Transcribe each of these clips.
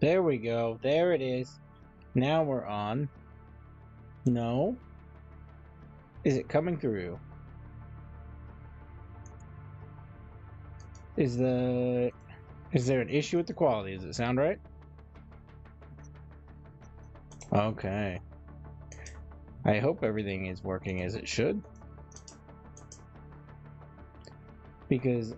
There we go. There it is. Now we're on. No. Is it coming through? Is there an issue with the quality? Does it sound right? Okay. I hope everything is working as it should. Because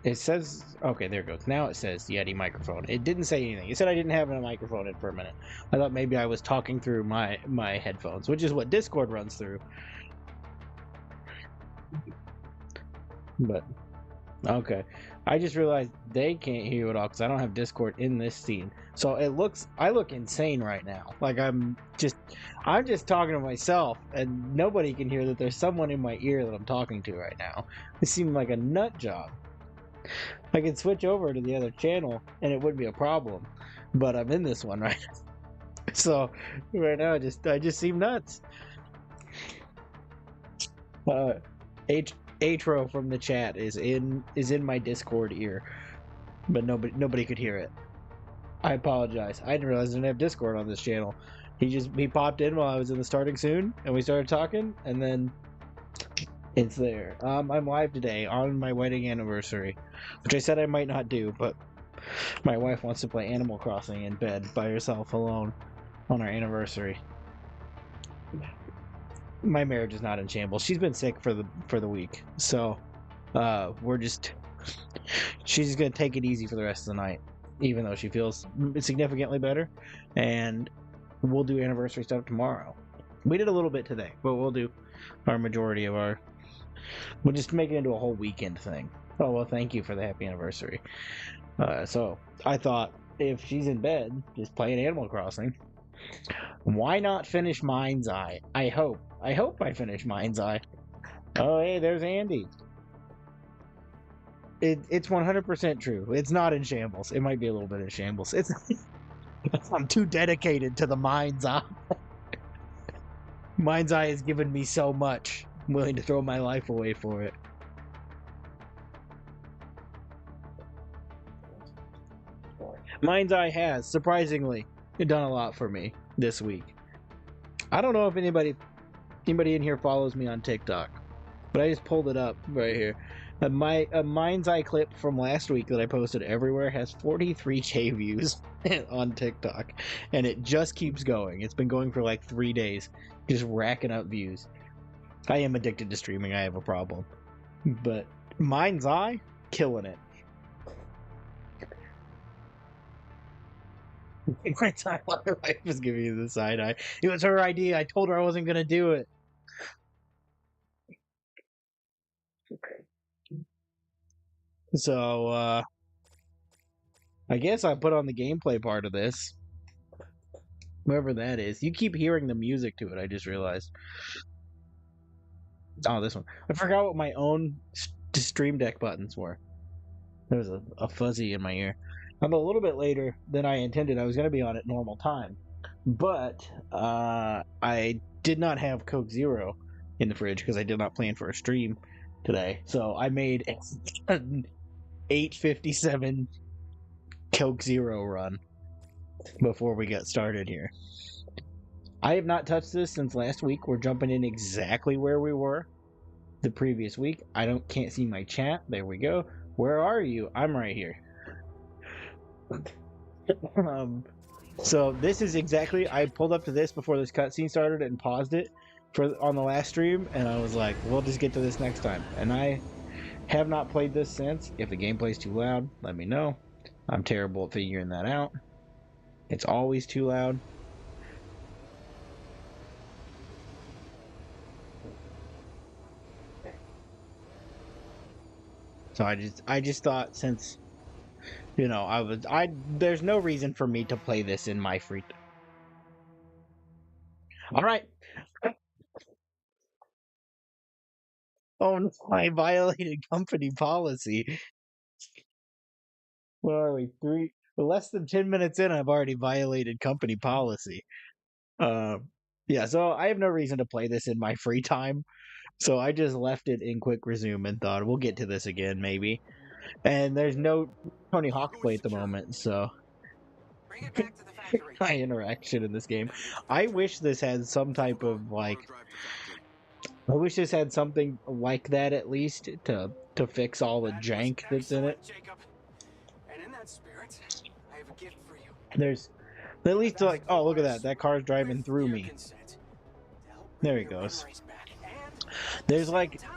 it says, okay, there it goes. Now it says Yeti microphone. It didn't say anything. It said I didn't have a microphone in for a minute. I thought maybe I was talking through my headphones, which is what Discord runs through. But okay, I just realized they can't hear you at all because I don't have Discord in this scene. So I look insane right now. Like I'm just talking to myself, and nobody can hear that there's someone in my ear that I'm talking to right now. It seemed like a nut job. I could switch over to the other channel and it wouldn't be a problem, but I'm in this one right now. So right now I just seem nuts. Uh, H Atro from the chat is in my Discord ear, but nobody could hear it. I apologize. I didn't realize I didn't have Discord on this channel. He popped in while I was in the starting soon, and we started talking, and then it's there. I'm live today on my wedding anniversary, which I said I might not do, but my wife wants to play Animal Crossing in bed by herself alone on our anniversary. My marriage is not in shambles. She's been sick for the week, so we're just she's gonna take it easy for the rest of the night, even though she feels significantly better, and we'll do anniversary stuff tomorrow. We did a little bit today, but we'll do our majority of our. We'll just make it into a whole weekend thing. Oh well, thank you for the happy anniversary. So I thought if she's in bed, just playing Animal Crossing. Why not finish Mindseye? I hope I finish Mindseye. Oh, hey, there's Andy. It's 100% true. It's not in shambles. It might be a little bit in shambles. It's I'm too dedicated to the Mindseye. Mindseye has given me so much. I'm willing to throw my life away for it. Mindseye has, surprisingly, done a lot for me this week. I don't know if anybody in here follows me on TikTok, but I just pulled it up right here. A Mindseye clip from last week that I posted everywhere has 43K views on TikTok, and it just keeps going. It's been going for like 3 days, just racking up views. I am addicted to streaming. I have a problem, but Mindseye, killing it. My wife was giving you the side eye. It was her idea. I told her I wasn't gonna do it. So I guess I put on the gameplay part of this. Whoever that is. You keep hearing the music to it, I just realized. Oh, this one. I forgot what my own Stream Deck buttons were. There was a fuzzy in my ear. I'm a little bit later than I intended. I was going to be on at normal time. But I did not have Coke Zero in the fridge because I did not plan for a stream today. So I made an 8:57 Coke Zero run before we got started here. I have not touched this since last week. We're jumping in exactly where we were the previous week. Can't see my chat. There we go. Where are you? I'm right here. So this is exactly. I pulled up to this before this cutscene started and paused it on the last stream, and I was like, "We'll just get to this next time." And I have not played this since. If the gameplay's too loud, let me know. I'm terrible at figuring that out. It's always too loud. So I just thought since there's no reason for me to play this in my free time. All right. Oh no, I violated company policy. Where are we? Less than 10 minutes in, I've already violated company policy. Uh, yeah, so I have no reason to play this in my free time. So I just left it in quick resume and thought we'll get to this again maybe. And there's no Tony Hawk play at the moment, so Bring it back to the factory. my interaction in this game. I wish this had some type of like. I wish this had something like that at least to fix all the That was jank that's in it. excellent, Jacob. And in that spirit, I have a gift for you. There's at least I've like, asked oh look at yours, that car's driving with through your me. consent, to help bring There he your goes. memories back. And at the There's same like, time,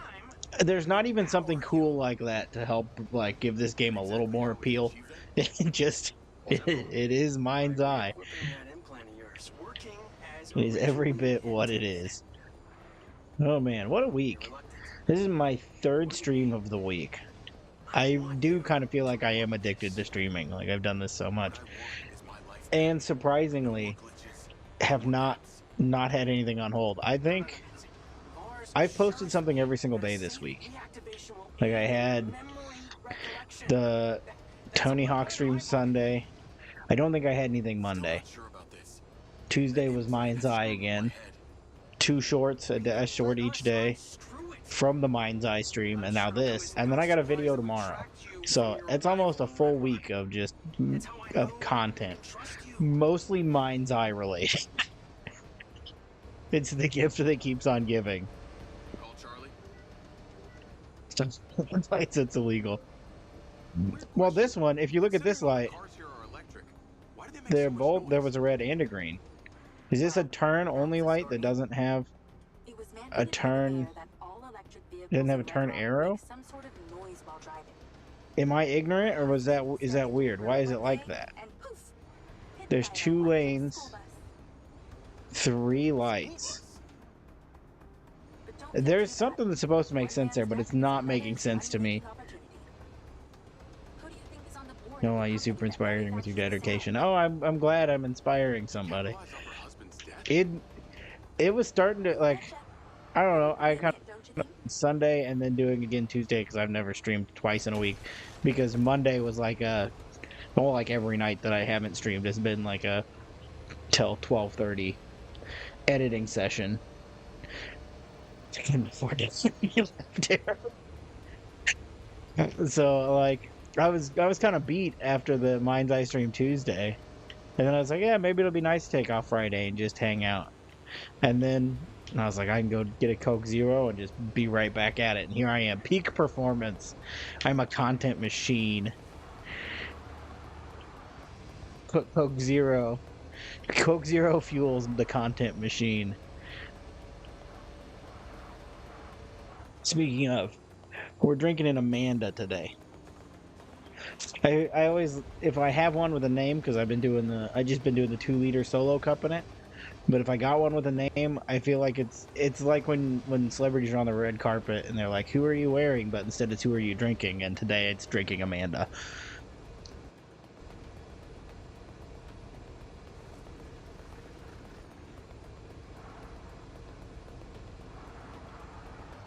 there's not even something empower you. cool like that to help like give this game a little Exactly more how will you appeal. achieve that? It just it is Mind's By Eye. re-equipping that implant of yours, working as It is every originally bit what it intended. is. Oh man, what a Be week! reluctant. This is my third What do you stream mean? of the week. I I want do you kind of feel to like I am walk addicted to this. streaming. Like I've done this so What much, I want is my life back. and No more surprisingly, glitches, no have more not gaps. had anything on hold. I think Mars I've posted assures something me every single that a day this safe week. reactivation will Like I aid had in memory recollection. the That's a Tony little Hawk under stream my pocket. Sunday. I don't think I had anything Still Monday. not sure about this. That Tuesday game was is like Mind's a Eye storm in my again. head. 2 shorts, a short Let each us day unscrew it. from the Mind's Eye stream, and now Unscrew this, is and then I enough got a supplies video to tomorrow. retract you from So your it's almost arrival a in full Red week Rock. of just That's how I of know I content, can trust you. mostly Mind's Eye related. It's the gift that keeps on giving. Call Charlie. It's illegal. Well, this one, if you look at this light, Cars here are electric. Why do they make they're so much both. There noise? was a red and a green. Is this a turn-only light that doesn't have It was a mandated by the turn? mayor that all electric vehicles Didn't have a in Red turn Rock arrow? make some sort of noise while driving. Am I ignorant, or was that is that Steady weird? for Why is it one like day, that? and poof, hit There's by an 2 electric lanes, school bus. 3 School lights. bus. But don't get There's too something that's supposed to make sense there, but it's not making sense to me. Who do you think is on the board No, of why the you super company that inspiring with your manufactures the dedication. sound? Oh, I'm glad I'm inspiring somebody. Capitalize off her husband's death. It was starting to like, Betcha. I don't know. I Bring kind it, don't you of think? Sunday and then doing again Tuesday because I've never streamed twice in a week. Because Monday was like well, like every night that I haven't streamed has been like a till 12:30 editing session. Before you left here. So like I was kind of beat after the Mind's Eye stream Tuesday, and then I was like, yeah, maybe it'll be nice to take off Friday and just hang out. And then I was like, I can go get a Coke Zero and just be right back at it. And here I am, peak performance. I'm a content machine. Coke Zero. Coke Zero fuels the content machine. Speaking of, we're drinking an Amanda today. I always, if I have one with a name, because I just been doing the 2-liter solo cup in it. But if I got one with a name, I feel like it's like when celebrities are on the red carpet and they're like, "Who are you wearing?" But instead it's "Who are you drinking?" And today it's drinking Amanda.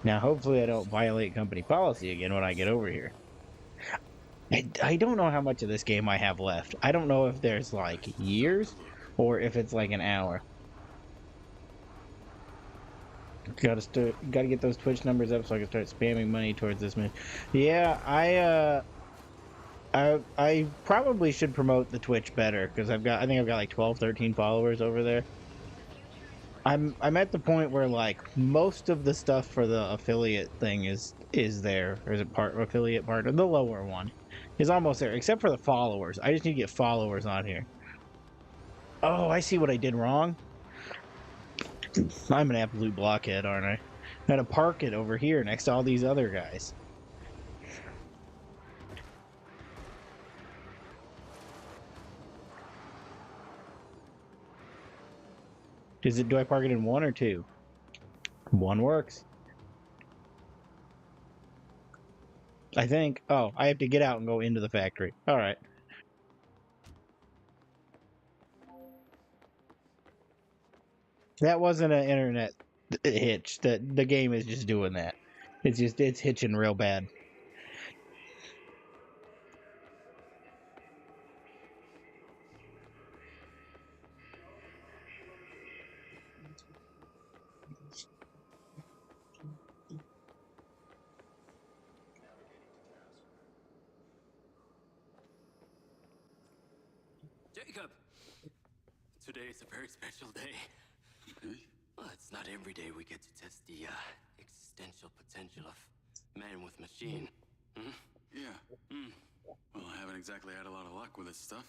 Now, hopefully, I don't violate company policy again when I get over here. I don't know how much of this game I have left. I don't know if there's like years or if it's like an hour. Gotta get those Twitch numbers up so I can start spamming money towards this man. Yeah, I probably should promote the Twitch better because I think I've got like 12, 13 followers over there. I'm at the point where like most of the stuff for the affiliate thing is there. Or is it affiliate partner? The lower one is almost there, except for the followers. I just need to get followers on here. Oh, I see what I did wrong. I'm an absolute blockhead, aren't I? I had to park it over here next to all these other guys. Do I park it in 1 or 2? 1 works. I think. Oh, I have to get out and go into the factory. All right. That wasn't an internet hitch. The game is just doing that. It's hitching real bad. Jacob! Today is a very special day. Okay. Well, it's not every day we get to test the existential potential of man with machine. Hmm? Yeah. Hmm. Well, I haven't exactly had a lot of luck with this stuff.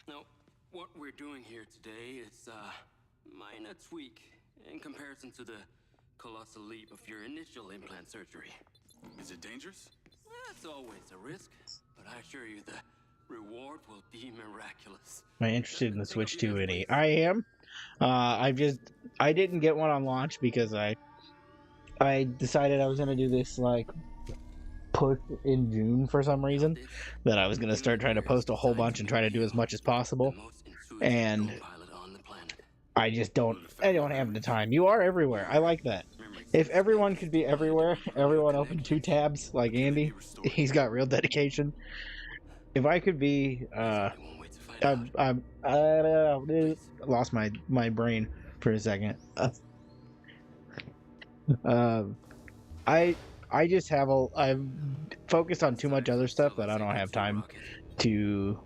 Now, what we're doing here today is minor tweak in comparison to the colossal leap of your initial implant surgery. Is it dangerous? That's always a risk, but I assure you the reward will be miraculous. Am I interested in the Take up Switch yours, 2 any? please. I am. I didn't get one on launch because I decided I was gonna do this like push in June for some Now reason. this, That I was gonna start trying to Human post a is whole designed bunch and to try to make do you as much as the possible. most intuitive And co-pilot on the planet. I just don't. Will it I affect don't my have the memories? time. You are everywhere. I like that. Memory If seems everyone like could be it's wanted to everywhere, be everyone open connected. 2 tabs like Can it Andy. be restored? He's got real dedication. If I could be, There's only one way to find out. I lost my brain for a second. Um, I I just have I'm focused on too much other stuff that I don't have time to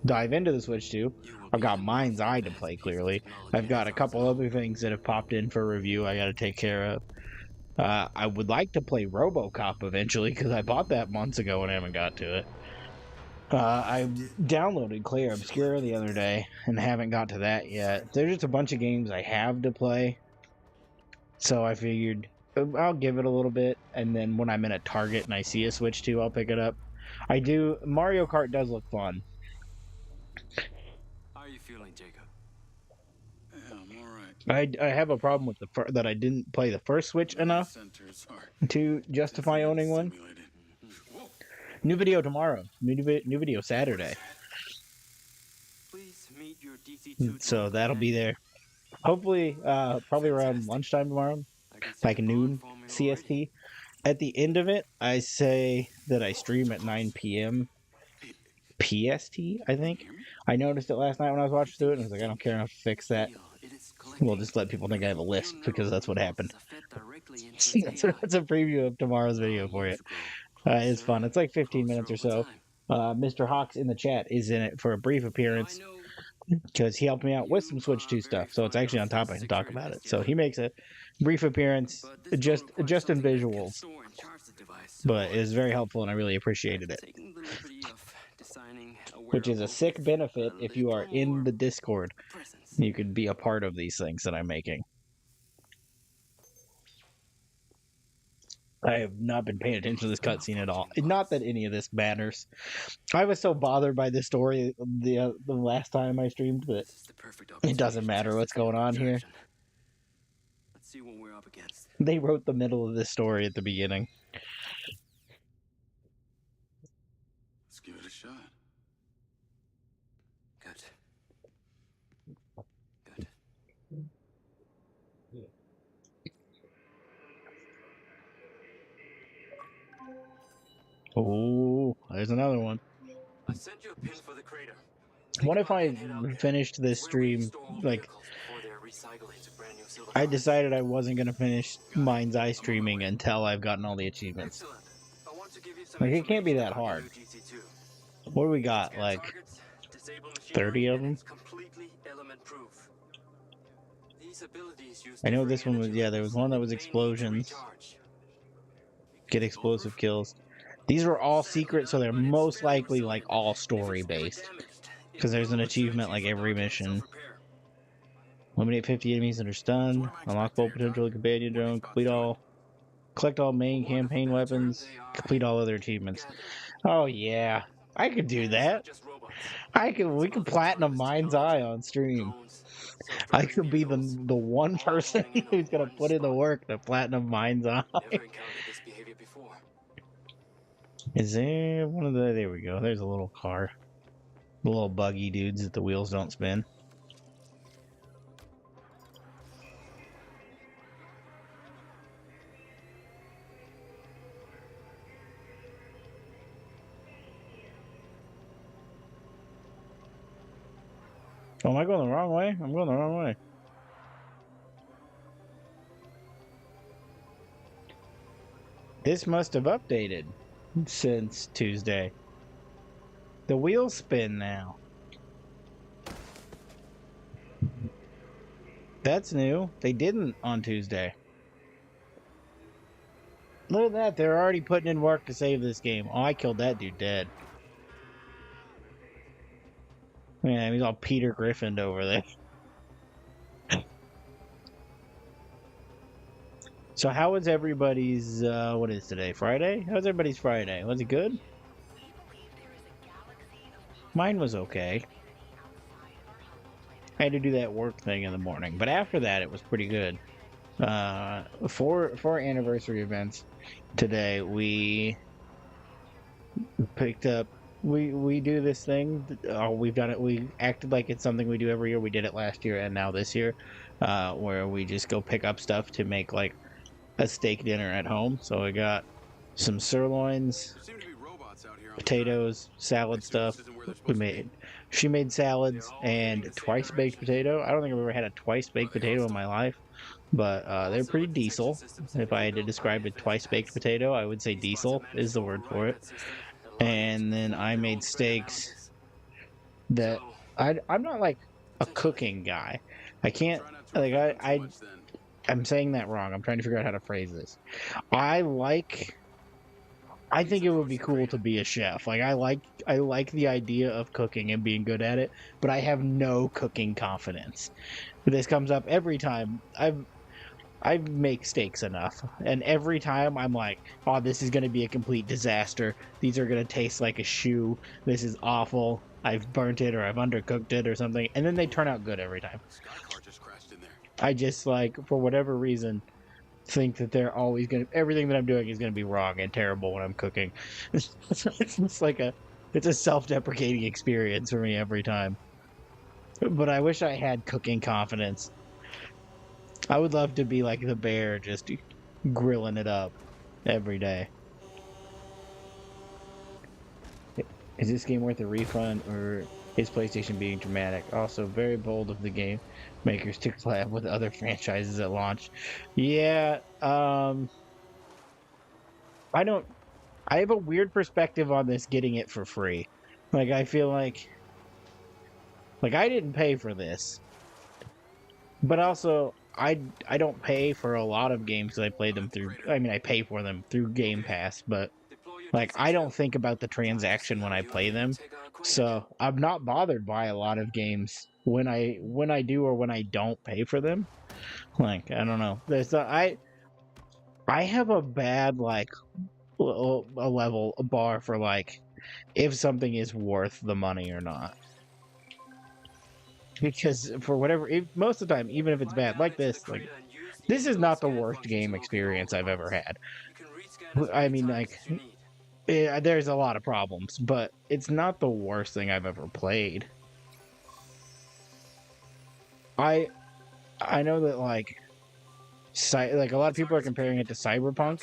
dive into the Switch 2. I've got Mindseye to play clearly. I've got a couple other things that have popped in for review I got to take care of. I would like to play RoboCop eventually because I bought that months ago and I haven't got to it. I downloaded Clear Obscura the other day and haven't got to that yet. There's just a bunch of games I have to play, so I figured I'll give it a little bit, and then when I'm in a Target and I see a Switch 2, I'll pick it up. I do. Mario Kart does look fun. How are you feeling, Jacob? Yeah, I'm all right. I have a problem with that I didn't play the first Switch Nerve enough centers are to justify definitely owning one. stimulated. Whoa. New video tomorrow. New video Saturday. Please meet your DC2 So that'll be there. Hopefully, probably around Fantastic. lunchtime tomorrow, I can see like the bond noon forming CST. already. At the end of it, I say that I stream at 9 p.m. PST, I Can think. you hear me? I noticed it last night when I was watching through it, and I was like, I don't care enough to fix that. Feel it is We'll collecting. just let people think I have a Your list because that's what happened. neural impulses are fed directly into its That's a preview of tomorrow's video AI. for you. Years grow It's fun. closer It's like 15 and minutes or closer over so. time. Mr. Hawks in the chat is in it for a brief Now, I appearance know because he helped me out with some you Switch are 2 very stuff. So it's fond actually of on top. I can talk security about it. vesting, So he makes a brief appearance but this just will require in something that can visuals, store and charge the device, so but it was very helpful and I really appreciated I've it. taken the liberty of designing a Which is a wearable sick with benefit a if you are little in more the Discord. presence. You could be a part of these things that I'm making. I have not been paying attention to this cutscene at all. Not that any of this matters. I was so bothered by this story the last time I streamed that This is the perfect it doesn't opportunity to matter test what's the field going of on here. abstraction. Let's see what we're up against. They wrote the middle of this story at the beginning. Let's give it a shot. Good. Good. Oh, there's another one. I sent you a pin for the crater. What if I Head out there. finished this It's where we stream, store all like, vehicles before they're recycled into brand new silver I cars. decided I wasn't going to finish Mind's Eye I'm on my streaming way. until I've gotten all the achievements. Excellent. I want to give you some Like, it can't be information that about hard. the new GC2. What do we got, Scan like, targets, disable 30 machinery, of and them? it's completely element-proof. These abilities use I know differing this one was, energy yeah, there was levels one that and was may need to explosions. recharge. Get explosive kills. These were all secret, so they're most likely, like, all story-based. Because there's an achievement, like, every mission. Eliminate 50 enemies that are stunned. Unlock full potential of companion drone. Complete all. Collect all main campaign weapons. Complete all other achievements. Oh, yeah. I could do that. We could platinum Mind's Eye on stream. I could be the one person who's gonna put in the work to platinum Mind's Eye. Never encountered this behavior before. Is there one of the? There we go. There's a little car. The little buggy dudes that the wheels don't spin. Oh, am I going the wrong way? I'm going the wrong way. This must have updated since Tuesday. The wheels spin now. That's new. They didn't on Tuesday. Look at that. They're already putting in work to save this game. Oh, I killed that dude dead. Yeah, he's all Peter Griffined over there. So how was everybody's, what is today? Friday? How's everybody's Friday? Was it good? Mine was okay. I had to do that work thing in the morning, but after that it was pretty good. For anniversary events today, we picked up, we do this thing. We've done it. We acted like it's something we do every year. We did it last year and now this year, where we just go pick up stuff to make like a steak dinner at home. So I got some sirloins, potatoes, salad stuff. She made salads and twice baked potato. I don't think I've ever had a twice baked potato in my life, but they're pretty diesel. If I had to describe a twice baked potato, I would say diesel is the word for it. And then I made steaks that I'm not like a cooking guy. I can't like I'm saying that wrong. I'm trying to figure out how to phrase this. I think it would be cool to be a chef. Like I like the idea of cooking and being good at it, but I have no cooking confidence. This comes up every time. I make steaks enough, and every time I'm like, oh, this is going to be a complete disaster. These are going to taste like a shoe. This is awful. I've burnt it or I've undercooked it or something, and then they turn out good every time. I just, like, for whatever reason, think that they're always going to, everything that I'm doing is going to be wrong and terrible when I'm cooking. It's just like it's a self-deprecating experience for me every time. But I wish I had cooking confidence. I would love to be like the bear, just grilling it up every day. Is this game worth a refund, or is PlayStation being dramatic? Also, very bold of the game makers to collab with other franchises at launch. Yeah, I have a weird perspective on this getting it for free. Like, I feel like I didn't pay for this. But also, I don't pay for a lot of games because I play them through, I mean, I pay for them through Game Pass, but like, I don't think about the transaction when I play them. So I'm not bothered by a lot of games when I do or when I don't pay for them. Like, I don't know. I have a bad, like, a bar for, like, if something is worth the money or not. Because for whatever, most of the time, even if it's bad, like this is not the worst game experience I've ever had. I mean, like, there's a lot of problems, but it's not the worst thing I've ever played. I know that like a lot of people are comparing it to Cyberpunk.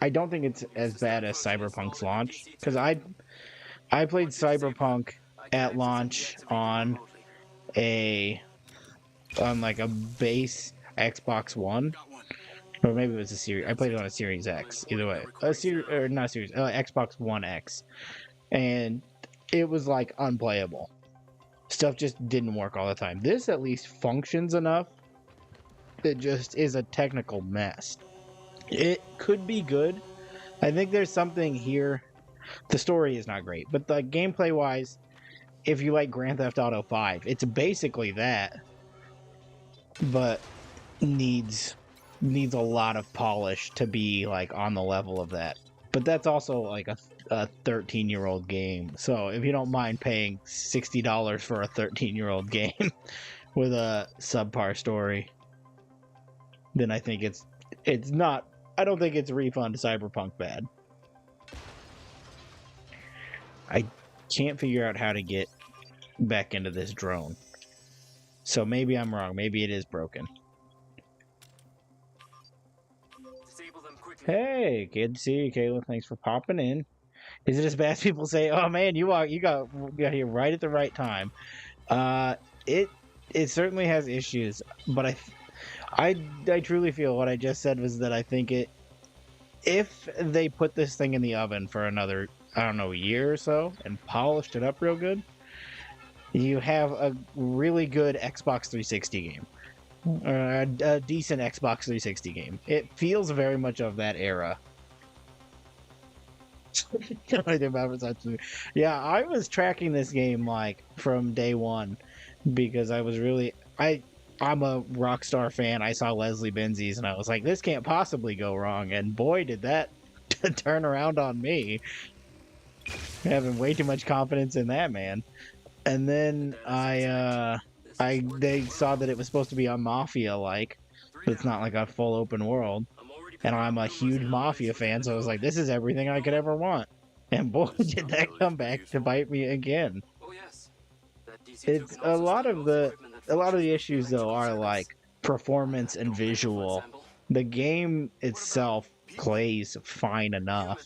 I don't think it's as bad as Cyberpunk's launch, because I played Cyberpunk at launch on like a base Xbox One, or maybe it was a series. I played it on a Series X. Either way, Xbox One X, and it was like unplayable. Stuff just didn't work all the time. This at least functions enough. It just is a technical mess. It could be good. I think there's something here. The story is not great, but the gameplay wise, if you like Grand Theft Auto 5, it's basically that, but needs a lot of polish to be like on the level of that. But that's also like a 13-year-old game. So if you don't mind paying $60 for a 13-year-old game with a subpar story, then I think it's not. I don't think it's a refund to Cyberpunk bad. I can't figure out how to get back into this drone. So maybe I'm wrong. Maybe it is broken. Hey, good to see you, Kayla. Thanks for popping in. Is it as bad as people say? Oh man, you got here right at the right time. It certainly has issues, but I truly feel what I just said was that I think if they put this thing in the oven for another I don't know, a year or so and polished it up real good, you have a really good Xbox 360 game. A decent Xbox 360 game. It feels very much of that era. Yeah, I was tracking this game like from day one because I was really I'm a Rockstar fan. I saw Leslie Benzies and I was like, this can't possibly go wrong. And boy, did that turn around on me. Having way too much confidence in that man. And then they saw that it was supposed to be a Mafia like. It's not like a full open world. And I'm a huge Mafia fan, so I was like, this is everything I could ever want. And boy, did that come back to bite me again. It's a lot of the issues though are like performance and visual. The game itself plays fine enough.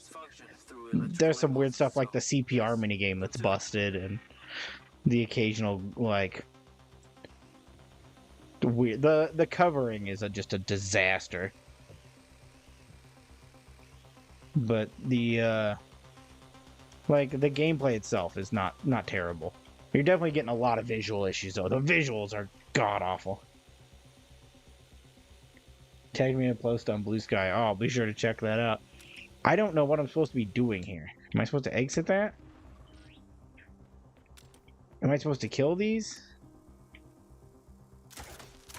There's some weird stuff like the CPR minigame that's busted and the occasional like weird the covering is just a disaster. But the like the gameplay itself is not terrible. You're definitely getting a lot of visual issues though. The visuals are god awful. Tag me in a post on Blue Sky. Oh, I'll be sure to check that out. I don't know what I'm supposed to be doing here. Am I supposed to exit that? Am I supposed to kill these?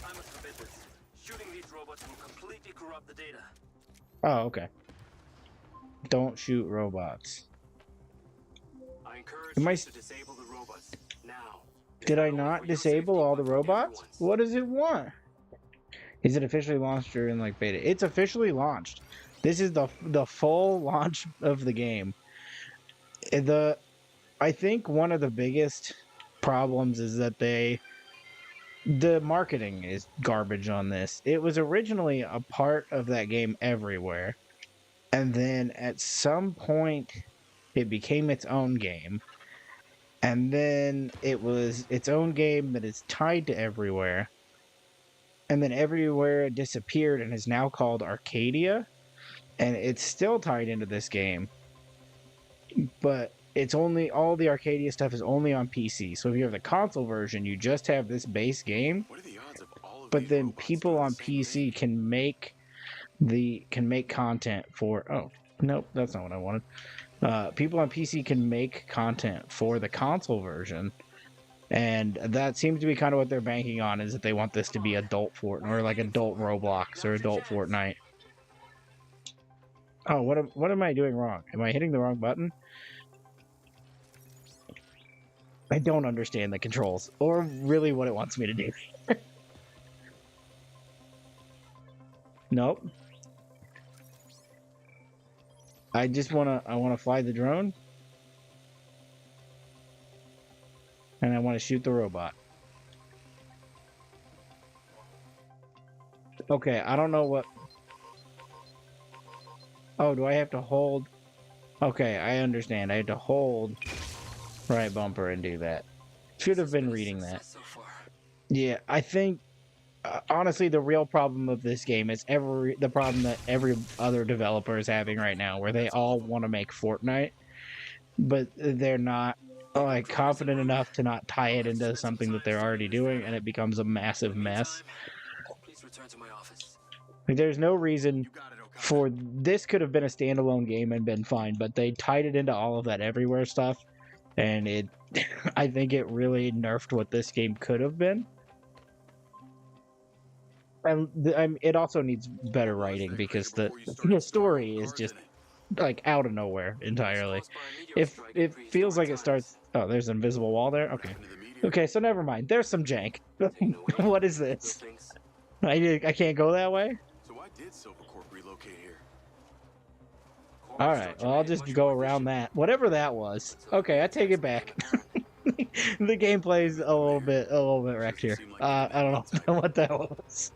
I must forbid this. Shooting these robots will completely corrupt the data. Oh, okay. Don't shoot robots. I encourage Am I... you to disable the robots now. Did I not disable all the robots? What does it want? Is it officially launched or in like beta? It's officially launched. This is the full launch of the game. I think one of the biggest problems is that the marketing is garbage on this. It was originally a part of that game everywhere, and then at some point it became its own game, and then it was its own game that is tied to everywhere, and then everywhere it disappeared and is now called Arcadia, and it's still tied into this game, but it's only all the Arcadia stuff is only on PC. So if you have the console version, you just have this base game. What are the odds of all of But these then robots people doing on the same PC thing? can make content for. Oh nope, that's not what I wanted. People on PC can make content for the console version, and that seems to be kind of what they're banking on. Is that they want this to be adult Fortnite or like adult Roblox or adult Fortnite. Oh, what am I doing wrong? Am I hitting the wrong button? I don't understand the controls, or really what it wants me to do. Nope. I wanna fly the drone. And I wanna shoot the robot. Okay, I don't know what... Oh, do I have to hold... Okay, I understand. I had to hold right bumper and do that. Should have been reading that. Yeah, I think honestly the real problem of this game is the problem that every other developer is having right now, where they all want to make Fortnite, but they're not like confident enough to not tie it into something that they're already doing, and it becomes a massive mess. Like, there's no reason for this could have been a standalone game and been fine, but they tied it into all of that everywhere stuff. And it, I think it really nerfed what this game could have been. And it also needs better writing because the story is just like out of nowhere entirely. If it feels like it starts, oh, there's an invisible wall there. Okay, so never mind. There's some jank. What is this? I can't go that way. So why did Silvercorp relocate here? All right, well, I'll just go around that. Whatever that was. Okay, I take it back. The gameplay's a little bit wrecked here. I don't know what that was.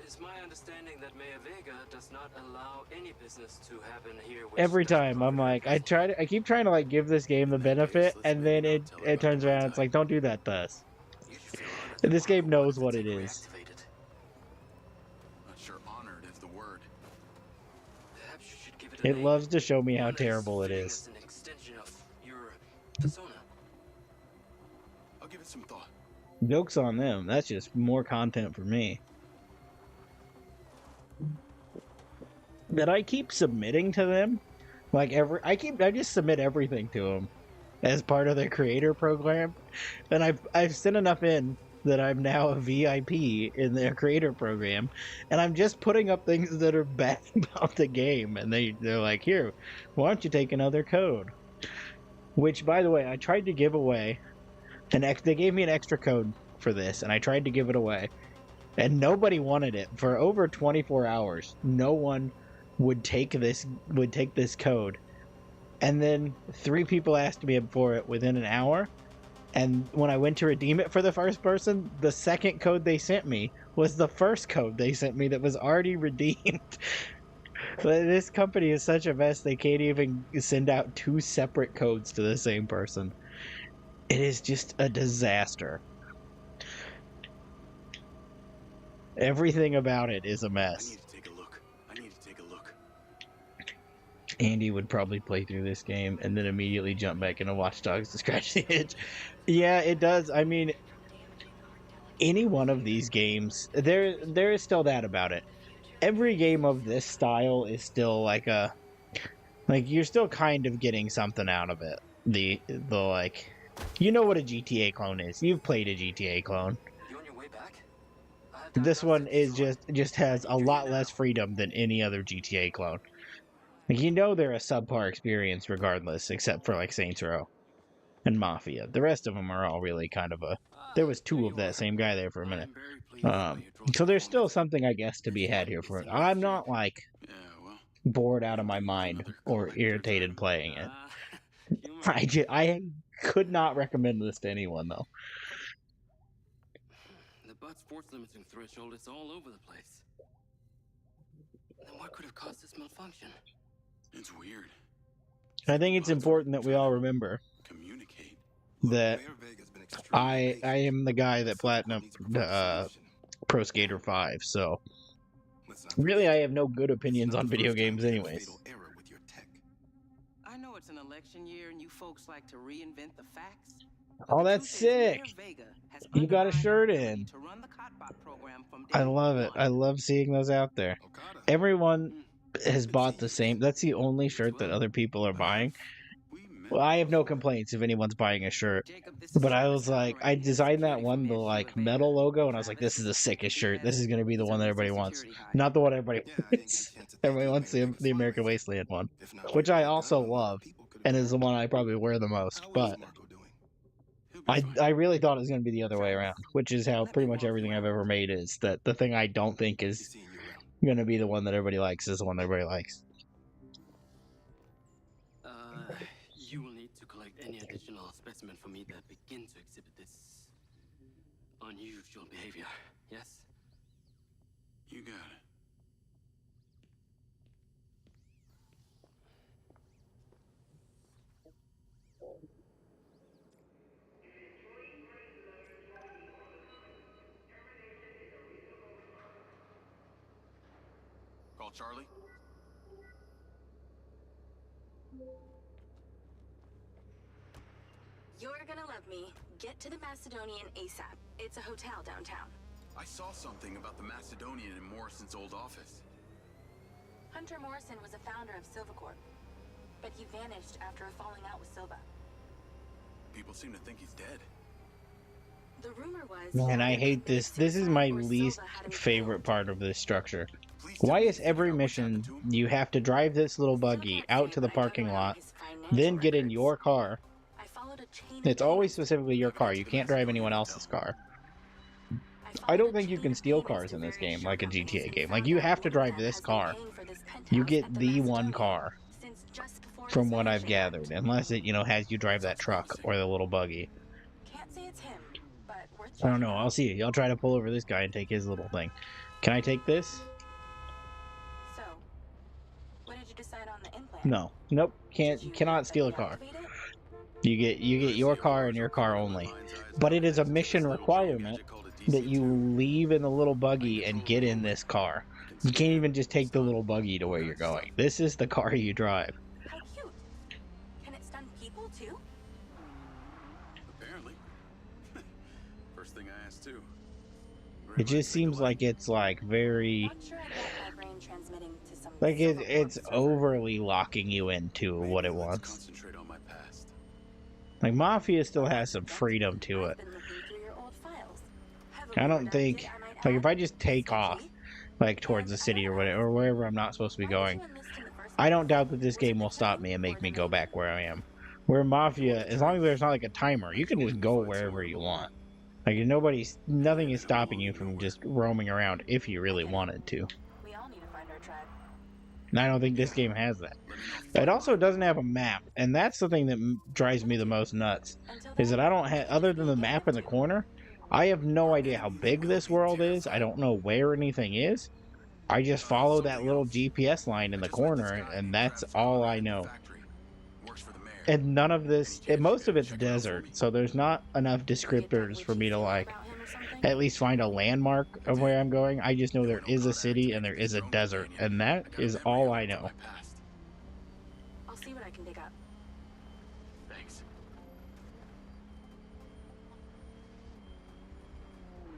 It's my understanding that Mayor Vega does not allow any business to happen here. Every time I'm like, I keep trying to like give this game the benefit, and then it turns around. It's like, don't do that to us. This game knows what it is. Not sure honored is the word. It loves to show me how terrible it is. An extension of your persona. I'll give it some thought. Joke's on them. That's just more content for me. That I keep submitting to them. Like I just submit everything to them as part of their creator program, and I've sent enough in that I'm now a VIP in their creator program, and I'm just putting up things that are bad about the game, and they're like, here, why don't you take another code? Which, by the way, I tried to give away they gave me an extra code for this, and I tried to give it away, and nobody wanted it for over 24 hours. No one would take this code, and then 3 people asked me for it within an hour. And when I went to redeem it for the first person, the second code they sent me was the first code they sent me that was already redeemed. This company is such a mess, they can't even send out 2 separate codes to the same person. It is just a disaster. Everything about it is a I mess. need to take a look. Andy would probably play through this game and then immediately jump back into Watch Dogs to scratch the itch. Yeah, it does. I mean, any one of these games, there is still that about it. Every game of this style is still like you're still kind of getting something out of it. The like, you know what a GTA clone is. You've played a GTA clone. You on your way back? This one is just has a lot less freedom than any other GTA clone. Like, you know, they're a subpar experience regardless, except for like Saints Row and Mafia. The rest of them are all really kind of a. There was 2 of that same guy there for a minute. So there's still something, I guess, to be had here for it. I'm not like Yeah, well, bored out of my mind or irritated playing it. I could not recommend this to anyone though. The butt sports limiting threshold is all over the place. Then what could have caused this malfunction? it's weird. I think it's important that we all remember Communicate. that I am the guy that platinumed Pro Skater 5, so really I have no good opinions on video games anyways. I know it's an election year and you folks like to reinvent the facts. Oh, that's sick. You got a shirt in. I love it. I love seeing those out there. Everyone has bought the same. That's the only shirt that other people are buying. Well, I have no complaints if anyone's buying a shirt. But I was like, I designed that one, the like metal logo, and I was like, this is the sickest shirt. This is going to be the one that everybody wants. Not the one everybody wants. Everybody wants the American Wasteland one, which I also love, and is the one I probably wear the most. But I really thought it was going to be the other way around, which is how pretty much everything I've ever made is. That the thing I don't think is going to be the one that everybody likes is the one that everybody likes. You will need to collect any additional specimen for me that begin to exhibit this unusual behavior. Yes? You got it. Call Charlie. You're gonna love me. Get to the Macedonian ASAP. It's a hotel downtown. I saw something about the Macedonian in Morrison's old office. Hunter Morrison was a founder of Silvacorp, but he vanished after a falling out with Silva. People seem to think he's dead. The rumor was... Man, I hate this. This is my least favorite part of this structure. Why is every mission you have to drive this little buggy out to the parking lot, then get in your car? It's always specifically your car. You can't drive anyone else's car. I don't think you can steal cars in this game like a GTA game. Like, you have to drive this car. You get the one car, from what I've gathered, unless it, has you drive that truck or the little buggy. I don't know. I'll see you. I'll try to pull over this guy and take his little thing. Can I take this? So, what did you decide on the implant? No. Nope. Cannot steal a car. You get your car and your car only. But it is a mission requirement that you leave in the little buggy and get in this car. You can't even just take the little buggy to where you're going. This is the car you drive. How cute. Can it stun people too? Apparently. First thing I asked too. It just seems like it's like very Not sure I'd want my brain transmitting to some like Silvercorp it's server. overly locking you into Maybe what it let's wants. concentrate on my past. Like Mafia still has some freedom to I've it. been looking through your old files. I don't think like if I just take off like towards the city or whatever or wherever I'm not supposed to be going, I don't doubt that this game will stop me and make me go back where I am. Where Mafia, as long as there's not like a timer, you can just go wherever you want. Like nothing is stopping you from just roaming around if you really wanted to. We all need to find our tribe. And I don't think this game has that. It also doesn't have a map, and that's the thing that drives me the most nuts. Is that I don't have, other than the map in the corner, I have no idea how big this world is. I don't know where anything is. I just follow that little GPS line in the corner, and that's all I know. And none of this, most of it's desert, so there's not enough descriptors for me to like at least find a landmark of where I'm going. I just know there is a city and there is a desert, and that is all I know. I'll see what I can dig up. Thanks.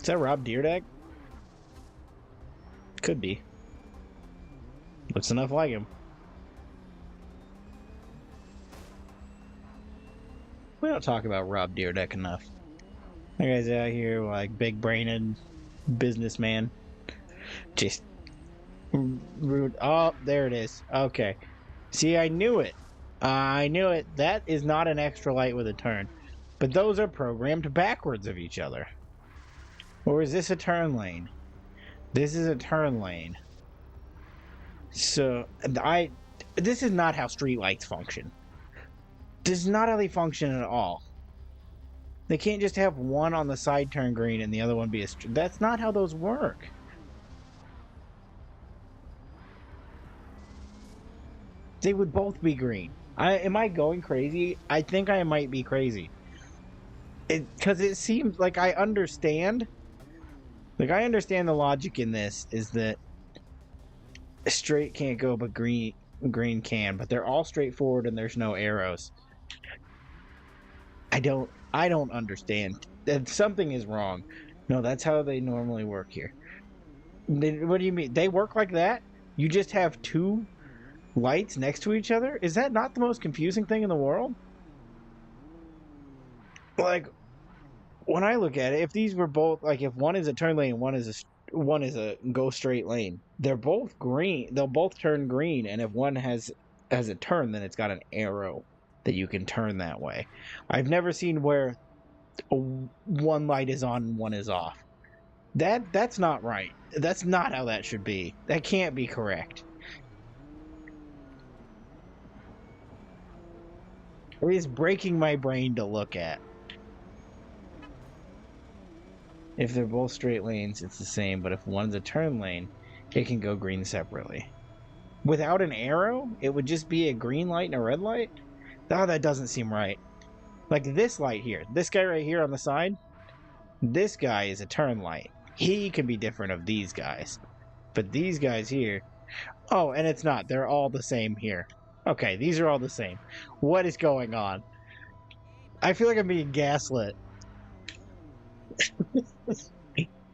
Is that Rob Dyrdek? Could be. Looks enough like him. We don't talk about Rob Dyrdek enough. That guy's out here like big-brained businessman. Just rude. Oh, there it is. Okay. See, I knew it. I knew it. That is not an extra light with a turn. But those are programmed backwards of each other. Or is this a turn lane? This is a turn lane. So, this is not how streetlights function. This is not how they function at all. They can't just have one on the side turn green and the other one be a... That's not how those work. They would both be green. Am I going crazy? I think I might be crazy. Because it seems like I understand. Like, I understand the logic in this is that straight can't go, but green can. But they're all straightforward and there's no arrows. I don't understand. Something is wrong. No, that's how they normally work here. What do you mean? They work like that? You just have two lights next to each other? Is that not the most confusing thing in the world? Like, when I look at it, if these were both, like, if one is a turn lane and one is a go straight lane, they're both green. They'll both turn green, and if one has a turn, then it's got an arrow that you can turn that way. I've never seen where one light is on and one is off. That's not right. That's not how that should be. That can't be correct. It is breaking my brain to look at. If they're both straight lanes, it's the same, but if one's a turn lane, it can go green separately. Without an arrow, it would just be a green light and a red light? Oh, that doesn't seem right. Like this light here. This guy right here on the side. This guy is a turn light. He can be different of these guys. But these guys here... Oh, and it's not. They're all the same here. Okay, these are all the same. What is going on? I feel like I'm being gaslit.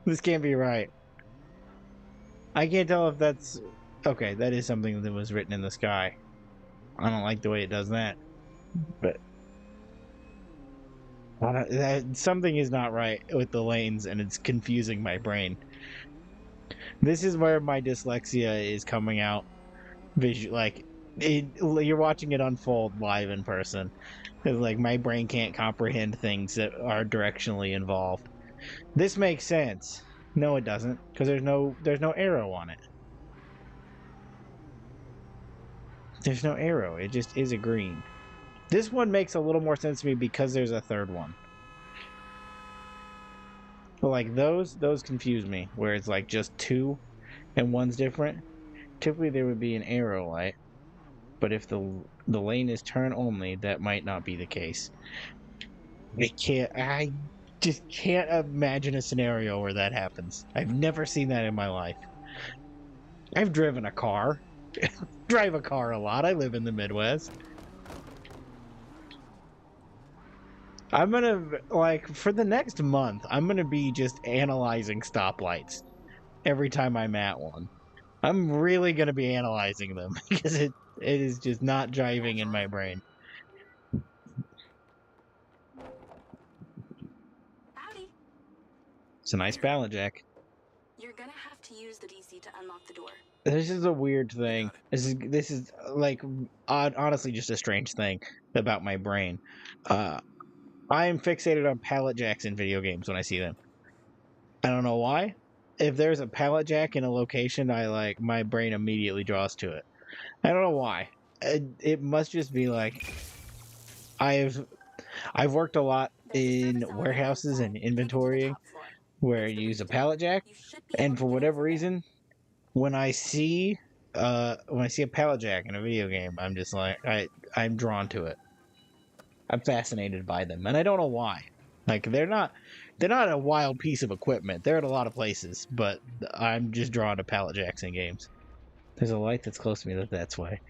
This can't be right. I can't tell if that's... Okay, that is something that was written in the sky. I don't like the way it does that. But something is not right with the lanes, and it's confusing my brain. This is where my dyslexia is coming out. You're watching it unfold live in person. It's like my brain can't comprehend things that are directionally involved. This makes sense. No, it doesn't, because there's no arrow on it. There's no arrow. It just is a green. This one makes a little more sense to me because there's a third one. But like those confuse me, where it's like just two and one's different. Typically there would be an arrow light, but if the lane is turn only, that might not be the case. I just can't imagine a scenario where that happens. I've never seen that in my life. I've driven a car. Drive a car a lot. I live in the Midwest. I'm gonna, like, for the next month, I'm gonna be just analyzing stoplights every time I'm at one. I'm really gonna be analyzing them because it is just not driving in my brain. Howdy. It's a nice pallet jack. You're gonna have to use the DC to unlock the door. This is a weird thing. This is like honestly just a strange thing about my brain. I am fixated on pallet jacks in video games when I see them. I don't know why. If there's a pallet jack in a location, I like my brain immediately draws to it. I don't know why. It must just be like I've worked a lot There's a in service elevator warehouses inside. and Take it to the inventory top floor. where Use the you use a lift door. pallet jack, You should be and able for to get whatever over there. reason, when I see a pallet jack in a video game, I'm just like I'm drawn to it. I'm fascinated by them, and I don't know why. Like they're not a wild piece of equipment. They're at a lot of places, but I'm just drawn to pallet jacks in games. There's a light that's close to me that's why.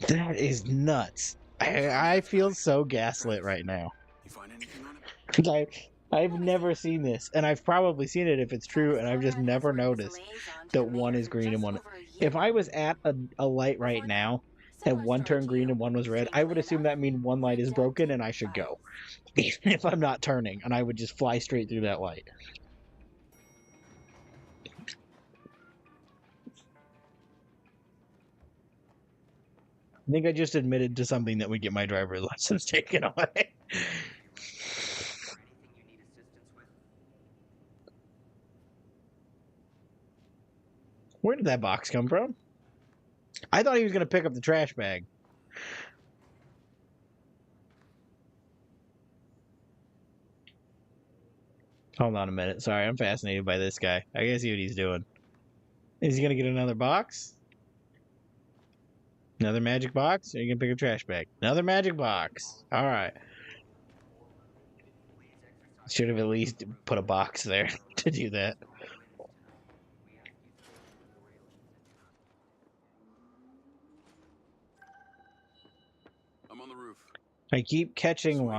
That is nuts. I feel so gaslit right now. You find anything on it? I've never seen this, and I've probably seen it if it's true, and I've just never noticed that one is green and one. If I was at a light right now, and one turned green and one was red, I would assume that means one light is broken and I should go. Even if I'm not turning, and I would just fly straight through that light. I think I just admitted to something that would get my driver's license taken away. Where did that box come from? I thought he was going to pick up the trash bag. Hold on a minute. Sorry, I'm fascinated by this guy. I gotta see what he's doing. Is he going to get another box? Another magic box? Or are you going to pick a trash bag? Another magic box. All right. Should have at least put a box there to do that. I'm on the roof. I keep catching Yeah,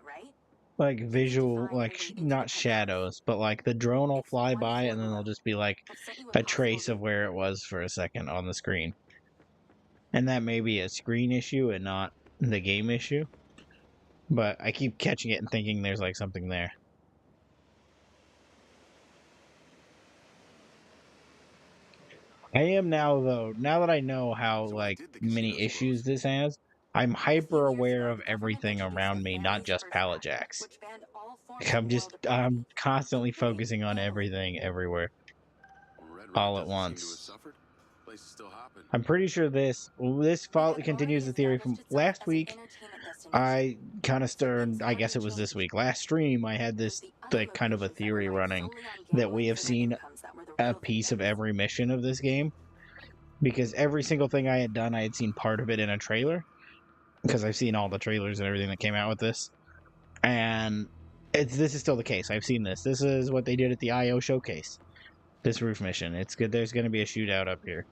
right? like visual, like not shadows, but like the drone will fly by and then there'll just be like I've sent you a trace of where it was for a second on the screen. And that may be a screen issue and not the game issue. But I keep catching it and thinking there's like something there. I am now though, now that I know how like many issues this has, I'm hyper aware of everything around me, not just pallet jacks. Like, I'm constantly focusing on everything everywhere all at once. I'm pretty sure this continues the theory from last week. I kind of stirred, I guess it was this week. Last stream, I had this like kind of a theory running that we have seen a piece of every mission of this game, because every single thing I had done, I had seen part of it in a trailer, because I've seen all the trailers and everything that came out with this, and this is still the case. I've seen this is what they did at the IO showcase, this roof mission. It's good. There's going to be a shootout up here.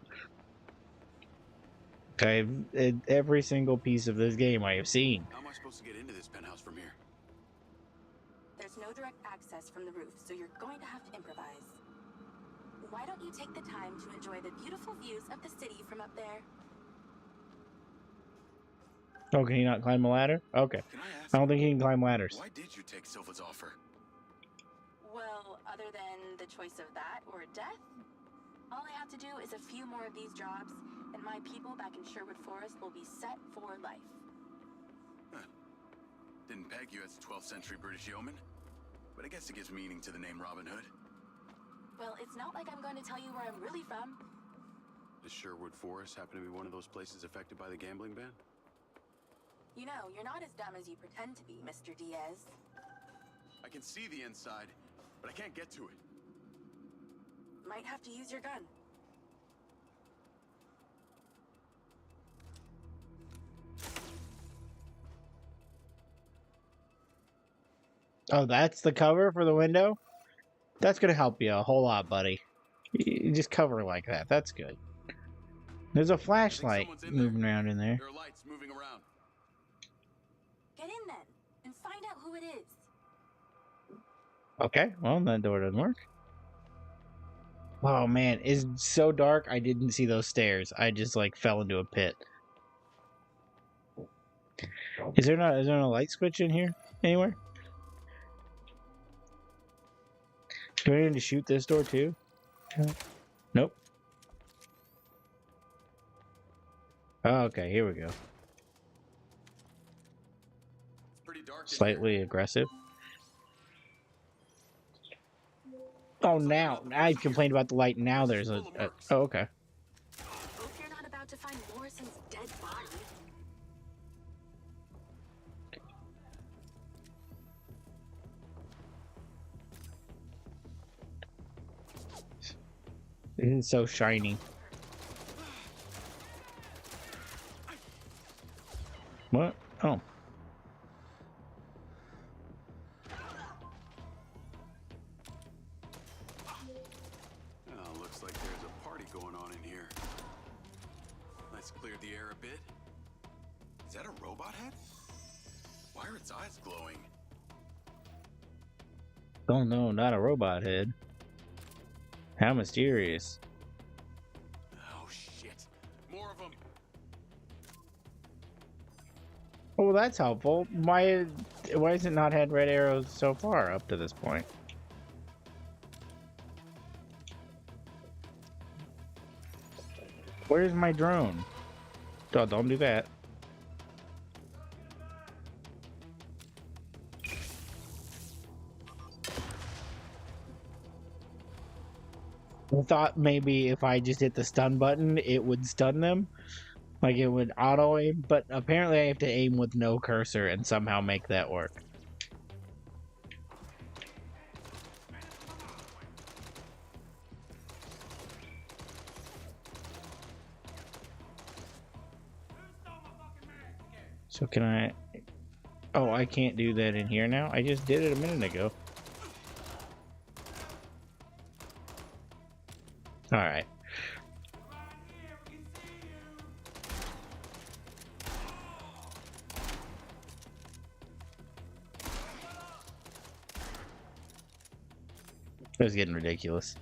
Every single piece of this game I have seen. How am I supposed to get into this penthouse from here? There's no direct access from the roof, so you're going to have to improvise. Why don't you take the time to enjoy the beautiful views of the city from up there? Oh, can he not climb a ladder? Okay. I don't think he can climb ladders. Why did you take Silva's offer? Well, other than the choice of that or death, all I have to do is a few more of these jobs, and my people back in Sherwood Forest will be set for life. Huh. Didn't peg you as a 12th century British yeoman, but I guess it gives meaning to the name Robin Hood. Well, it's not like I'm going to tell you where I'm really from. Does Sherwood Forest happen to be one of those places affected by the gambling ban? You know, you're not as dumb as you pretend to be, Mr. Diaz. I can see the inside, but I can't get to it. Might have to use your gun. Oh, that's the cover for the window? That's going to help you a whole lot, buddy. You just cover like that. That's good. There's a flashlight moving around in there. There are lights moving around. Get in in then and find out who it is. Okay, well, that door doesn't work. Oh man, it's so dark I didn't see those stairs. I just like fell into a pit. Is there a light switch in here anywhere? Do I need to shoot this door too? Nope. Oh, okay, here we go. It's pretty dark. in Slightly aggressive. Oh, now I complained about the light. Now there's a oh, okay. Hope you're not about to find Morrison's dead body. It's so shiny. What? Oh. Oh, looks like there's a party going on in here. Let's clear the air a bit. Is that a robot head? Why are its eyes glowing? Oh no, not a robot head. How mysterious. Oh shit! More of them. Oh, that's helpful. Why has it not had red arrows so far up to this point? Where's my drone? Oh, don't do that. I thought maybe if I just hit the stun button, it would stun them. Like it would auto aim, but apparently I have to aim with no cursor and somehow make that work. So can I... Oh, I can't do that in here now? I just did it a minute ago. Alright. It was getting ridiculous.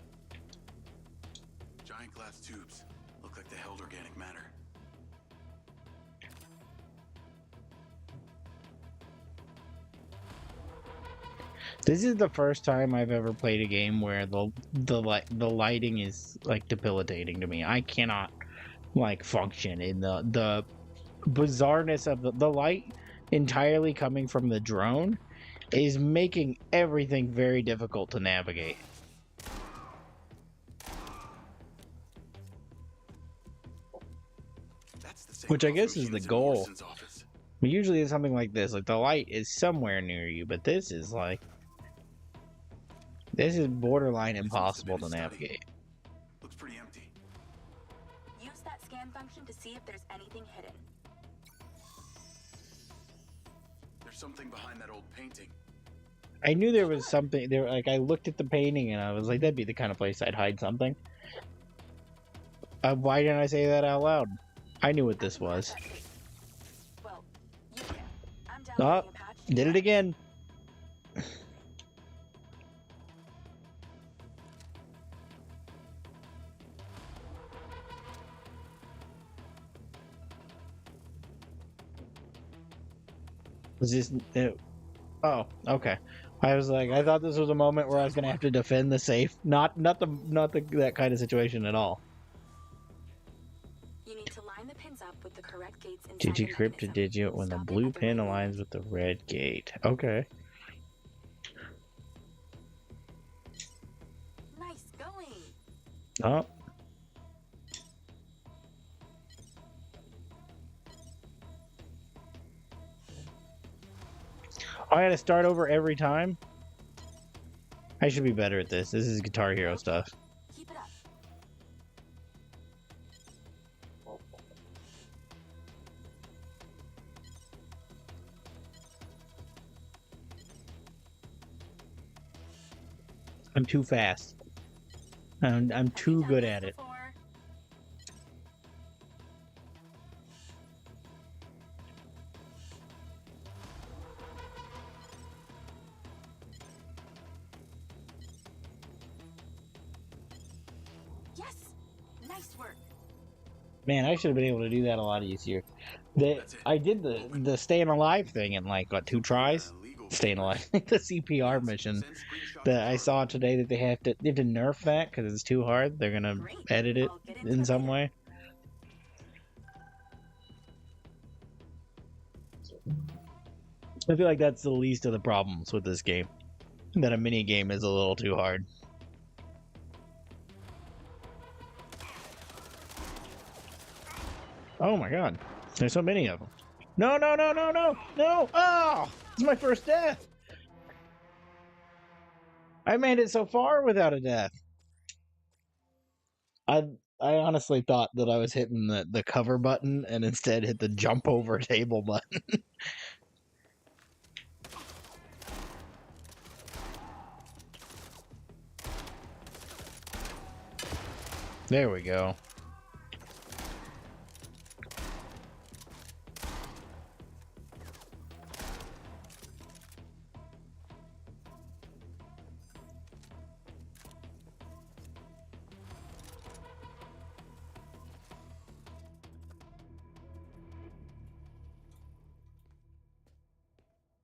Giant glass tubes. Look like they held organic matter. This is the first time I've ever played a game where the lighting is like debilitating to me. I cannot like function in the bizarreness of the light entirely coming from the drone is making everything very difficult to navigate. That's the same Which I girl guess from is the Hughes and goal. Morrison's office. Usually it's something like this, like the light is somewhere near you, but this is like this is borderline This must have impossible been to a study. navigate. Looks pretty empty. Use that scan function to see if there's anything hidden. There's something behind that old painting. I knew there was something there. Like I looked at the painting and I was like, that'd be the kind of place I'd hide something. Why didn't I say that out loud? I knew what this was. Well, you can. I'm Oh, downloading a patch. did it again. Was this? Oh, okay. I was like, I thought this was a moment where I was gonna have to defend the safe. Not that kind of situation at all. You need to line the pins up with the correct gates inside Did you the crypt a mechanism. digit when the Stop it blue at the pin right aligns with the red gate? Okay. Nice going. Oh. I had to start over every time. I should be better at this. This is Guitar Hero stuff. Keep it up. I'm too fast. I'm too good at it. Before. Nice work. Man, I should have been able to do that a lot easier. That's it. I did the staying alive thing in like what 2 tries. Staying alive, the CPR mission that I saw today that they have to nerf that because it's too hard. They're gonna Great. edit it I'll get into in it some later. way. I feel like that's the least of the problems with this game. That a mini game is a little too hard. Oh my god. There's so many of them. No, no, no, no, no, no! Oh! It's my first death! I made it so far without a death. I I honestly thought that I was hitting the cover button and instead hit the jump over table button. There we go.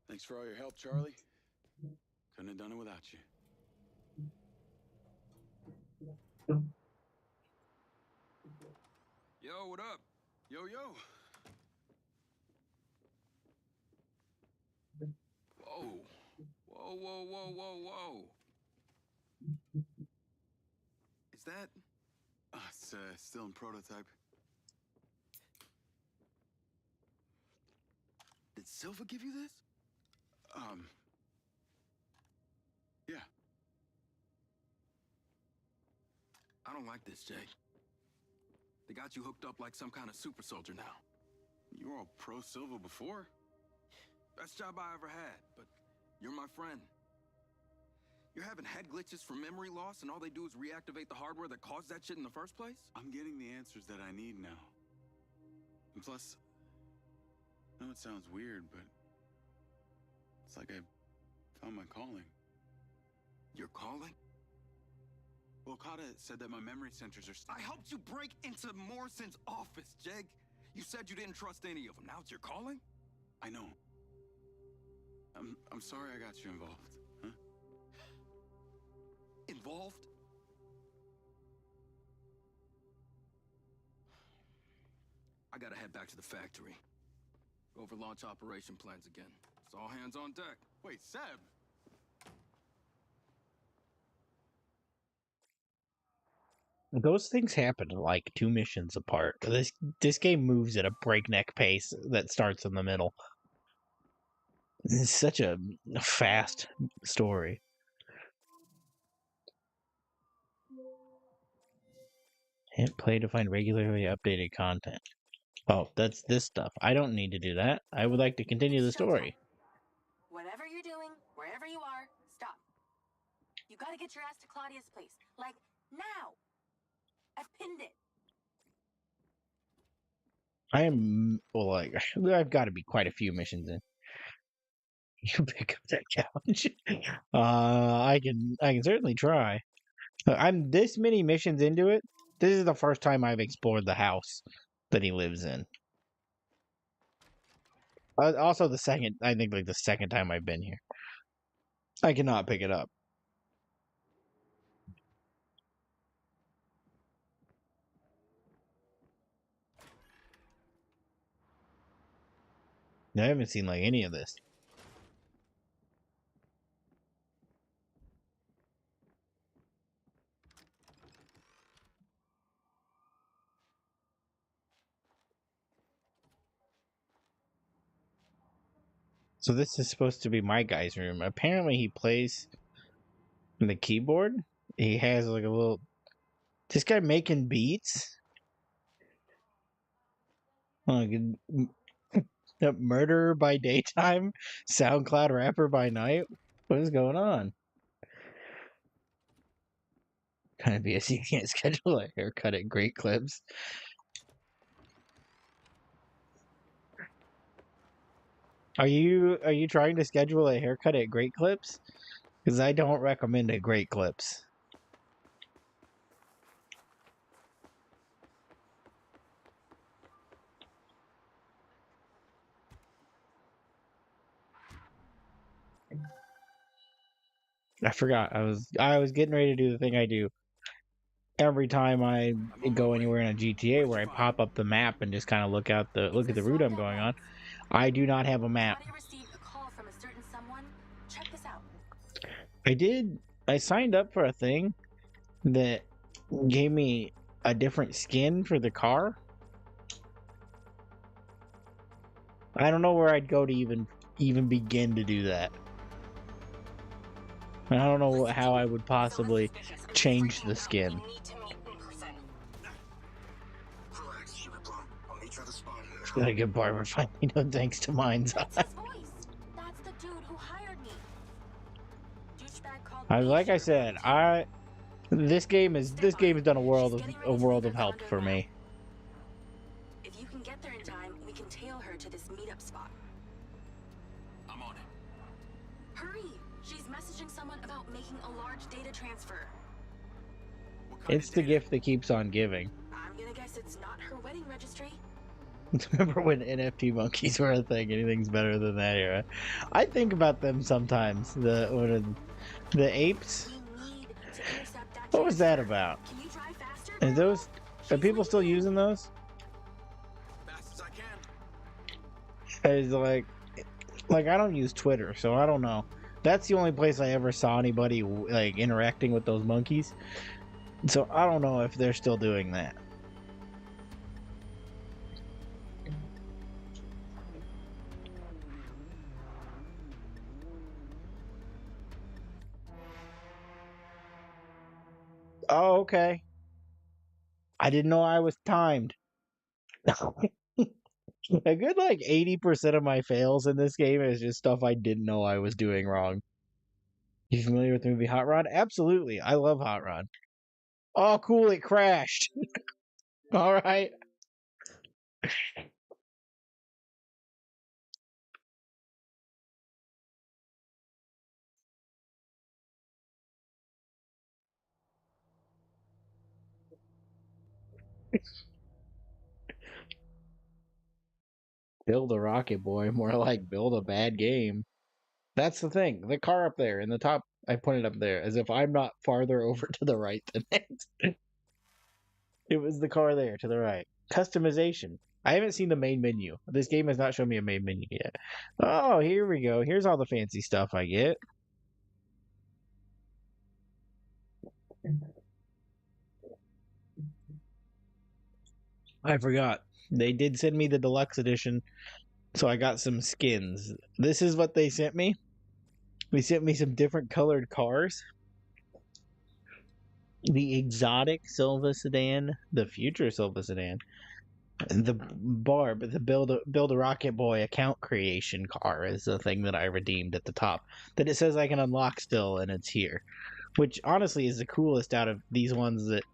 Thanks for all your help, Charlie. Couldn't have done it without you. Yo, what up? Yo, yo. Whoa. Whoa, whoa, whoa, whoa, whoa. Is that... it's still in prototype. Did Silva give you this? Yeah. I don't like this, Jay. They got you hooked up like some kind of super soldier now. You were all pro-Silva before. Best job I ever had, but you're my friend. You're having head glitches from memory loss, and all they do is reactivate the hardware that caused that shit in the first place? I'm getting the answers that I need now. And plus, I know it sounds weird, but it's like I found my calling. Your calling? Well, Okada said that my memory centers are... I helped you break into Morrison's office, Jeg. You said you didn't trust any of them. Now it's your calling? I know. I'm sorry I got you involved, huh? Involved? I gotta head back to the factory. Go over launch operation plans again. It's all hands on deck. Wait, Seb! Those things happen like 2 missions apart. This game moves at a breakneck pace that starts in the middle. It's such a fast story. Hit play to find regularly updated content. Oh, that's this stuff. I don't need to do that. I would like to continue the story. Whatever you're doing, wherever you are, stop. You gotta get your ass to Claudia's place. Like, now! I've pinned it. I am, well, like, I've got to be quite a few missions in. You pick up that challenge. I can certainly try. I'm this many missions into it. This is the first time I've explored the house that he lives in. Also, I think like the second time I've been here. I cannot pick it up. I haven't seen like any of this. So this is supposed to be my guy's room. Apparently he plays the keyboard. He has like a little... This guy making beats? Like, murderer by daytime, SoundCloud rapper by night? What is going on? Kind of BS, you can't schedule a haircut at Great Clips. Are you trying to schedule a haircut at Great Clips? Because I don't recommend a Great Clips. I forgot. I was getting ready to do the thing I do every time I I'm on my go way. anywhere in a GTA What where did I you find? pop up the map and just kind of look at It's the the route song I'm that going on. runs. I do not have a map. Claudia received a call from a certain someone. Check this out. I did. I signed up for a thing that gave me a different skin for the car. I don't know where I'd go to even begin to do that. I don't know how I would possibly change the skin. Got a good barber finally, no thanks to Mindseye. That's his voice. That's the dude who hired me. Douchebag called I me like I sugar said, baby this game has done She's getting ready to leave her help condo for now. me. If you can get there in time, we can tail her to this meetup spot. I'm on it. Hurry! She's messaging someone about making a large data transfer. What kind It's of the data? gift that keeps on giving. I'm gonna guess it's not her wedding registry. Remember when NFT monkeys were a thing? Anything's better than that era. I think about them sometimes. The apes. We need to intercept that What was that transfer. about? Can you drive faster? Are Grandma? are She's people still leaving. using those? Fast as I can. It's like I don't use Twitter, so I don't know. That's the only place I ever saw anybody like interacting with those monkeys. So I don't know if they're still doing that. Oh, okay. I didn't know I was timed. A good like 80% of my fails in this game is just stuff I didn't know I was doing wrong. You familiar with the movie Hot Rod? Absolutely. I love Hot Rod. Oh, cool. It crashed. All right. Build a rocket boy. More like build a bad game. That's the thing. The car up there in the top, I pointed up there as if I'm not farther over to the right than it. It was the car there to the right. Customization. I haven't seen the main menu. This game has not shown me a main menu yet. Oh, here we go. Here's all the fancy stuff I get. I forgot. They did send me the deluxe edition, so I got some skins. This is what they sent me. They sent me some different colored cars. The exotic Silva sedan, the future Silva sedan, the build a rocket boy account creation car is the thing that I redeemed at the top. That it says I can unlock still, and it's here, which honestly is the coolest out of these ones that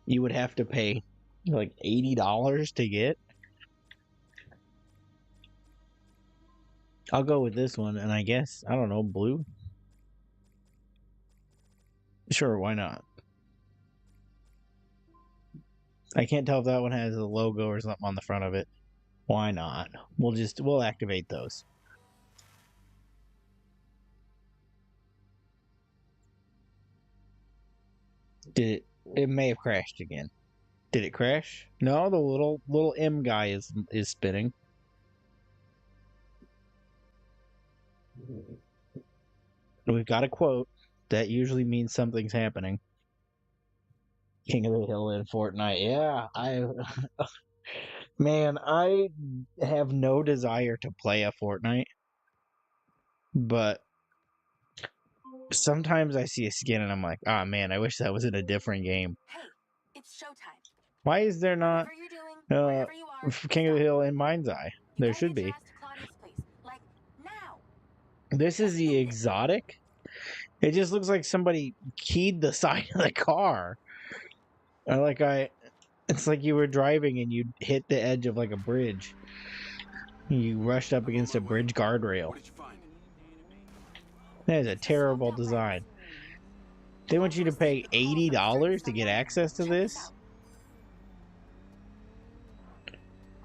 you would have to pay like $80 to get. I'll go with this one, and I guess I don't know, blue. Sure, why not? I can't tell if that one has a logo or something on the front of it. Why not? We'll activate those. It may have crashed again. Did it crash? No, the little M guy is spinning. We've got a quote. That usually means something's happening. King of the Hill in Fortnite. Yeah, man, I have no desire to play a Fortnite, but sometimes I see a skin and I'm like, ah, man, I wish that was in a different game. Hey, it's showtime. Why is there not Whatever you're doing, wherever you are, King of the stop. Hill in Mindseye? You There gotta should get your be. ass to Claudia's place, like now. This is the exotic. It just looks like somebody keyed the side of the car. It's like you were driving and you hit the edge of like a bridge. You rushed up I'm on against my a way. bridge guardrail. What did you find? That is a It's the terrible song that design. runs. They want you to Claudia pay received a call from a certain $80 to get someone. access to Check this? out.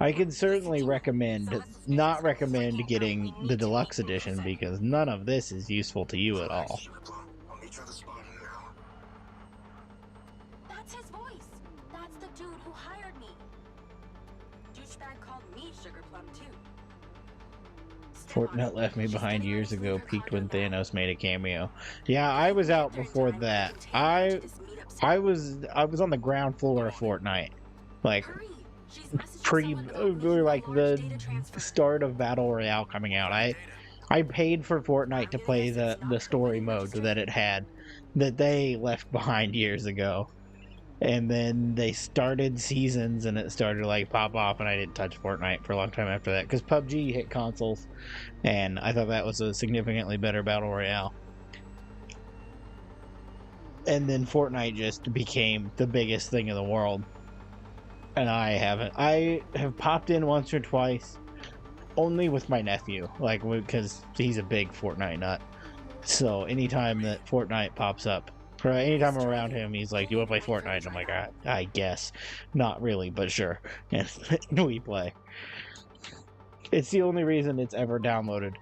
I can certainly recommend, not recommend getting the deluxe edition because none of this is useful to you at all. I'll meet you at the spot in an hour. That's his voice. That's the dude who hired me. Douchebag called me Sugar Plum too. Fortnite Left Me Behind years ago peaked when Thanos made a cameo. Yeah, I was out before that. I was on the ground floor of Fortnite, like like the start of Battle Royale coming out. I paid for Fortnite to play the story mode that it had, that they left behind years ago. And then they started seasons and it started to like pop off, and I didn't touch Fortnite for a long time after that because PUBG hit consoles, and I thought that was a significantly better Battle Royale. And then Fortnite just became the biggest thing in the world. And I have popped in once or twice, only with my nephew, like, because he's a big Fortnite nut. So anytime that Fortnite pops up, or anytime I'm around him, he's like, "You want to play Fortnite?" And I'm like, I guess. Not really, but sure. And we play. It's the only reason it's ever downloaded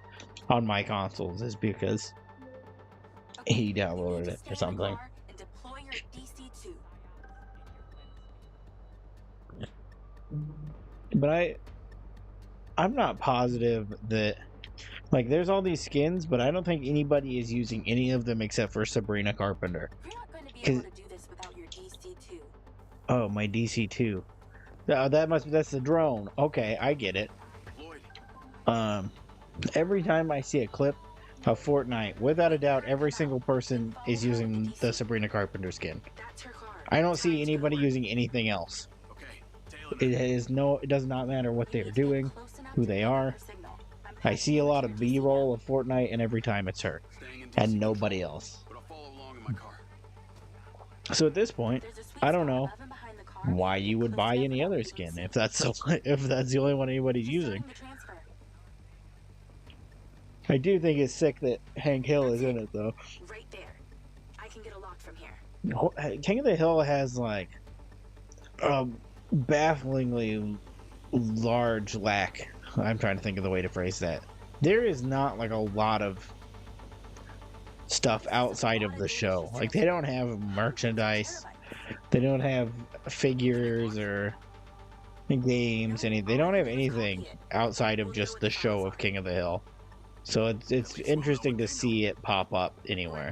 on my consoles is because he downloaded it or something. But I'm not positive that, like, there's all these skins, but I don't think anybody is using any of them except for Sabrina Carpenter. You're not going to be able to do this without your DC2. Oh, my DC2. That's the drone. Okay, I get it. Every time I see a clip of Fortnite, without a doubt, every single person is using the Sabrina Carpenter skin. I don't see anybody using anything else. It does not matter what they are doing, who they are. I see a lot of B-roll of Fortnite, and every time it's her, and nobody else. So at this point, I don't know why you would buy any other skin if that's the only one anybody's using. I do think it's sick that Hank Hill is in it, though. Right there. I can get a lock from here. King of the Hill has like a bafflingly large lack. I'm trying to think of the way to phrase that. There is not like a lot of stuff outside of the show. Like, they don't have merchandise. They don't have figures or games. They don't have anything outside of just the show of King of the Hill. So it's interesting to see it pop up anywhere.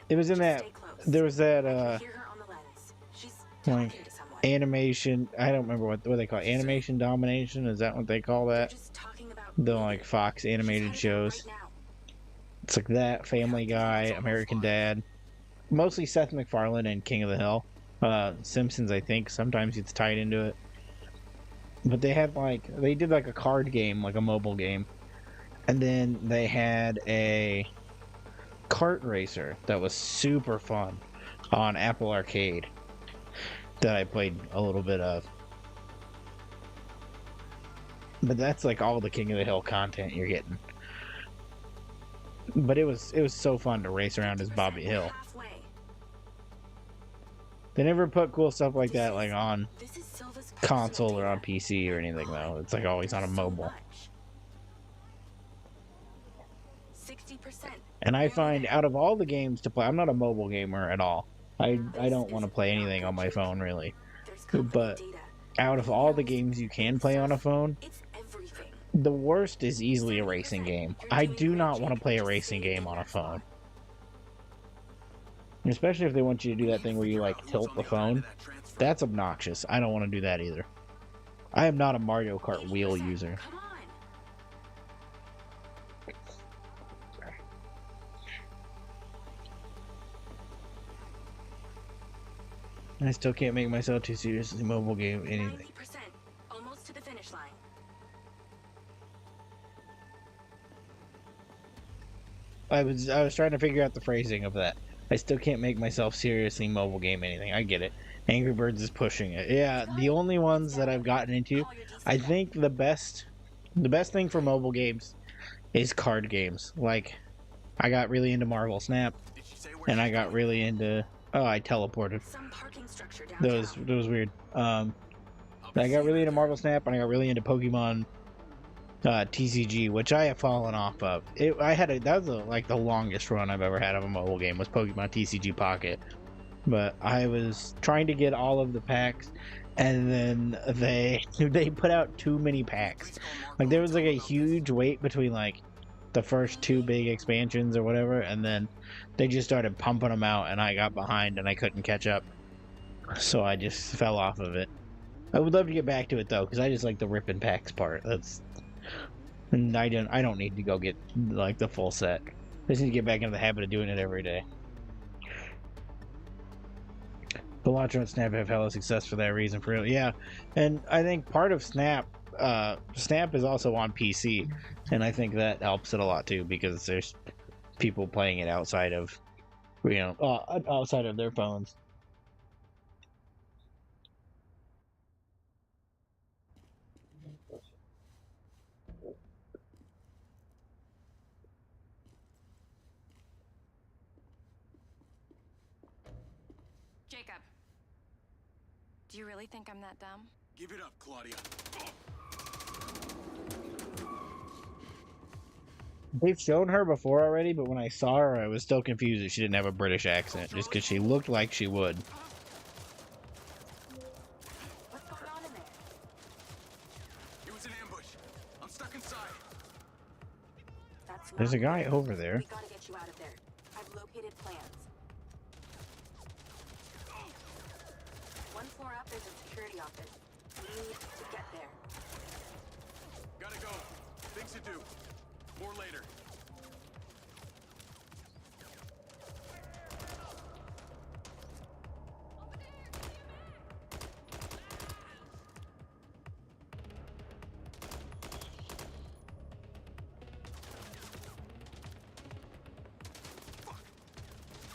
It was in that, there was that like animation, I don't remember what they call it, animation domination, is that what they call that? The like Fox animated shows. It's like that, Family Guy, American Dad, mostly Seth MacFarlane and King of the Hill. Simpsons, I think sometimes it's tied into it. But they did like a card game, like a mobile game. And then they had a kart racer that was super fun on Apple Arcade that I played a little bit of. But that's like all the King of the Hill content you're getting. But it was so fun to race around as Bobby Hill. They never put cool stuff like that like on console or on PC or anything though. It's like always on a mobile. And I find out of all the games to play, I'm not a mobile gamer at all. I don't want to play anything on my phone really. But out of all the games you can play on a phone, the worst is easily a racing game. I do not want to play a racing game on a phone. Especially if they want you to do that thing where you like tilt the phone. That's obnoxious. I don't want to do that either. I am not a Mario Kart wheel user. I still can't make myself too seriously mobile game anything. 90%, almost to the finish line. I was trying to figure out the phrasing of that. I still can't make myself seriously mobile game anything. I get it. Angry Birds is pushing it. Yeah, the only ones that I've gotten into, I think the best thing for mobile games is card games. Like, I got really into Marvel Snap, and I got really into. Oh, I teleported. That was weird. I got really into Marvel Snap, and I got really into Pokemon TCG, which I have fallen off of. That was like the longest run I've ever had of a mobile game was Pokemon TCG Pocket. But I was trying to get all of the packs, and then they put out too many packs. Like there was like a huge wait between like the first two big expansions or whatever, and then they just started pumping them out, and I got behind and I couldn't catch up, so I just fell off of it. I would love to get back to it though, because I just like the ripping packs part. And I don't need to go get like the full set. I just need to get back into the habit of doing it every day. The launcher and Snap have hella success for that reason, for real. Yeah, and I think part of Snap is also on PC, and I think that helps it a lot too, because there's people playing it outside of, outside of their phones. Jacob. Do you really think I'm that dumb? Give it up, Claudia. They've shown her before already, but when I saw her, I was still confused that she didn't have a British accent, just because she looked like she would. What's going on in there? It was an ambush. I'm stuck inside. That's There's not a guy good. over there. We gotta get you out of there. I've located plans. One floor up, there's a security office. We need to get there. Gotta go. Things to do. More later.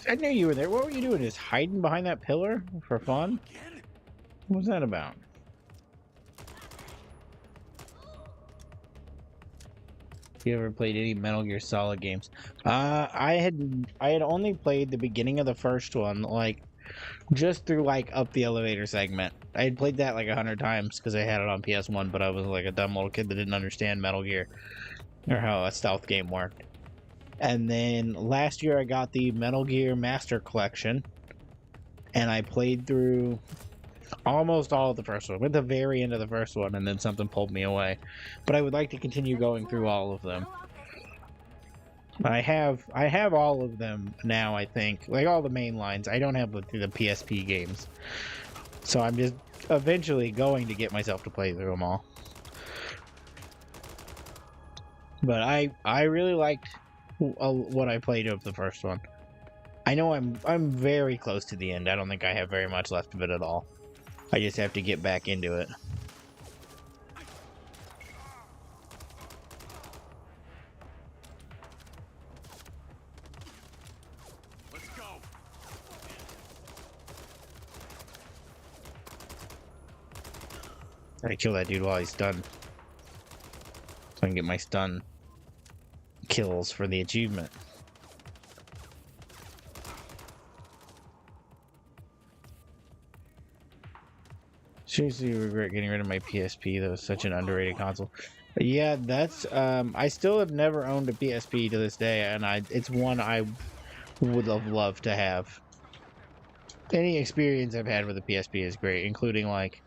I knew you were there. What were you doing? Just hiding behind that pillar for fun? Again? What was that about? You ever played any Metal Gear Solid games? I had only played the beginning of the first one, like just through like up the elevator segment. I had played that like 100 times because I had it on PS1, but I was like a dumb little kid that didn't understand Metal Gear or how a stealth game worked. And then last year I got the Metal Gear Master Collection, and I played through almost all of the first one. Went to the very end of the first one, and then something pulled me away. But I would like to continue going through all of them. I have all of them now, I think. Like all the main lines. I don't have the PSP games. So I'm just eventually going to get myself to play through them all. But I really liked what I played of the first one. I know I'm very close to the end. I don't think I have very much left of it at all. I just have to get back into it. Let's go. I kill that dude while he's stunned, so I can get my stun kills for the achievement. Seriously regret getting rid of my PSP. That was such an underrated console. But yeah, that's I still have never owned a PSP to this day, and it's one I would have loved to have. Any experience I've had with a PSP is great, including like,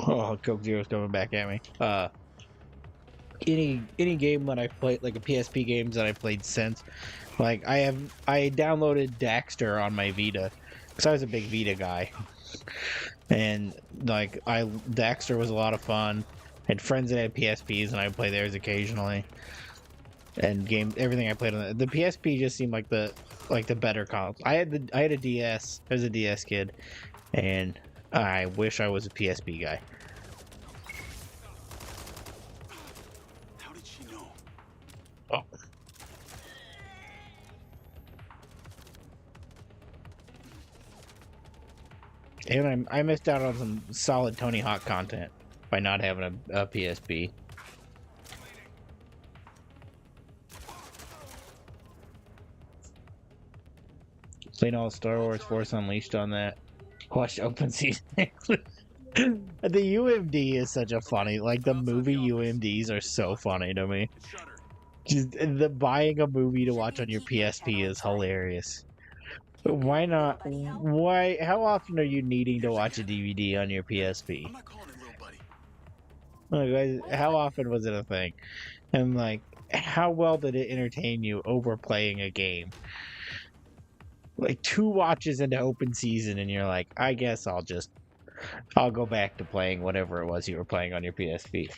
oh, Coke Zero's coming back at me. Any game that I've played, like a PSP games that I've played since, like I downloaded Daxter on my Vita because I was a big Vita guy, and like Daxter was a lot of fun. I had friends that had PSPs, and I would play theirs occasionally. And everything I played on the PSP just seemed like the better console. I had a DS. I was a DS kid, and I wish I was a PSP guy. How did she know? Oh. And I missed out on some solid Tony Hawk content by not having a PSP. Playing all Star Wars Force Unleashed on that. Watched Open Season. The UMD is such a funny, like the Outside movie the office. UMDs are so funny to me. It's shuttered. Just the buying a movie to Should watch be a on your key code PSP panel is inside. hilarious. Can Why not? little buddy help? Why? How often are you needing to Here's your watch a hand. DVD on your PSP? I'm not calling it little buddy. Like, Why how not? often was it a thing? And like, how well did it entertain you over playing a game? Like 2 watches into open season, and you're like, I guess I'll go back to playing whatever it was you were playing on your PSP.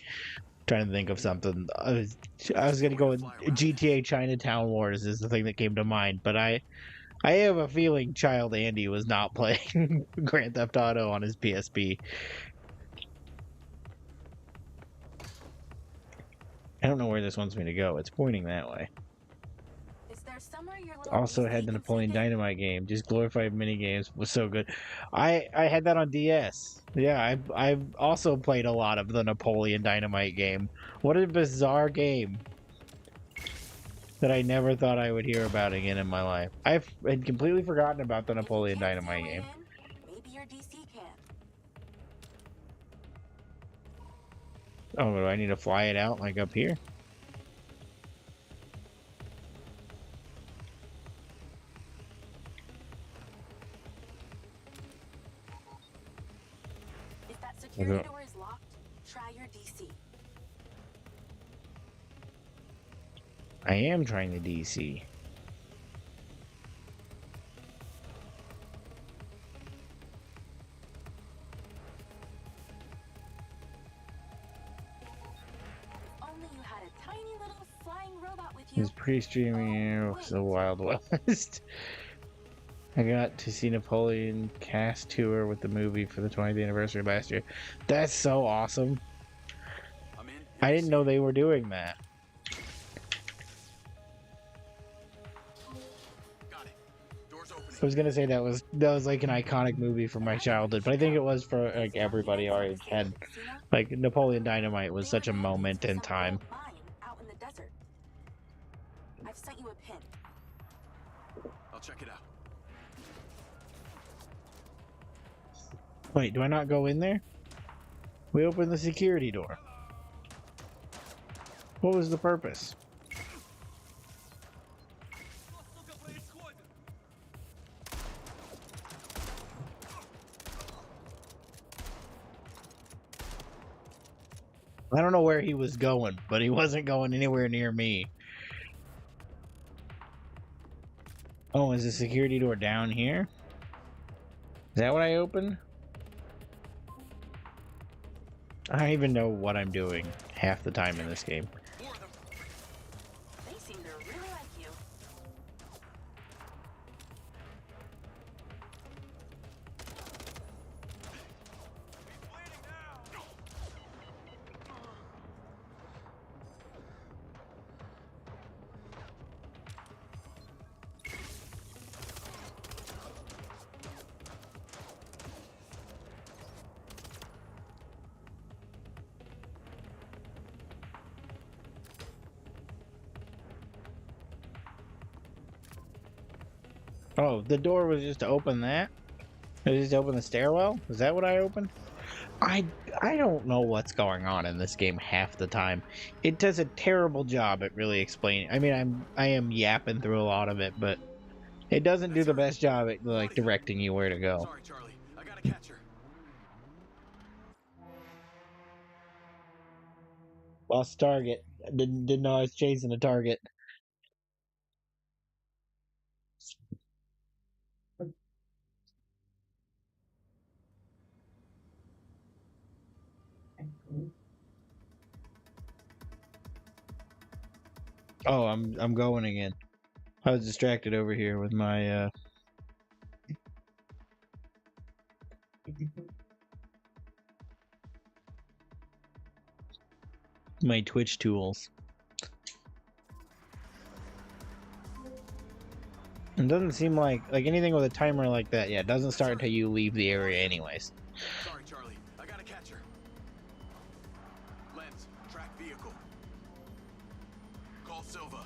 Trying to think of something. I was gonna go with GTA Chinatown Wars is the thing that came to mind, but I have a feeling Child Andy was not playing Grand Theft Auto on his PSP. I don't know where this wants me to go. It's pointing that way. Is there somewhere your little Also PC had the can Napoleon sneak in? Dynamite game. Just glorified mini games was so good. I had that on DS. Yeah, I've also played a lot of the Napoleon Dynamite game. What a bizarre game that I never thought I would hear about again in my life. I had completely forgotten about the If you Napoleon can't Dynamite sail game. in, maybe your DC can. Oh, do I need to fly it out like up here? If that security Okay. door is locked, try your DC. I am trying the DC. Only you had a tiny little flying robot with you. It's pre-streaming the Wild West. I got to see Napoleon cast tour with the movie for the 20th anniversary last year. That's so awesome. I'm in. I didn't know they were doing that. Got it. Door's opening. I was gonna say that was like an iconic movie from my childhood, but I think it was for like everybody our age had. Like Napoleon Dynamite was such a moment in time. Out in the desert. I've sent you a pin. I'll check it out. Wait, do I not go in there? We opened the security door. What was the purpose? I don't know where he was going, but he wasn't going anywhere near me. Oh, is the security door down here? Is that what I opened? I don't even know what I'm doing half the time in this game. More of them. They seem to really like you. Oh, the door was just to open that? It was just to open the stairwell? Is that what I opened? I don't know what's going on in this game half the time. It does a terrible job at really explaining. I mean, I am yapping through a lot of it, but it doesn't do the best job at like directing you where to go. Sorry, Charlie. I gotta catch her. Lost target. Didn't know I was chasing a target. Oh, I'm going again. I was distracted over here with my my Twitch tools. It doesn't seem like anything with a timer like that. Yeah, it doesn't start until you leave the area anyways. Sorry, Charlie. I gotta catch her. Lens, track vehicle. Call Silva.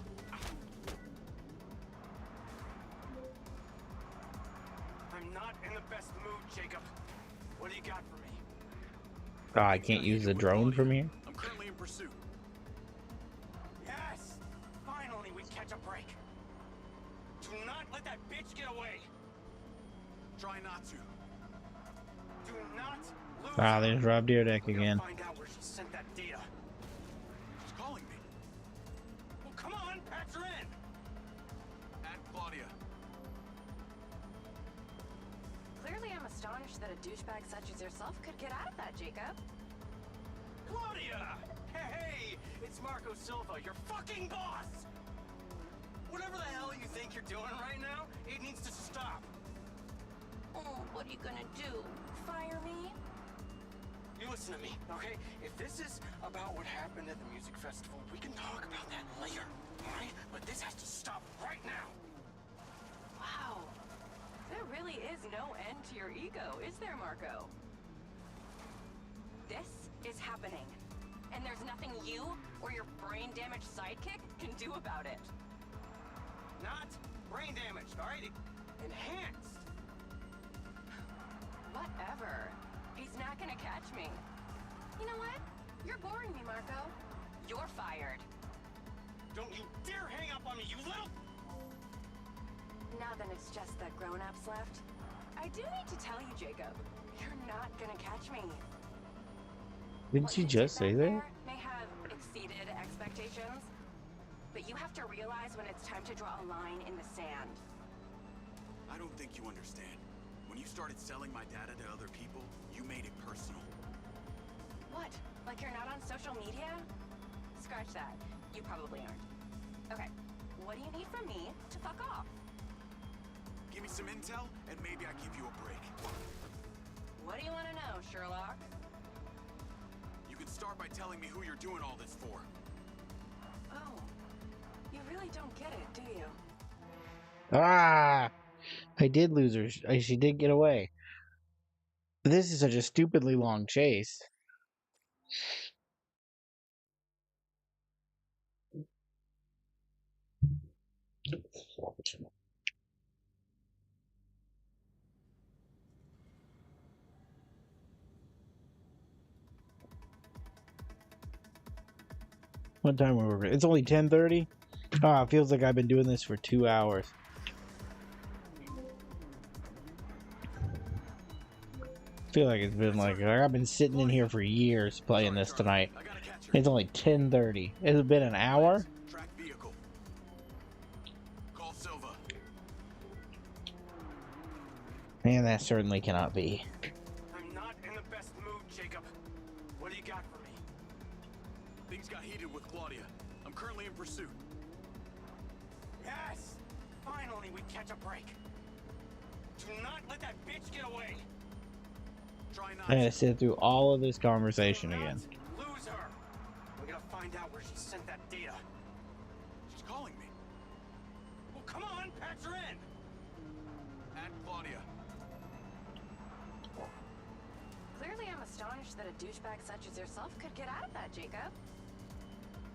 I'm not in the best mood, Jacob. What do you got for me? Oh, I can't use the drone from here? I'm currently in pursuit. Yes! Finally, we catch a break. Do not let that bitch get away. Try not to. Do not lose Ah, her. there's Rob Deerdeck We're gonna again. find out where she sent that data. She's calling me. Well, come on, patch her in. At Claudia. Clearly, I'm astonished that a douchebag such as yourself could get out of that, Jacob. Claudia! Hey, it's Marco Silva, your fucking boss! Whatever the hell you think you're doing right now, it needs to stop. Oh, what are you gonna do? Fire me? You listen to me, okay? If this is about what happened at the music festival, we can talk about that later, alright? But this has to stop right now. Wow. There really is no end to your ego, is there, Marco? This is happening. And there's nothing you or your brain-damaged sidekick can do about it. Not brain damaged, alright? Enhanced. Whatever. He's not gonna catch me. You know what? You're boring me, Marco. You're fired. Don't you dare hang up on me, you little... Now then it's just the grown-ups left. I do need to tell you, Jacob, you're not gonna catch me. Didn't she just say that? May have exceeded expectations, but you have to realize when it's time to draw a line in the sand. I don't think you understand. When you started selling my data to other people, you made it personal. What? Like you're not on social media? Scratch that. You probably aren't. Okay, what do you need from me to fuck off? Give me some intel, and maybe I give you a break. What do you want to know, Sherlock? You can start by telling me who you're doing all this for. Oh, you really don't get it, do you? Ah! I did lose her. She did get away. This is such a stupidly long chase. What time are we? It's only 10:30. Ah, it feels like I've been doing this for 2 hours. I feel like it's been like I've been sitting in here for years playing this tonight. I gotta catch her. It's only 10:30. Has it been an hour? Track vehicle. Call Silva. Man, that certainly cannot be. I'm not in the best mood, Jacob. What do you got for me? Things got heated with Claudia. I'm currently in pursuit. Yes! Finally, we catch a break. Do not let that bitch get away. Try not I gotta to. sit through all of this conversation Do not again. lose her. We gotta find out where she sent that data. She's calling me. Well, come on, patch her in. At Claudia. Clearly, I'm astonished that a douchebag such as yourself could get out of that, Jacob.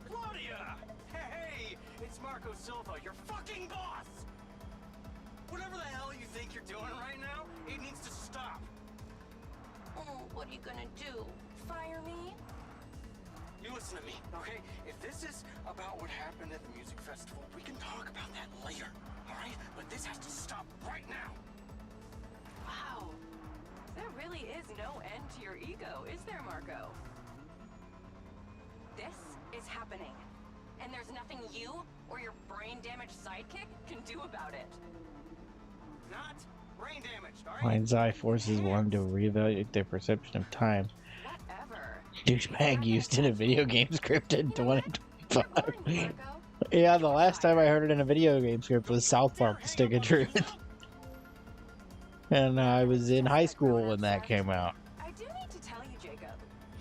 Claudia! Hey, it's Marco Silva, your fucking boss! Whatever the hell you think you're doing right now, it needs to stop. Oh, what are you gonna do? Fire me? You listen to me, okay? If this is about what happened at the music festival, we can talk about that later, alright? But this has to stop right now. Wow. There really is no end to your ego, is there, Marco? This is happening. And there's nothing you or your brain-damaged sidekick can do about it. Not brain damaged, alright? Mindseye forces one to reevaluate their perception of time. Whatever. Douchebag used in a video game script in You know what? 2025. You're boring, Marco. Yeah, the last time I heard it in a video game script was South Park: The Stick of Truth. And I was in high school when that came out. I do need to tell you, Jacob,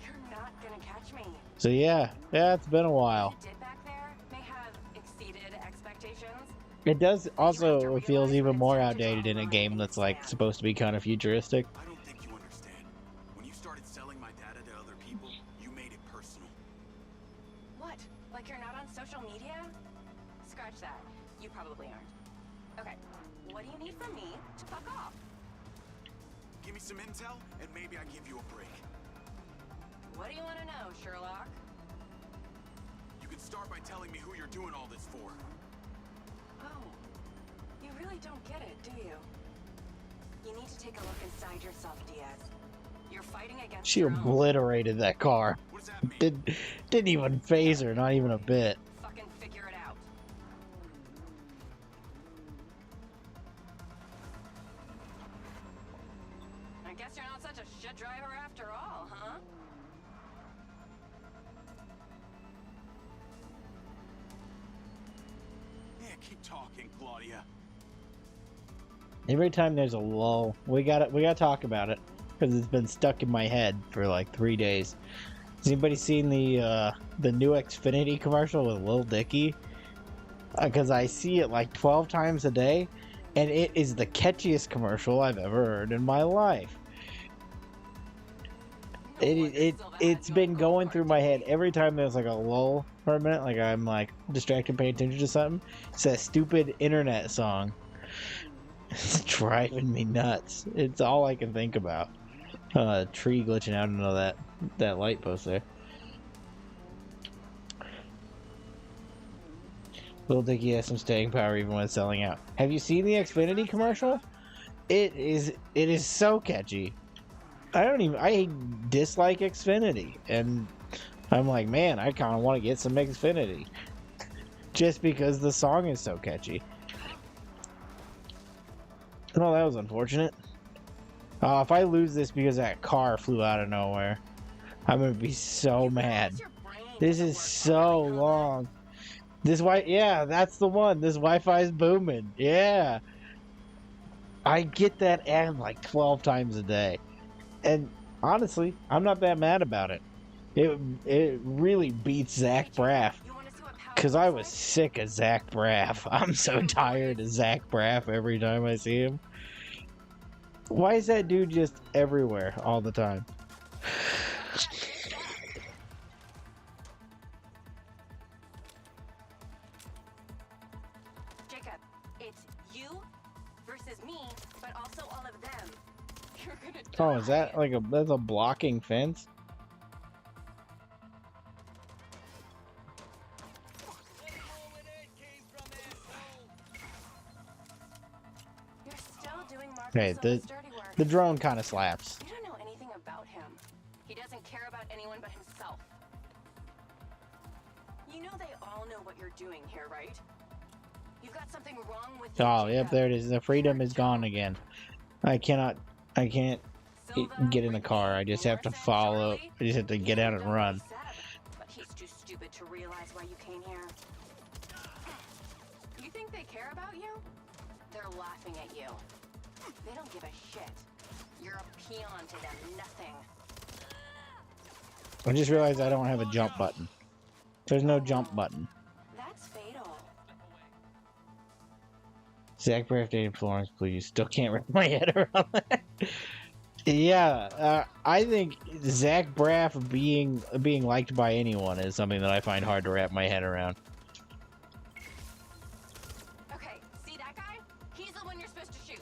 you're not gonna catch me. So yeah, it's been a while. What you did back there may have exceeded expectations. It does also, it feels even more outdated in a game that's like supposed to be kind of futuristic. I don't think you understand. When you started selling my data to other people, you made it personal. What? Like you're not on social media? Scratch that. You probably aren't. Okay, what do you need from me to fuck off? Give me some intel, and maybe I give you a break. What do you want to know, Sherlock? You can start by telling me who you're doing all this for. Oh, you really don't get it, do you? You need to take a look inside yourself, Diaz. You're fighting against She your own. obliterated that car. What does that mean? Didn't even phase her, not even a bit. Fucking figure it out. I guess you're not such a shit driver after all, huh? Yeah, keep talking, Claudia. Every time there's a lull, we gotta talk about it because it's been stuck in my head for like 3 days. Has anybody seen the new Xfinity commercial with Lil Dicky? Because I see it like 12 times a day, and it is the catchiest commercial I've ever heard in my life. It's been going through my head every time there's like a lull for a minute, like I'm like distracted paying attention to something. It's that stupid internet song. It's driving me nuts. It's all I can think about. Tree glitching out into that light post there. Lil Dicky has some staying power even when selling out. Have you seen the Xfinity commercial? It is so catchy. I dislike Xfinity, and I'm like, man, I kind of want to get some Xfinity just because the song is so catchy. Oh, that was unfortunate. If I lose this because that car flew out of nowhere, I'm gonna be so mad. This is so long. Yeah, that's the one. This Wi-Fi is booming. Yeah. I get that ad like 12 times a day. And honestly, I'm not that mad about it. It really beats Zach Braff. Because I was sick of Zach Braff. I'm so tired of Zach Braff every time I see him. Why is that dude just everywhere all the time? Jacob, it's you versus me, but also all of them. You're gonna die. Oh, is that like that's a blocking fence? You're still doing Marcus Hey, Silva's dirty work. the drone kind of slaps. You don't know anything about him. He doesn't care about anyone but himself. You know they all know what you're doing here, right? You've got something wrong with you. Oh, yep, Jacob. there it is. The freedom is gone again. I can't Silva, get in the car. I just have to Morrison, follow. Charlie, I just have to he get out hasn't and done what run. he said, but he's too stupid to realize why you came here. You think they care about you? They're laughing at you. They don't give a shit. You're a peon to them, nothing. I just realized I don't have a jump button. There's no jump button. That's fatal. Zach Braff dated Florence, please. Still can't wrap my head around that. Yeah, I think Zach Braff being liked by anyone is something that I find hard to wrap my head around. Okay, see that guy? He's the one you're supposed to shoot.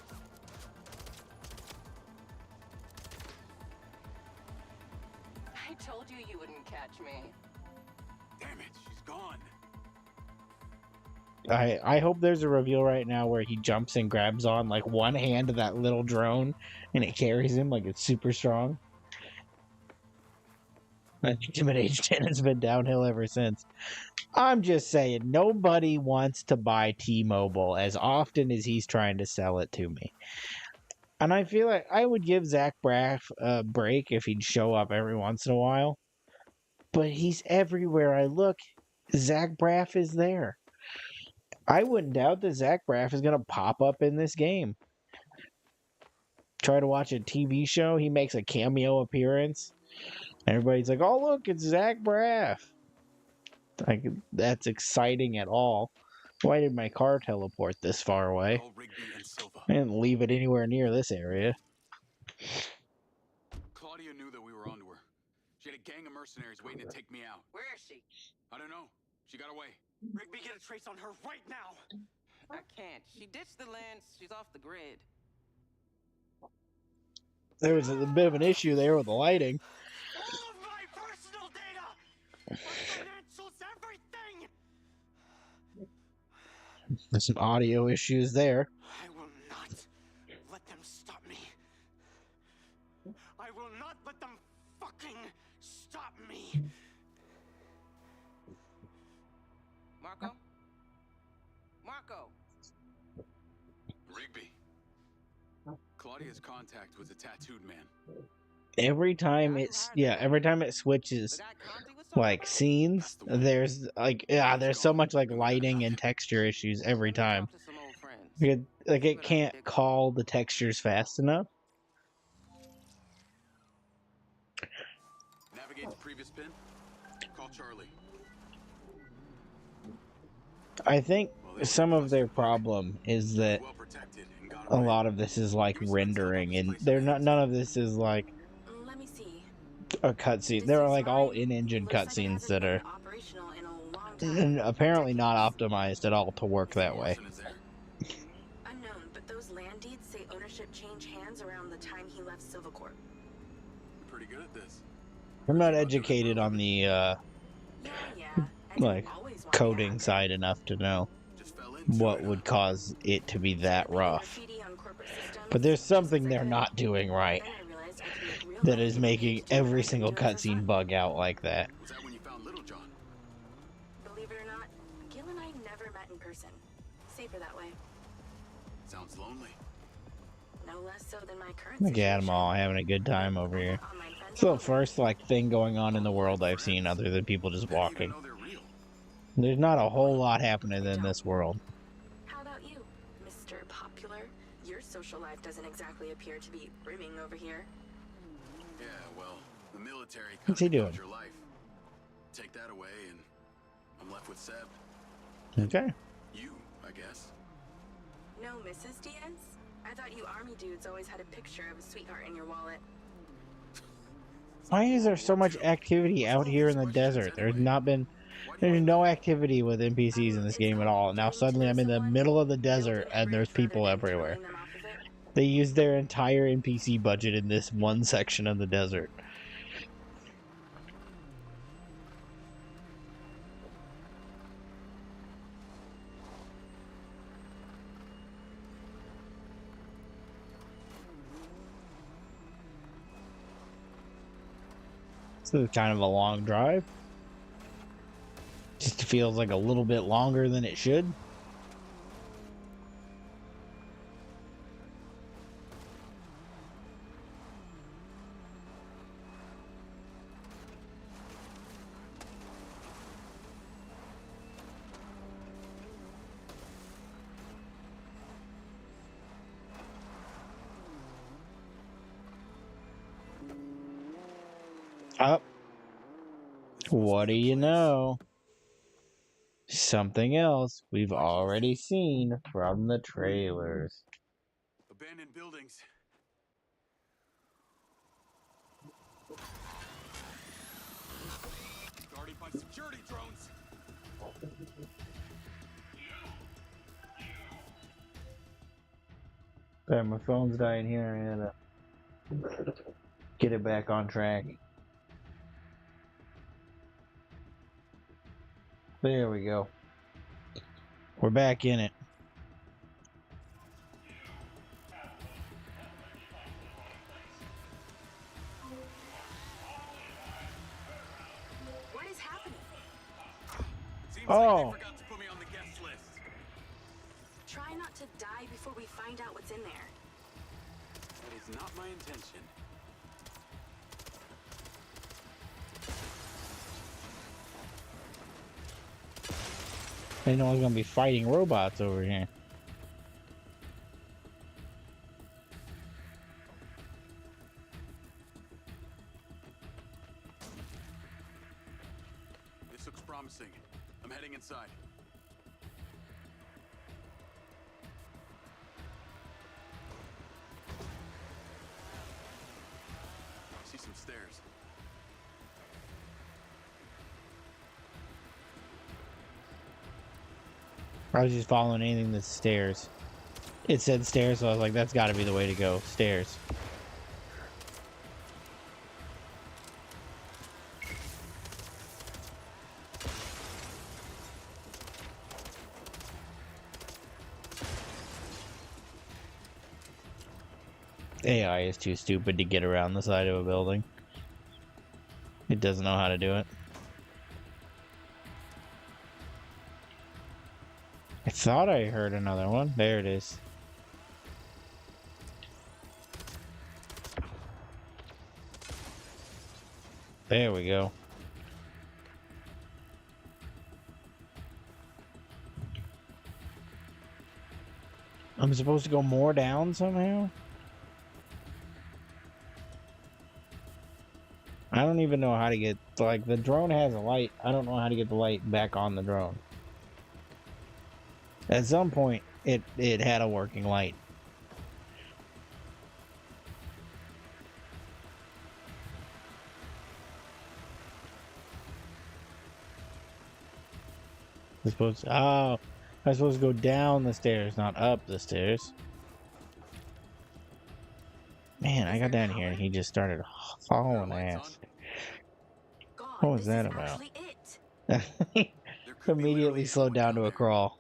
I told you you wouldn't catch me. Damn it, she's gone. I hope there's a reveal right now where he jumps and grabs on like one hand of that little drone and it carries him like it's super strong. I think Tim at age 10 has been downhill ever since. I'm just saying, nobody wants to buy T-Mobile as often as he's trying to sell it to me. And I feel like I would give Zach Braff a break if he'd show up every once in a while. But he's everywhere I look. Zach Braff is there. I wouldn't doubt that Zach Braff is going to pop up in this game. Try to watch a TV show, he makes a cameo appearance. Everybody's like, oh, look, it's Zach Braff. Like, that's exciting at all. Why did my car teleport this far away? Call Rigby and Silva. I didn't leave it anywhere near this area. Claudia knew that we were onto her. She had a gang of mercenaries waiting to take me out. Where is she? I don't know. She got away. Rigby, get a trace on her right now! I can't. She ditched the land. She's off the grid. There was a bit of an issue there with the lighting. All of my My financials, everything! There's some audio issues there. I will not let them stop me. I will not let them fucking stop me. Marco? Marco! Rigby. Claudia's contact was a tattooed man. Every time every time it switches The guy Conti was talking like about? scenes, there's like there's so much like lighting and texture issues every Let me time. talk to some old friends. Like See it what I can can't dig up. call the textures fast enough. Navigate to previous pin. Call Charlie. I think Well, they some of their busted Buck. problem is He was that well protected and got a away. lot of this is like Give me some intel about rendering, this and place they're and not. None of this is like Let me see. a cutscene. This They're is like all fine. in-engine Looks like it cutscenes hasn't that been are operational in a long time. apparently not Decades. optimized at all to work that way. Morrison is there. Unknown, but those land deeds say ownership changed hands around the time he left Silvercorp. You're pretty good at this. I'm not About doing it for educated a on living. the Yeah. I like didn't always want coding to side enough to know Just fell into what it, would huh? cause it to be that Started painting rough. graffiti on corporate systems But there's just 'cause something I they're could. not doing right Then I realized I could make real that money is getting paid making to do what every I've been single doing for cutscene fun. bug out like that. Was that when you found Little John? Believe it or not, Gil and I never met in person. Safer that way. Sounds lonely. No less so than my current Look at them situation. all having a good time But over I've here. got online friends It's the all over. first like thing going on in the Online world I've seen friends? other than people just How do you even walking. know they're real? There's not a whole lot I happening in don't. this world. How about you, Mr. Popular? Your social life doesn't exactly appear to be brimming over here. Yeah, well, the military What's he kinda doing? controls your life. Take that away and I'm left with Seb. Okay. You, I guess. No Mrs. Diaz? I thought you army dudes always had a picture of a sweetheart in your wallet. Why is there so much activity out here in the desert? There's no activity with NPCs in this It's game at called all. Now getting to suddenly know I'm in the someone, middle of the desert building a and there's bridge rather people than everywhere. killing them off of it. They use their entire NPC budget in this one section of the desert. So it's kind of a long drive. Just feels like a little bit longer than it should. Up. What do you know? Something else we've already seen from the trailers. Abandoned buildings. Guarded by security drones. Sorry, my phone's dying here. I gotta get it back on track. There we go. We're back in it. What is happening? Seems Oh. like they forgot to put me on the guest list. Try not to die before we find out what's in there. That is not my intention. I didn't know I was gonna be fighting robots over here. This looks promising. I'm heading inside. I see some stairs. I was just following anything that's stairs. It said stairs, so I was like, that's gotta be the way to go. Stairs. AI is too stupid to get around the side of a building. It doesn't know how to do it. I thought I heard another one. There it is. There we go. I'm supposed to go more down somehow? I don't even know how to get... Like, the drone has a light. I don't know how to get the light back on the drone. At some point, it had a working light. I'm supposed to... Oh, I'm supposed to go down the stairs, not up the stairs. Man, I got down here and he just started hauling ass. God, What was this that is about? actually it. There could be Immediately literally slowed down to someone a down crawl.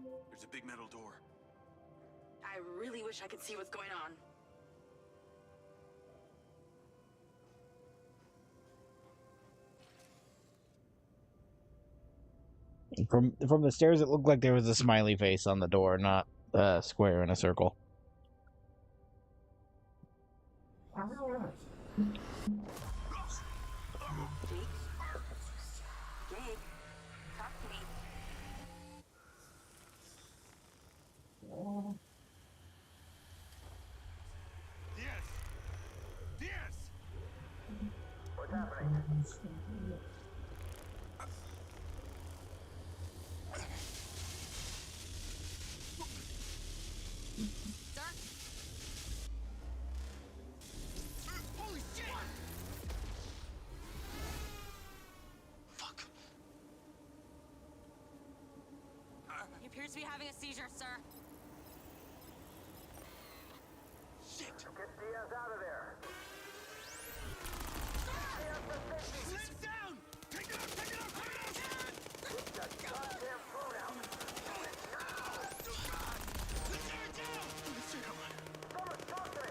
there. There's a big metal door. I really wish I could see what's going on. From the stairs, it looked like there was a smiley face on the door, not a square in a circle. Jake, talk to me. Yes! Yes! What's happening? Holy shit! Fuck. He appears to be having a seizure, sir. Shit! Get Diaz out of there. Let him down! Take it out! Take it out! Take it out! Get that goddamn phone out. Let's tear it down! Someone talk to me.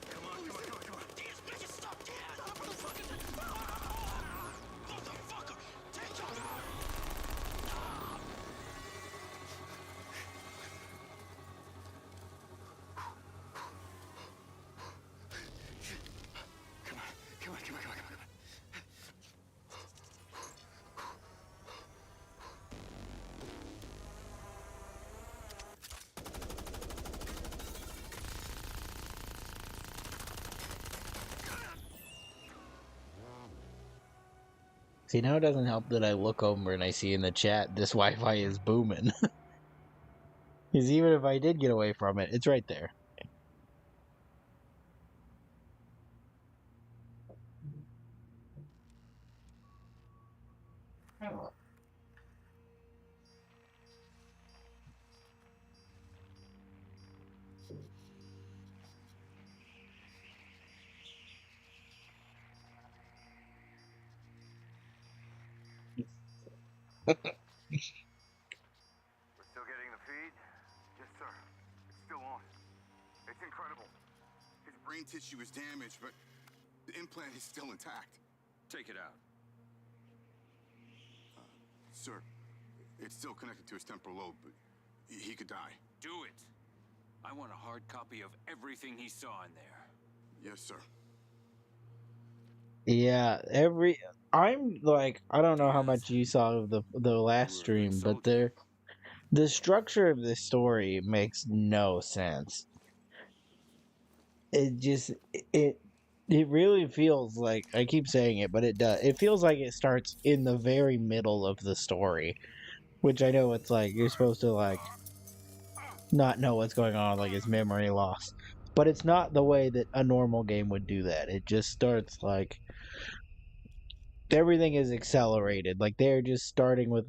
Come on, come on, come on, come on. Diaz, make it stop, Diaz! Motherfucker! Take it out! Come on, come on, come on, come on, come on. See, now it doesn't help that I look over and I see in the chat this Wi-Fi is booming. Because even if I did get away from it, it's right there. We're still getting the feed? Yes, sir. It's still on. It's incredible. His brain tissue is damaged, but the implant is still intact. Take it out. Sir, it's still connected to his temporal lobe, but he could die. Do it. I want a hard copy of everything he saw in there. Yes, sir. Yeah, I'm like, I don't know how much you saw of the last stream, but the structure of this story makes no sense. It just it really feels like, I keep saying it, but it does. It feels like it starts in the very middle of the story, which I know it's like you're supposed to like not know what's going on, like it's memory loss. But it's not the way that a normal game would do that. It just starts like everything is accelerated. Like they're just starting with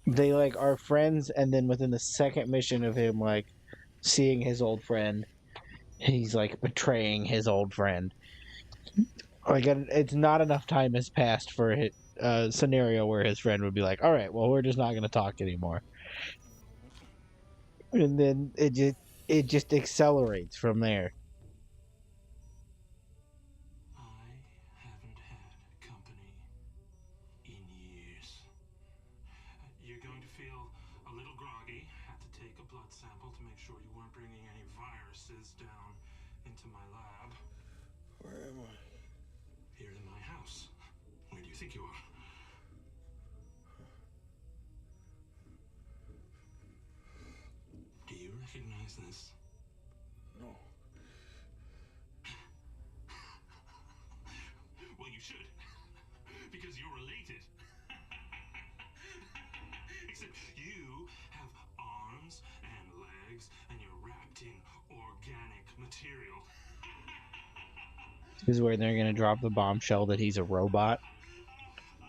they like are friends, and then within the second mission of him like seeing his old friend, he's like betraying his old friend. Like it's not enough time has passed for a scenario where his friend would be like, all right, well, we're just not going to talk anymore. And then it just accelerates from there. I haven't had company in years. You're going to feel a little groggy. Had to take a blood sample to make sure you weren't bringing any viruses down into my lab. Where am I? Here in my house. Where do you think you are? Do you recognize this? No. Well, you should. Because you're related. Except you have arms and legs, and you're wrapped in organic material. This is where they're gonna drop the bombshell that he's a robot. I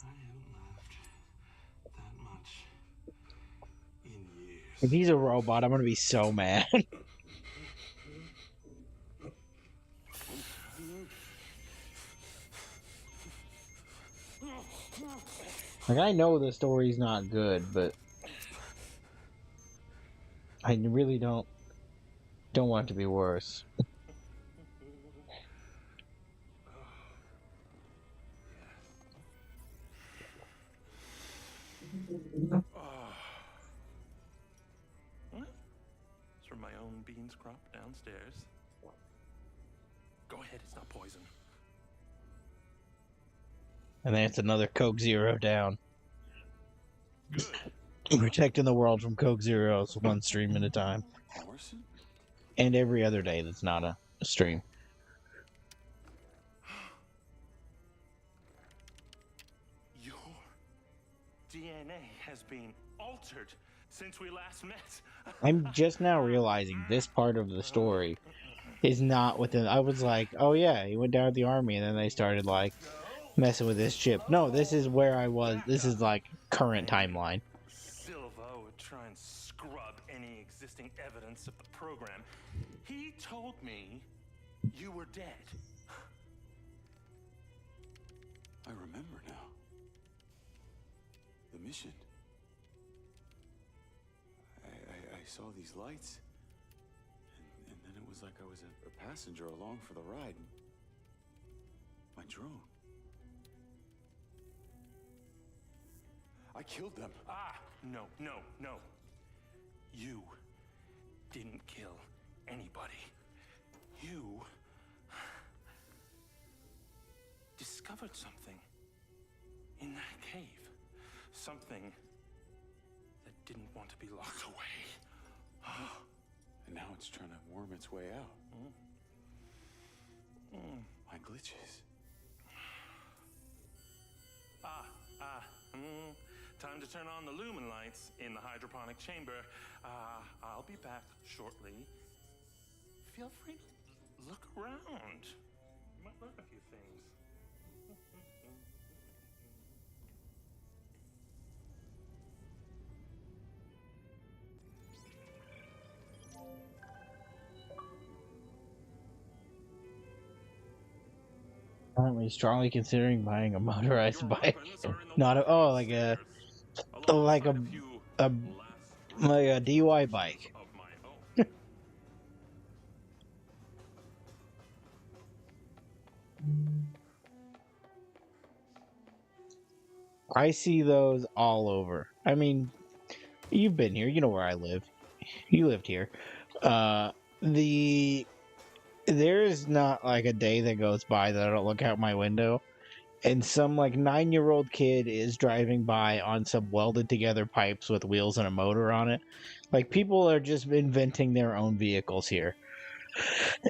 haven't laughed that much in years. If he's a robot, I'm gonna be so mad. Like, I know the story's not good, but I really don't want it to be worse. It's from my own beans crop downstairs. Go ahead, it's not poison. And then it's another Coke Zero down. Good. Protecting the world from Coke Zeros one stream at a time. Morrison? And every other day that's not a stream. Your DNA has been altered since we last met. I'm just now realizing this part of the story is not within. I was like, oh yeah, he went down with the army, and then they started like messing with this chip. No, this is where I was. This is like current timeline. Silva would try and scrub any existing evidence of the program. He told me you were dead. I remember now. The mission. I saw these lights. And then it was like I was a passenger along for the ride. My drone. I killed them. No. You didn't kill anybody. You discovered something in that cave. Something that didn't want to be locked away. And now it's trying to worm its way out. My glitches. Time to turn on the lumen lights in the hydroponic chamber. I'll be back shortly. Feel free to look around. You might learn a few things. Currently strongly considering buying a motorized bike. Not like a DUI bike. I see those all over. I mean, you've been here. You know where I live. You lived here. There is not like a day that goes by that I don't look out my window and some like 9-year-old kid is driving by on some welded together pipes with wheels and a motor on it. Like, people are just inventing their own vehicles here.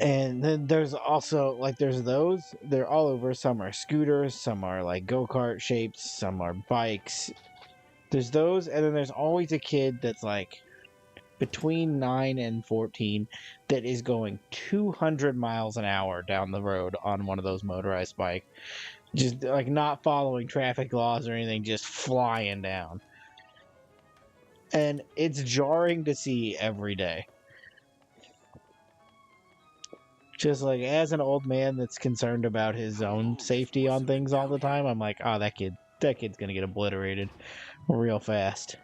And then there's also like there's those, they're all over. Some are scooters, some are like go-kart shapes, some are bikes. There's those, and then there's always a kid that's like between 9 and 14 that is going 200 miles an hour down the road on one of those motorized bikes. Just like not following traffic laws or anything, just flying down. And it's jarring to see every day. Just like, as an old man that's concerned about his own safety on things all the time, I'm like, oh, that kid, that kid's gonna get obliterated real fast.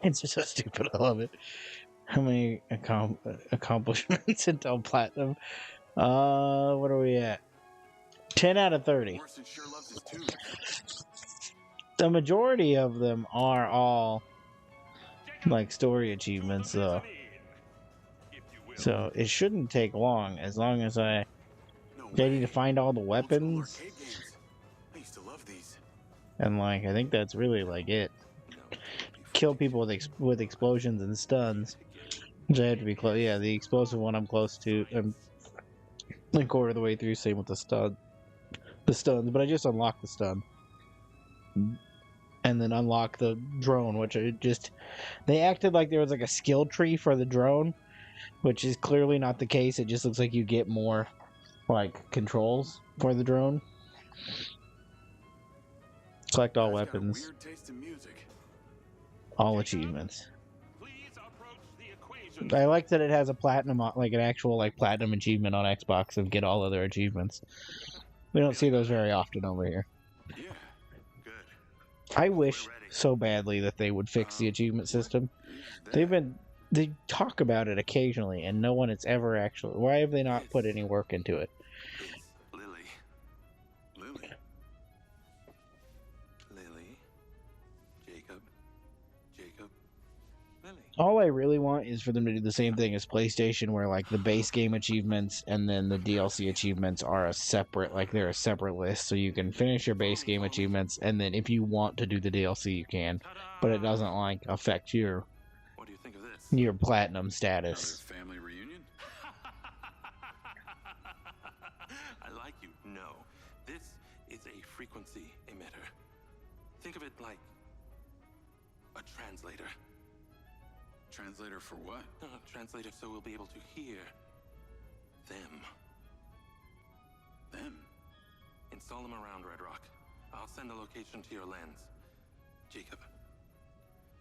It's just so stupid. I love it. How many accomplishments until platinum? What are we at? 10 out of 30. Morrison sure loves his tunes. The majority of them are all like story achievements, though. So it shouldn't take long, as long as I need to find all the weapons. I used to love these. And like, I think that's really like it. Kill people with explosions and stuns. Which I have to be close. Yeah, the explosive one I'm close to. I'm a quarter of the way through. Same with the stuns. But I just unlocked the stun. And then unlock the drone, which they acted like there was like a skill tree for the drone, which is clearly not the case. It just looks like you get more like controls for the drone. Collect all weapons. Weird taste in music. All achievements. I like that it has a platinum, like an actual like platinum achievement on Xbox of get all other achievements. We don't see those very often over here. Yeah, good. I wish so badly that they would fix the achievement system. They talk about it occasionally, and no one has ever actually. Why have they not put any work into it? Lily. Jacob. Lily. All I really want is for them to do the same thing as PlayStation, where like the base game achievements and then the DLC achievements are a separate, like they're a separate list, so you can finish your base game achievements, and then if you want to do the DLC, you can, but it doesn't like affect your What do you think of this? your platinum status. Another family reunion? I like you. No. This is a frequency emitter. Think of it like a translator. Translator for what? Translator so we'll be able to hear them. Them? Install them around Red Rock. I'll send the location to your lens. Jacob,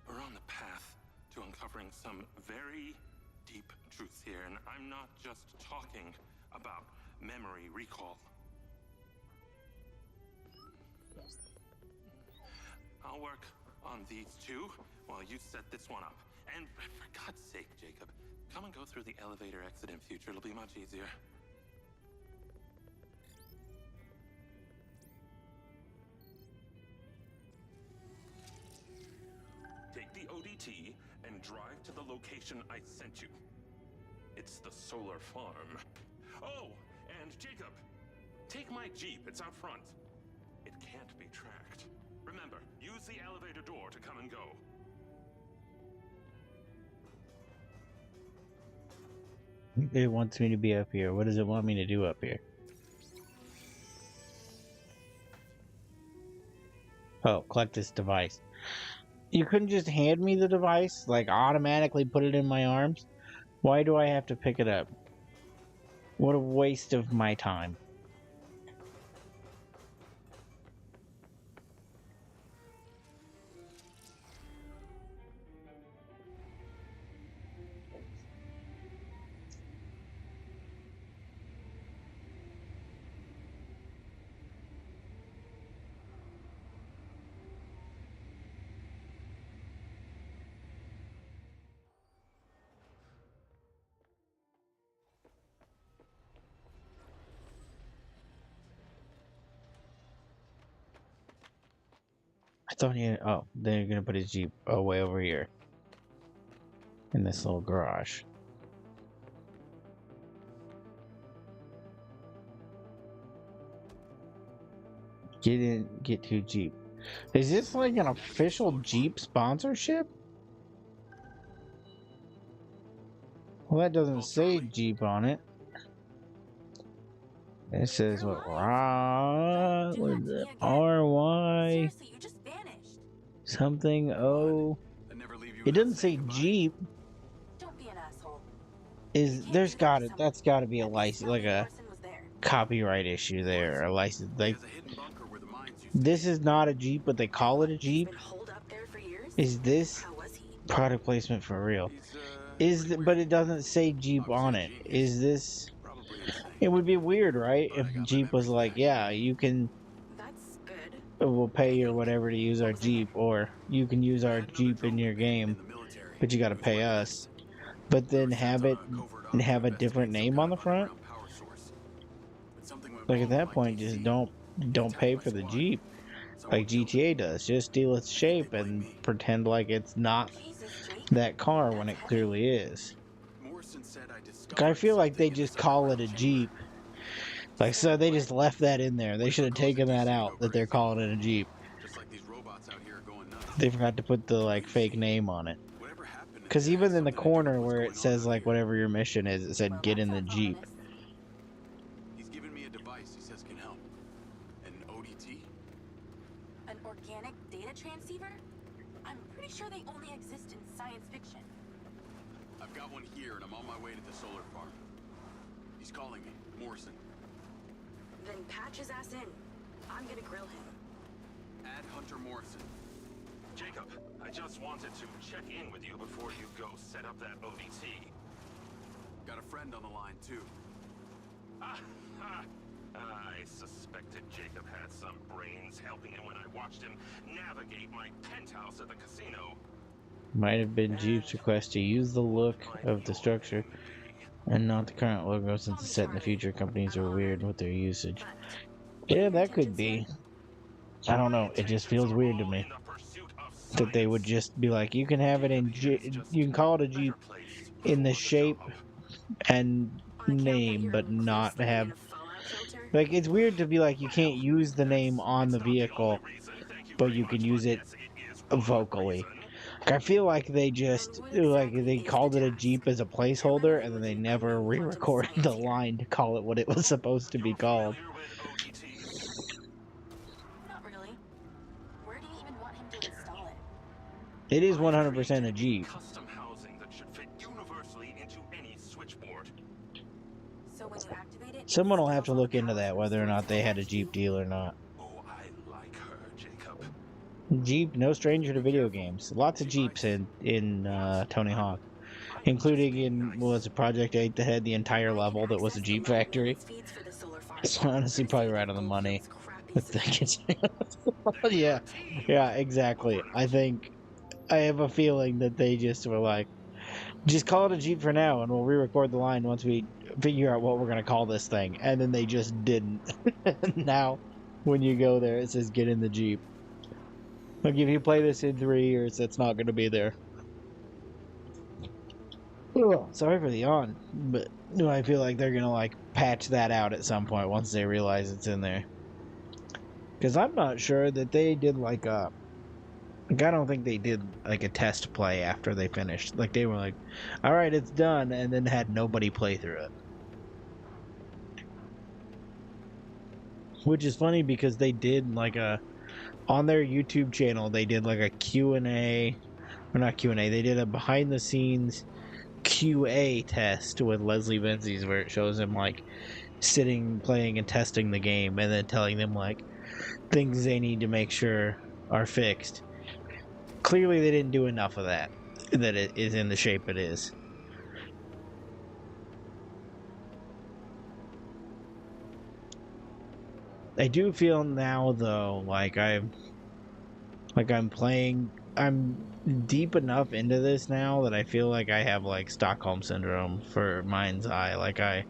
we're on the path to uncovering some very deep truths here, and I'm not just talking about memory recall. I'll work on these two while you set this one up. And for God's sake, Jacob, come and go through the elevator exit in future. It'll be much easier. Take the ODT and drive to the location I sent you. It's the solar farm. Oh, and Jacob, take my Jeep. It's out front. It can't be tracked. Remember, use the elevator door to come and go. It wants me to be up here. What does it want me to do up here? Oh, collect this device. You couldn't just hand me the device? Like, automatically put it in my arms? Why do I have to pick it up? What a waste of my time. I thought he had, oh, they're gonna put his Jeep way over here. In this little garage. Get in, get to Jeep. Is this like an official Jeep sponsorship? Well, that doesn't say Jeep on it. It says what? What is it? RY Seriously, you just vanished. something O. It doesn't say Jeep. Don't be an asshole. That's got to be a license, like a copyright issue there, a license. Like, this is not a Jeep, but they call it a Jeep. Is this product placement for real? But it doesn't say Jeep on it. Is this? It would be weird, right? If Jeep was like, yeah, you can, That's good. we'll pay you or whatever to use our Jeep, or you can use our Jeep in your game, but you got to pay us. But then have a different name on the front. Like at that point, just don't pay for the Jeep like GTA does. Just steal its shape and pretend like it's not Jesus, Jake. that car when That's it heavy. clearly is. I feel like they just call it a Jeep. Like, so they just left that in there. They should have taken that out, that they're calling it a Jeep. They forgot to put the, like, fake name on it. Because even in the corner where it says, like, whatever your mission is, it said, get in the Jeep. He's given me a device he says can help. An ODT? An organic data transceiver? I'm pretty sure they only exist in science fiction. I've got one here and I'm on my way to the solar farm. He's calling me. Morrison. Then patch his ass in. I'm gonna grill him. Add Hunter Morrison. Jacob, I just wanted to check in with you before you go set up that ODT. Got a friend on the line, too. I suspected Jacob had some brains helping him when I watched him navigate my penthouse at the casino. Might have been Jeep's request to use the look of the structure and not the current logo, since it's set in the future. Companies are weird with their usage. Yeah, that could be. I don't know. It just feels weird to me that they would just be like, you can have it in you can call it a Jeep in the shape and name, but not have, like, it's weird to be like, you can't use the name on the vehicle, but you can use it vocally. I feel like they just, like, they called it a Jeep as a placeholder, and then they never re-recorded the line to call it what it was supposed to be called. Not really. Where do you even want him to install it? It is 100% a Jeep. Custom housing that should fit universally into any switchboard. So when you activate it, Someone will have to look into that, whether or not they had a Jeep deal or not. Oh, I like her, Jacob. Jeep, no stranger to video games. Lots of Jeeps in Tony Hawk, including in, what was it, Project 8 that had the entire level that was a Jeep factory. It's honestly probably right on the money. Yeah, exactly. I have a feeling that they just were like, just call it a Jeep for now, and we'll re-record the line once we figure out what we're gonna call this thing. And then they just didn't. Now, when you go there, it says get in the Jeep. Like, if you play this in 3 years, it's not going to be there. Ugh, sorry for the yawn, but I feel like they're going to, like, patch that out at some point once they realize it's in there. Because I'm not sure that they did, like, I don't think they did, like, a test play after they finished. Like, they were like, alright, it's done, and then had nobody play through it. Which is funny because they did, like, on their YouTube channel, they did like a Q&A, or not Q&A, they did a behind-the-scenes QA test with Leslie Benzies, where it shows him, like, sitting, playing, and testing the game, and then telling them, like, things they need to make sure are fixed. Clearly, they didn't do enough of that it is in the shape it is. I do feel now, though, like I'm deep enough into this now that I feel like I have, like, Stockholm Syndrome for Mindseye. Like, I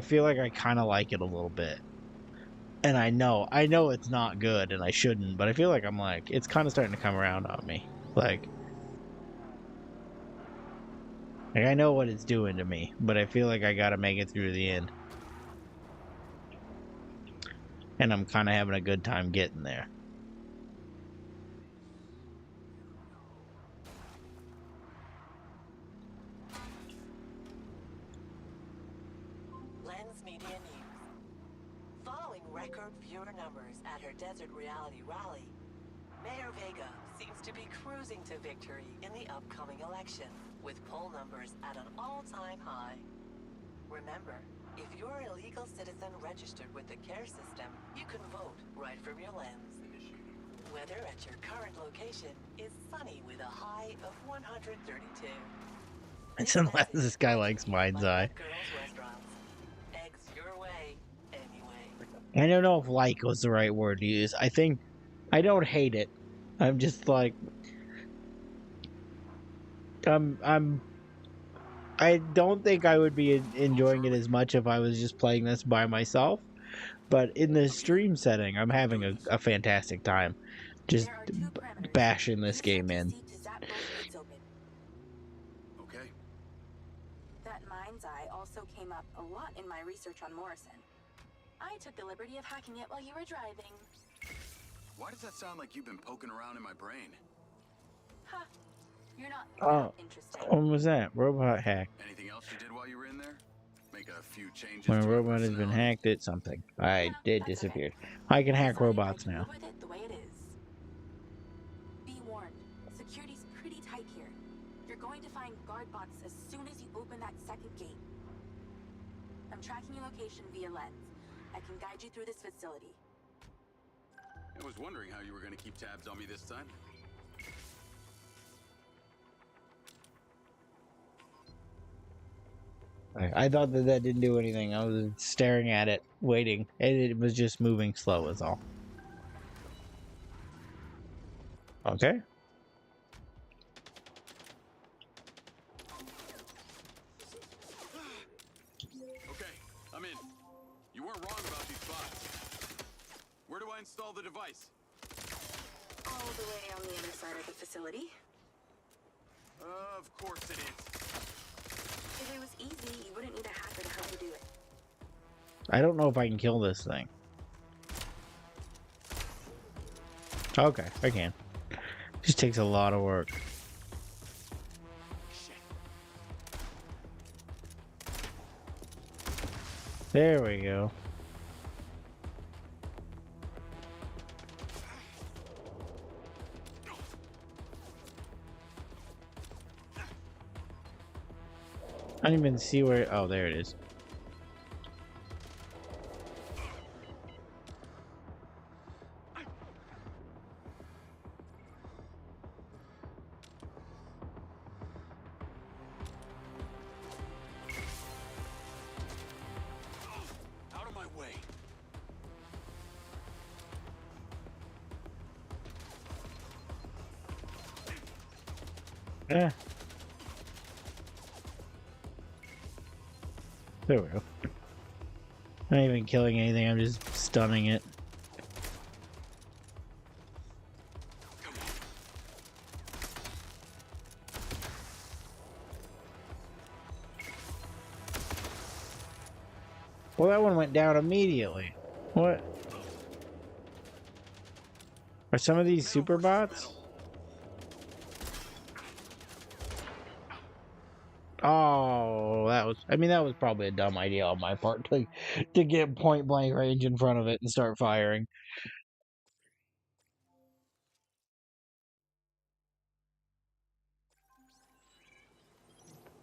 feel like I kind of like it a little bit. And I know it's not good and I shouldn't, but I feel like it's kind of starting to come around on me. Like, I know what it's doing to me, but I feel like I gotta make it through the end. And I'm kind of having a good time getting there. Lens Media News. Following record viewer numbers at her Desert Reality rally, Mayor Vega seems to be cruising to victory in the upcoming election, with poll numbers at an all-time high. Remember, if you're a legal citizen registered with the CARE system, you can vote right from your lens. Whether at your current location is sunny with a high of 132. It's unless this guy likes Mindseye. Girls Restaurants. Eggs your way, anyway. I don't know if like was the right word to use. I think I don't hate it. I'm just like I don't think I would be enjoying it as much if I was just playing this by myself. But in the stream setting, I'm having a fantastic time. Just bashing this game in. Okay. That Mindseye also came up a lot in my research on Morrison. I took the liberty of hacking it while you were driving. Why does that sound like you've been poking around in my brain? Huh. You're not Oh, interesting. when was that? Robot hack. Anything else you did while you were in there? Make a few changes. When a to your robot has been personality? hacked, it's something. I Yeah, did that's disappear. okay. I can hack Decided robots I'd now. live with it the way it is. Be warned, security's pretty tight here. You're going to find guard bots as soon as you open that second gate. I'm tracking your location via lens. I can guide you through this facility. I was wondering how you were going to keep tabs on me this time. I thought that didn't do anything. I was staring at it, waiting, and it was just moving slow is all. Okay. Okay, I'm in. You weren't wrong about these bots. Where do I install the device? All the way on the other side of the facility. Of course it is. If it was easy, you wouldn't need a hacker to help you do it. I don't know if I can kill this thing. Okay, I can. Just takes a lot of work. There we go. I don't even see where. Oh, there it is. Out of my way. Yeah. There we go. Not even killing anything, I'm just stunning it. Well, that one went down immediately. What? Are some of these super bots? Oh, that was, I mean, that was probably a dumb idea on my part to get point blank range in front of it and start firing.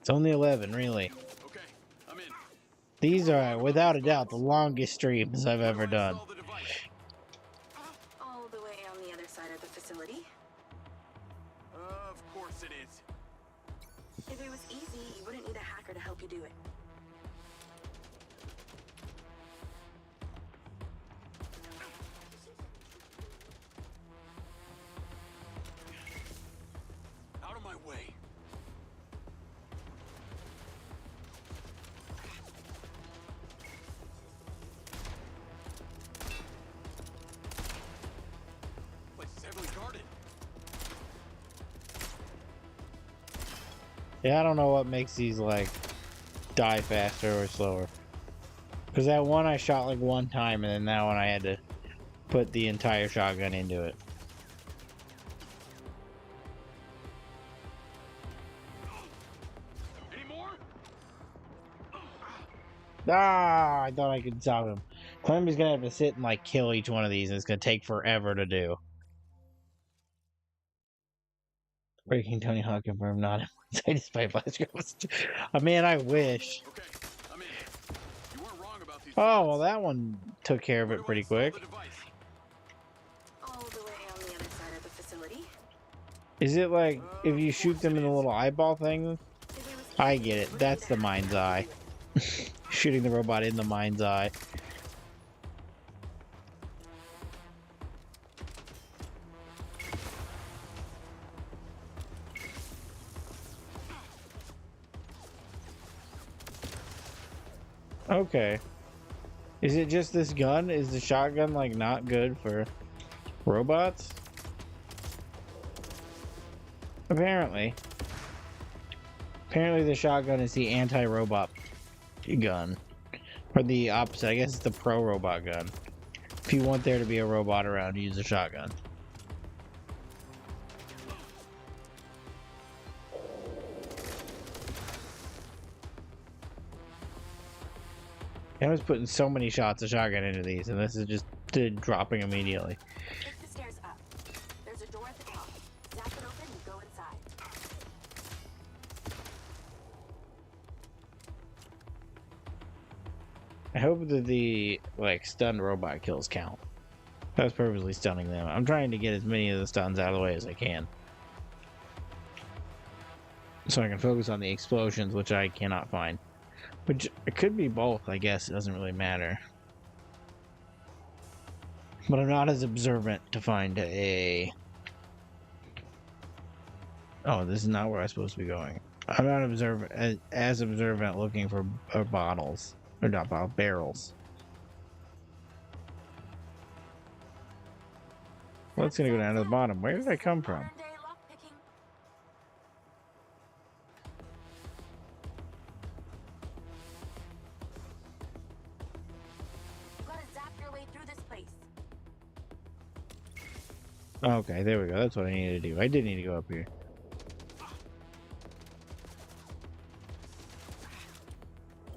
It's only 11, really. Okay, I'm in. These are, without a doubt, the longest streams I've ever done. Install the device. All the way on the other side of the facility. Of course it is. If it was easy, you wouldn't need a hacker to help you do it. Out of my way. Place is heavily guarded. Yeah, I don't know what makes these, like, die faster or slower. Because that one I shot, like, one time, and then that one I had to put the entire shotgun into it. Any more? Ah, I thought I could stop him. Somebody's gonna have to sit and, like, kill each one of these, and it's gonna take forever to do. Breaking Tony Hawk confirmed not inside despite flash ghost. I mean, I wish. Okay, I'm in. You weren't wrong about these Oh, bots. well, that one took care of Where it do I pretty install quick. the device? All the way on the other side of the facility. Is it like if you shoot them in the little eyeball thing? I get it. That's the mind's eye. Shooting the robot in the mind's eye. Okay. Is it just this gun? Is the shotgun like not good for robots? Apparently. Apparently the shotgun is the anti-robot gun. Or the opposite, I guess it's the pro-robot gun. If you want there to be a robot around, use a shotgun. I was putting so many shots of shotgun into these, and this is just dropping immediately. Take the stairs up. There's a door at the top. Zap it open and go inside. I hope that the, like, stunned robot kills count. I was purposely stunning them. I'm trying to get as many of the stuns out of the way as I can. So I can focus on the explosions, which I cannot find. Which, it could be both, I guess. It doesn't really matter. But I'm not as observant to find a... Oh, this is not where I'm supposed to be going. I'm not as observant looking for bottles. Or not bottles, barrels. Well, it's gonna go down to the bottom. Where did I come from? Okay, there we go. That's what I needed to do. I did need to go up here.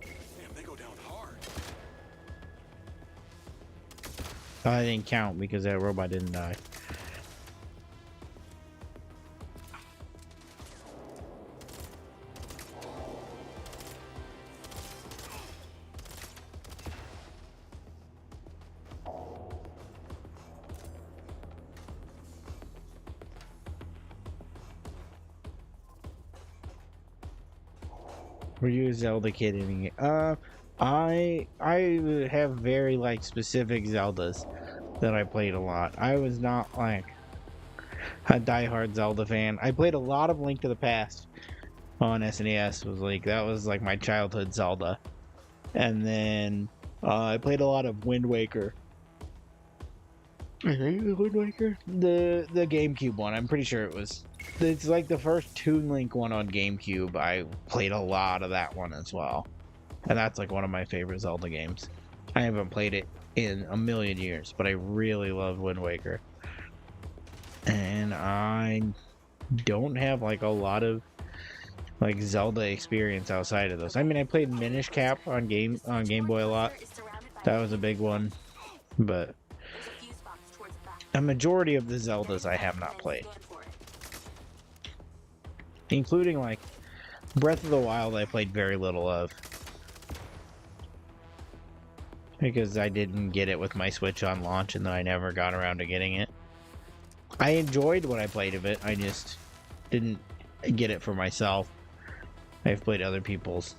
Damn, they go down hard. I didn't count because that robot didn't die. Were you a Zelda kid in it? I have very like specific Zeldas that I played a lot. I was not like a diehard Zelda fan. I played a lot of Link to the Past on SNES. That was like my childhood Zelda. And then I played a lot of Wind Waker. I think it was Wind Waker? The GameCube one. I'm pretty sure it was. It's like the first Toon Link one on GameCube. I played a lot of that one as well. And that's like one of my favorite Zelda games. I haven't played it in a million years, but I really loved Wind Waker. And I don't have like a lot of like Zelda experience outside of those. I mean, I played Minish Cap on Game Boy a lot. That was a big one. But a majority of the Zeldas I have not played. Including like Breath of the Wild I played very little of. Because I didn't get it with my Switch on launch and then I never got around to getting it. I enjoyed what I played of it, I just didn't get it for myself. I've played other people's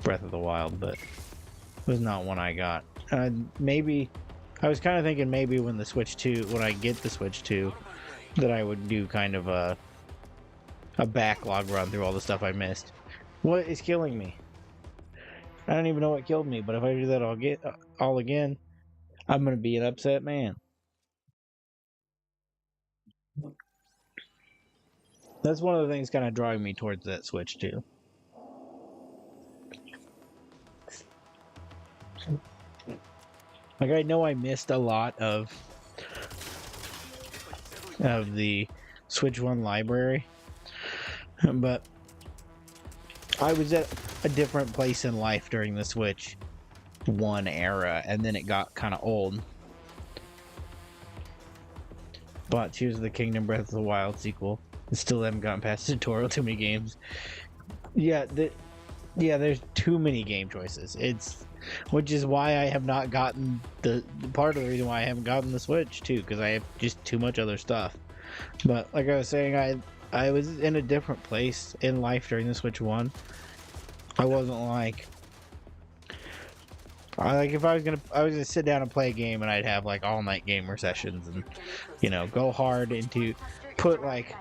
Breath of the Wild, but it was not one I got. Maybe, I was kind of thinking maybe when I get the Switch 2, that I would do kind of a backlog run through all the stuff I missed. What is killing me? I don't even know what killed me, but if I do that all again, I'm gonna be an upset man. That's one of the things kind of drawing me towards that Switch too. Like I know I missed a lot of the Switch 1 library, but I was at a different place in life during the Switch 1 era, and then it got kind of old. But Tears of the Kingdom Breath of the Wild sequel. Still haven't gotten past the tutorial. Too many games. Yeah, there's too many game choices. Which is why I have not gotten part of the reason why I haven't gotten the Switch too, because I have just too much other stuff. But like I was saying, I was in a different place in life during the Switch 1. I wasn't like if I was gonna sit down and play a game, and I'd have like all night gamer sessions, and go hard into put like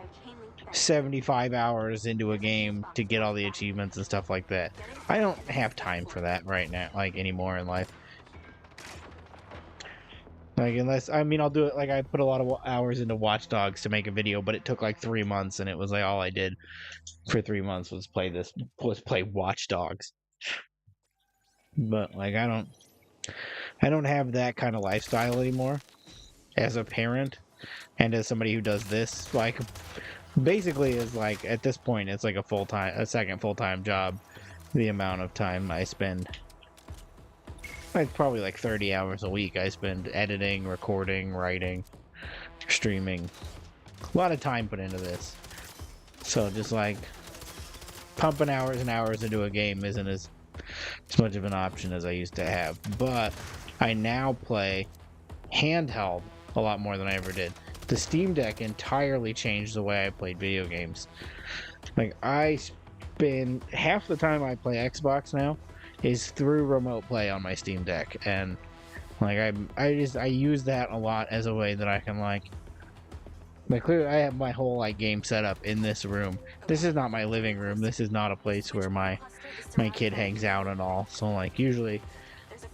75 hours into a game to get all the achievements and stuff like that. I don't have time for that right now, like anymore in life. Like unless I'll do it. Like I put a lot of hours into Watch Dogs to make a video, but it took like 3 months, and it was like all I did for 3 months was play Watch Dogs. But like I don't have that kind of lifestyle anymore as a parent and as somebody who does this. Like basically is like at this point it's like a second full-time job. The amount of time I spend, like probably like 30 hours a week I spend editing, recording, writing, streaming. A lot of time put into this. So just like pumping hours and hours into a game isn't as much of an option as I used to have. But I now play handheld a lot more than I ever did. The Steam Deck entirely changed the way I played video games. Like I spend half the time I play Xbox now is through remote play on my Steam Deck, and like I use that a lot as a way that I can like clearly I have my whole like game set up in this room. This is not my living room. This is not a place where my kid hangs out and all. So like usually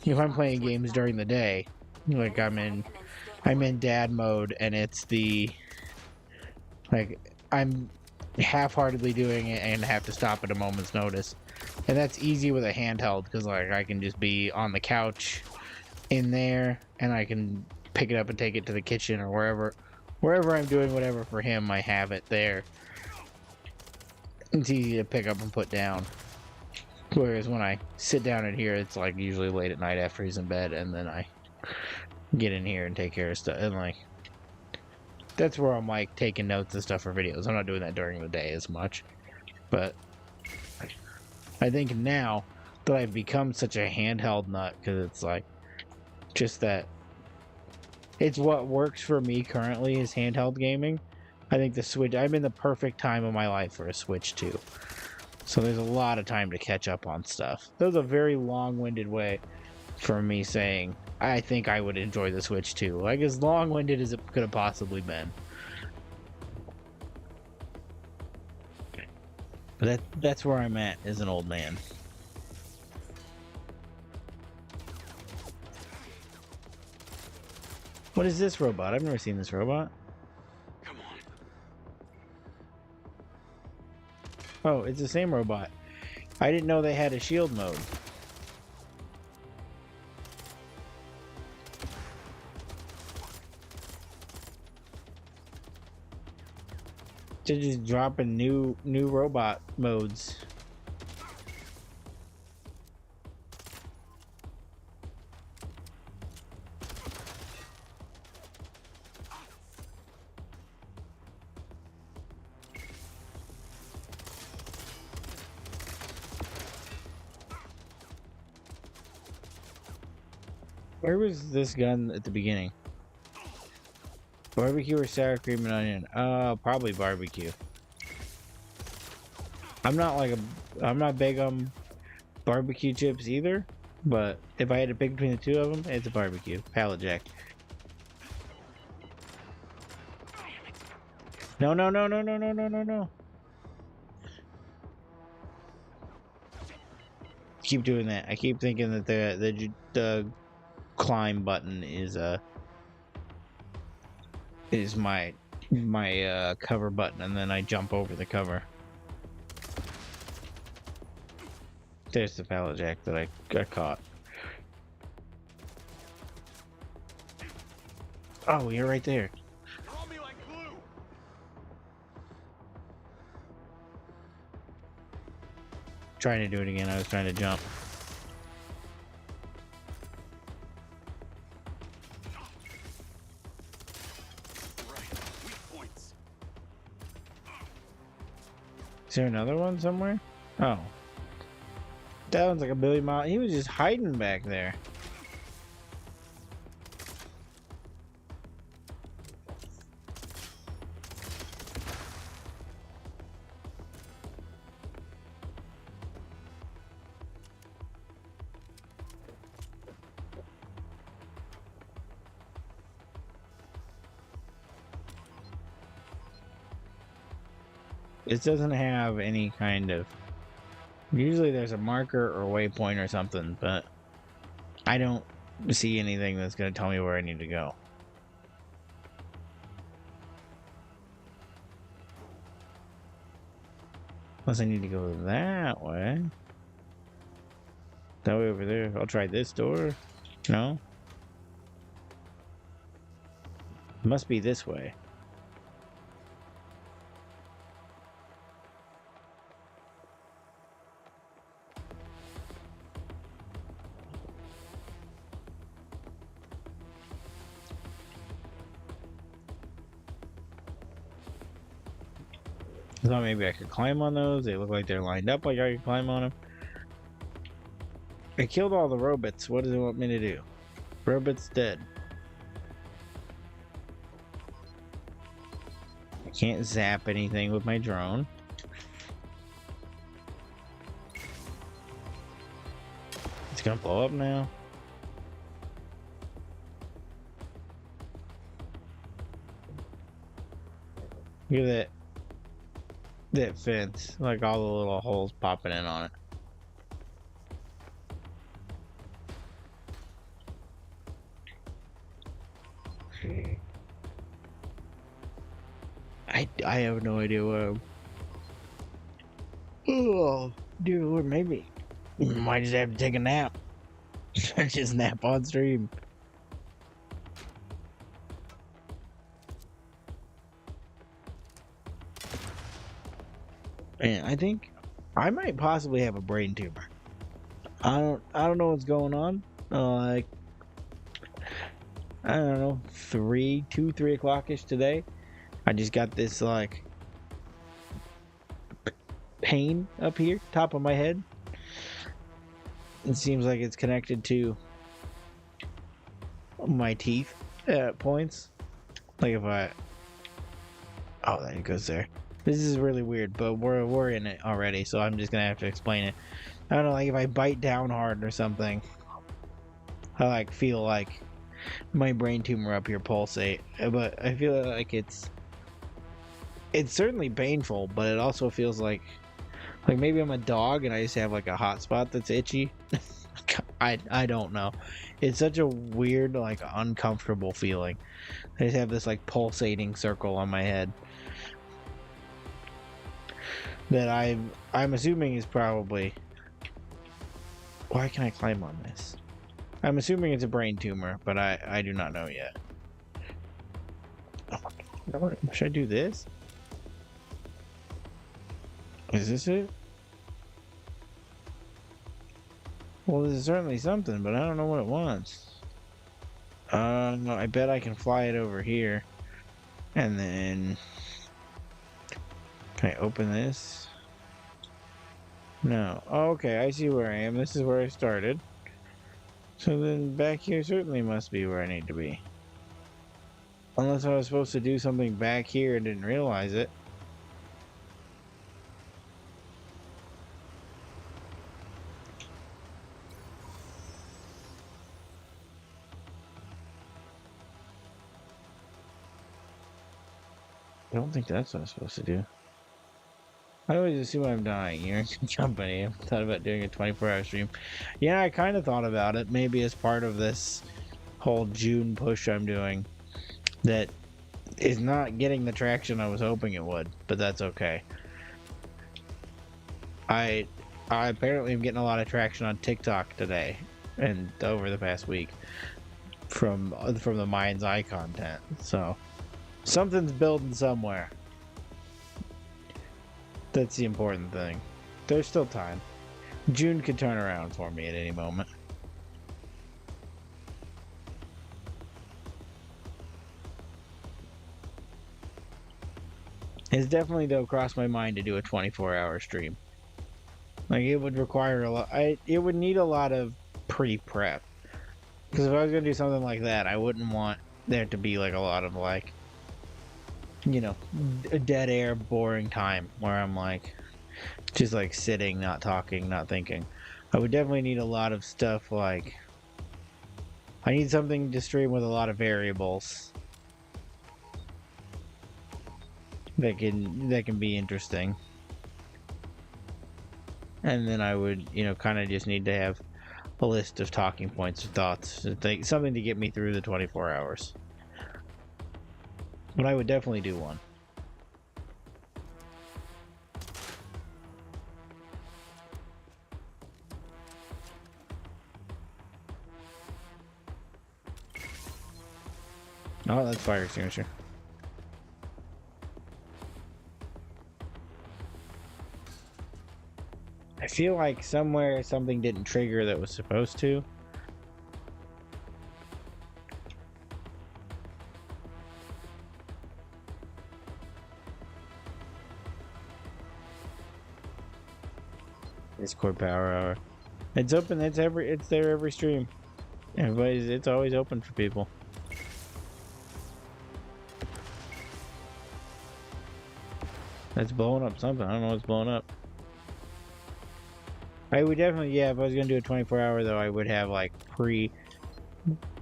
if I'm playing games during the day, like I'm in dad mode, and it's I'm half-heartedly doing it and have to stop at a moment's notice. And that's easy with a handheld because like I can just be on the couch in there, and I can pick it up and take it to the kitchen or wherever I'm doing whatever for him. I have it there. It's easy to pick up and put down. Whereas when I sit down in here, it's like usually late at night after he's in bed, and then I get in here and take care of stuff. And like that's where I'm like taking notes and stuff for videos. I'm not doing that during the day as much. But I think now that I've become such a handheld nut, because it's like just that it's what works for me currently is handheld gaming. I think the Switch, I'm in the perfect time of my life for a Switch 2. So there's a lot of time to catch up on stuff. That was a very long-winded way for me saying I think I would enjoy the Switch 2. Like as long-winded as it could have possibly been. But that's where I'm at as an old man. What is this robot? I've never seen this robot. Come on. Oh, it's the same robot. I didn't know they had a shield mode. They're just dropping new robot modes. Where was this gun at the beginning? Barbecue or sour cream and onion? Probably barbecue. I'm not big on barbecue chips either, but if I had to pick between the two of them, it's a barbecue. Pallet jack. No. Keep doing that. I keep thinking that the climb button is my cover button, and then I jump over the cover. There's the pallet jack that I got caught. Oh, you're right there. Draw me like glue. Trying to do it again. I was trying to jump. Is there another one somewhere? Oh. That one's like a billion miles. He was just hiding back there. This doesn't have any kind of... Usually there's a marker or waypoint or something, but I don't see anything that's going to tell me where I need to go. Unless I need to go that way. That way over there. I'll try this door. No? It must be this way. I thought maybe I could climb on those. They look like they're lined up like I could climb on them. I killed all the robots. What does it want me to do? Robots dead. I can't zap anything with my drone. It's gonna blow up now. Look at that fence, like all the little holes popping in on it. I have no idea what I'm... Oh, dear Lord, maybe. Might just have to take a nap. Just nap on stream. Man, I think I might possibly have a brain tumor. I don't know what's going on. Like, I don't know, 3 o'clock-ish today. I just got this like pain up here, top of my head. It seems like it's connected to my teeth at points. Like if I... Oh, there it goes there. This is really weird, but we're in it already, so I'm just gonna have to explain it. I don't know, like if I bite down hard or something, I like feel like my brain tumor up here pulsate. But I feel like it's certainly painful, but it also feels like maybe I'm a dog and I just have like a hot spot that's itchy. I don't know. It's such a weird, like uncomfortable feeling. I just have this like pulsating circle on my head that I'm assuming is probably... Why can I climb on this? I'm assuming it's a brain tumor, but I do not know yet. Oh, should I do this? Is this it? Well, this is certainly something, but I don't know what it wants. I bet I can fly it over here. And then... Can I open this? No. Oh, okay, I see where I am. This is where I started. So then back here certainly must be where I need to be. Unless I was supposed to do something back here and didn't realize it. I don't think that's what I'm supposed to do. I always assume I'm dying. You're in company. I thought about doing a 24-hour stream. Yeah, I kind of thought about it. Maybe as part of this whole June push I'm doing. That is not getting the traction I was hoping it would. But that's okay. I apparently am getting a lot of traction on TikTok today. And over the past week. From the Mindseye content. So... Something's building somewhere. That's the important thing. There's still time. June could turn around for me at any moment. It's definitely, though, crossed my mind to do a 24-hour stream. Like, it would require a lot... It would need a lot of pre-prep. Because if I was going to do something like that, I wouldn't want there to be, like, a lot of, like... You know, a dead air, boring time where I'm like, just like sitting, not talking, not thinking. I would definitely need a lot of stuff like, I need something to stream with a lot of variables. that can be interesting. And then I would, kind of just need to have a list of talking points or thoughts, something to get me through the 24 hours. But I would definitely do one. Oh, that's fire extinguisher. I feel like somewhere something didn't trigger that was supposed to. Discord power hour. It's open. It's there every stream. It's always open for people. That's blowing up something. I don't know what's blowing up. I would definitely, if I was gonna do a 24-hour though, I would have like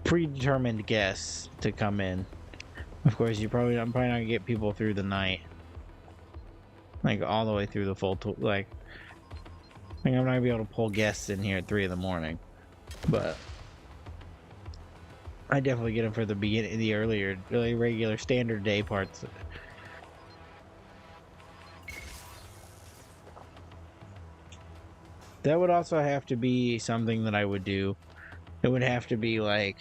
predetermined guests to come in. Of course, I'm probably not gonna get people through the night, like all the way through the full. I'm not gonna be able to pull guests in here at 3 in the morning, but I definitely get them for the beginning, the earlier, really regular standard day parts. That would also have to be something that I would do. It would have to be like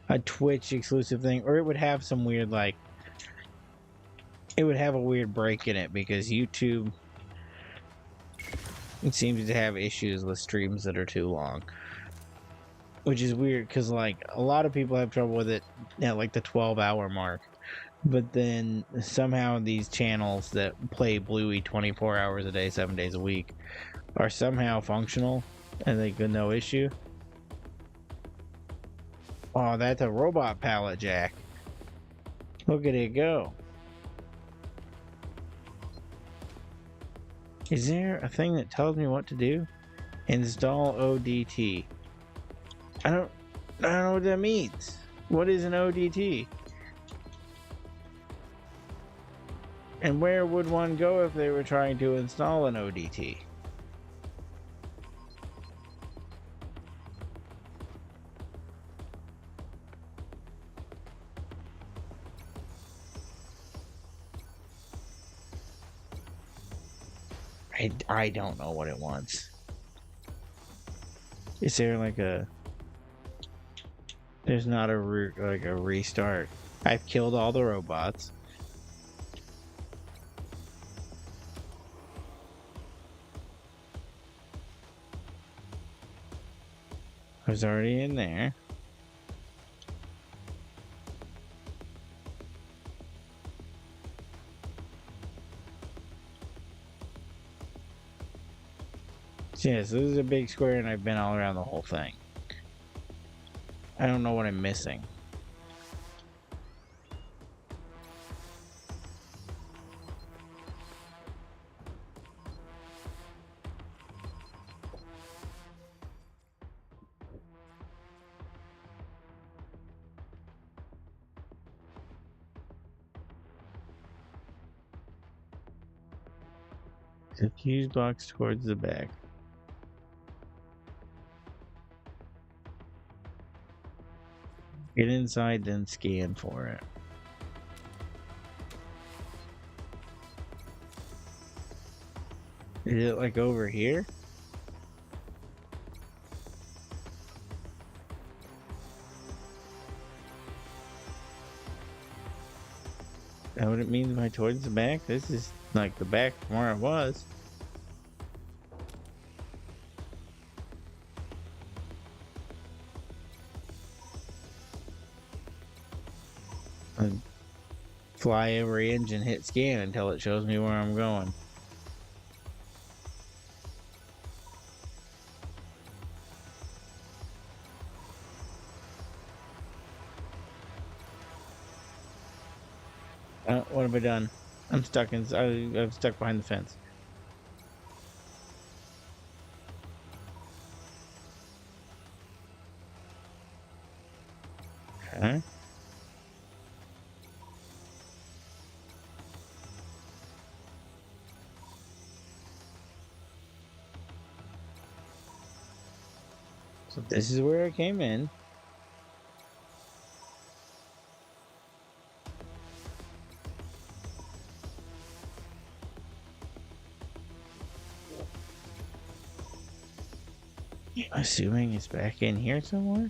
a Twitch exclusive thing, or it would have some weird, it would have a weird break in it, because YouTube, it seems to have issues with streams that are too long. Which is weird, because a lot of people have trouble with it at the 12-hour mark. But then somehow these channels that play Bluey 24 hours a day, 7 days a week, are somehow functional and they get no issue. Oh, that's a robot pallet jack. Look at it go. Is there a thing that tells me what to do? Install ODT. I don't know what that means. What is an ODT? And where would one go if they were trying to install an ODT? I don't know what it wants. Is there there's not a restart. I've killed all the robots. I was already in there. Yes, this is a big square and I've been all around the whole thing. I don't know what I'm missing. The fuse box towards the back. Get inside, then scan for it. Is it over here? Is that what it means by towards the back? This is the back from where I was. Fly every engine, hit scan until it shows me where I'm going. What have I done? I'm stuck I'm stuck behind the fence. Okay. So this is where I came in. Assuming it's back in here somewhere.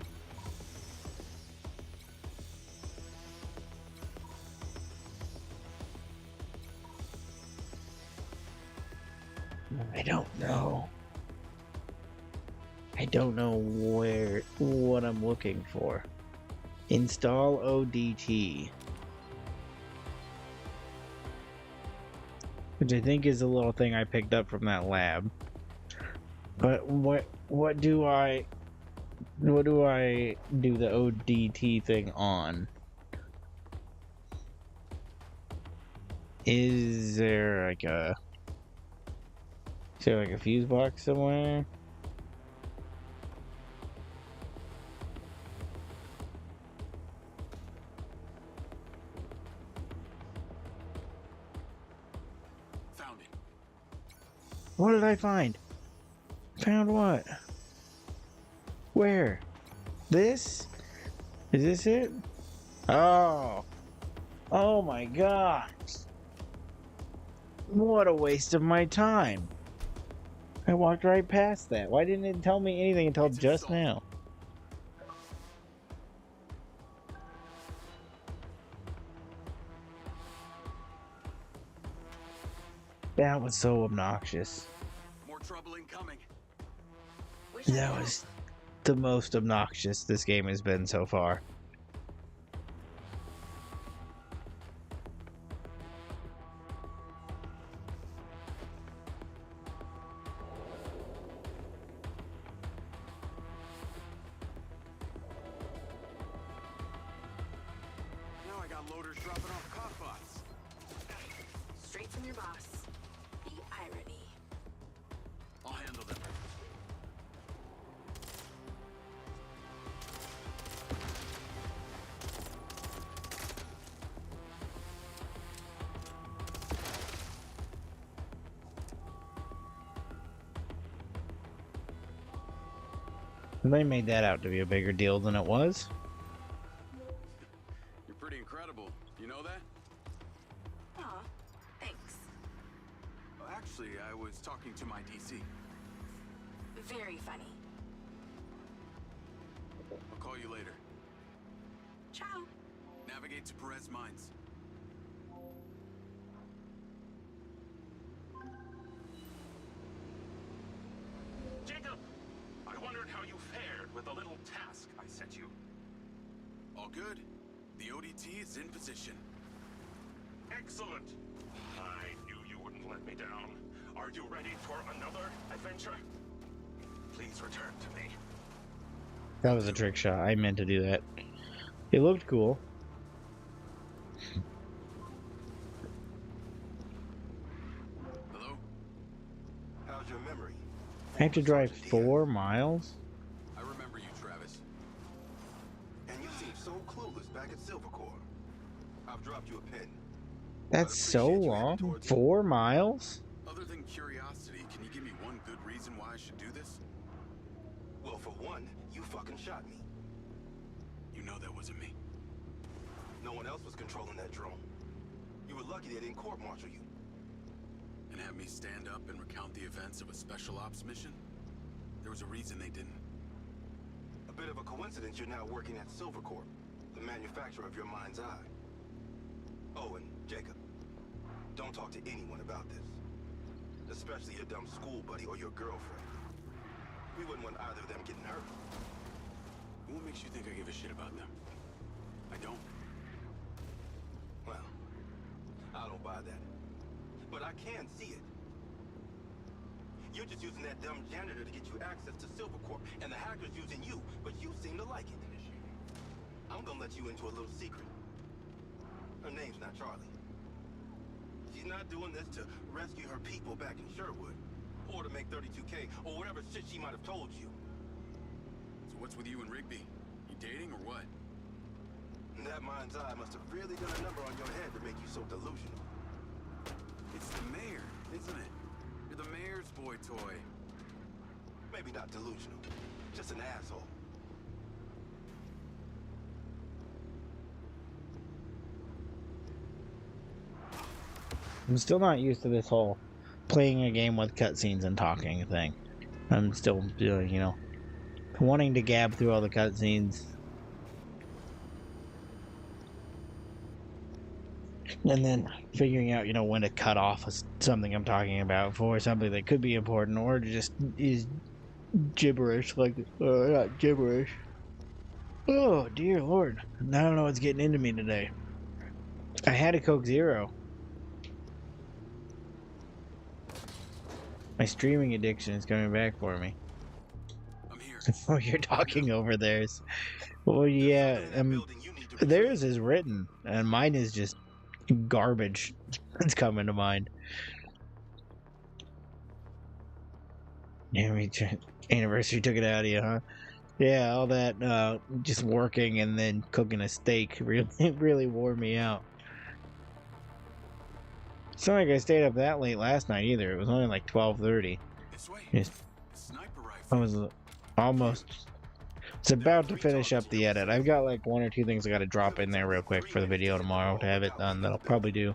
I don't know. I don't know what I'm looking for. Install ODT. Which I think is a little thing I picked up from that lab. But what do I do the ODT thing on? Is there like a fuse box somewhere? Found it. What did I find? Found what? Where? This? Is this it? Oh. Oh my gosh. What a waste of my time. I walked right past that. Why didn't it tell me anything until just now? That was so obnoxious. More trouble incoming. That was the most obnoxious this game has been so far. Now I got loaders dropping off cop bots. Straight from your boss. The irony. I'll handle them. They made that out to be a bigger deal than it was. You're pretty incredible. You know that? Aw, thanks. Well, actually, I was talking to my DC. Very funny. I'll call you later. Ciao. Navigate to Perez Mines. Jacob! I wondered how you fared with the little task I set you. All good. The ODT is in position. Excellent! I knew you wouldn't let me down. Are you ready for another adventure? Please return to me. That was a trick shot. I meant to do that. It looked cool. Hello? How's your memory? I have to drive 4 miles? I remember you, Travis. And you seem so clueless back at Silvercore. I've dropped you a pin. That's so long? 4 miles? Other than curiosity, can you give me one good reason why I should do this? Well, for one, you fucking shot me. You know that wasn't me. No one else was controlling that drone. You were lucky they didn't court-martial you. And have me stand up and recount the events of a special ops mission? There was a reason they didn't. A bit of a coincidence you're now working at Silvercorp, the manufacturer of your Mindseye. Oh, and Jacob, don't talk to anyone about this. Especially your dumb school buddy or your girlfriend. We wouldn't want either of them getting hurt. What makes you think I give a shit about them? I don't. Well, I don't buy that. But I can see it. You're just using that dumb janitor to get you access to Silvercorp, and the hacker's using you, but you seem to like it. I'm gonna let you into a little secret. Her name's not Charlie. She's not doing this to rescue her people back in Sherwood, or to make 32K, or whatever shit she might have told you. So what's with you and Rigby? You dating or what? That Mindseye must have really done a number on your head to make you so delusional. It's the mayor, isn't it? You're the mayor's boy toy. Maybe not delusional, just an asshole. I'm still not used to this whole playing a game with cutscenes and talking thing. I'm still doing, you know, wanting to gab through all the cutscenes. And then figuring out, you know, when to cut off something I'm talking about for something that could be important or just is gibberish, like, not gibberish. Oh, dear Lord. I don't know what's getting into me today. I had a Coke Zero. My streaming addiction is coming back for me. I'm here. Oh, you're talking over theirs. Well, yeah, theirs is written, and mine is just garbage that's coming to mind. Yeah, anniversary took it out of you, huh? Yeah, all that just working and then cooking a steak really wore me out. It's not like I stayed up that late last night either. It was only like 12:30. This way. Yes. Sniper rifle. I was almost. It's about to finish up the edit. I've got like one or two things I got to drop in there real quick for the video tomorrow to have it done. That I'll probably do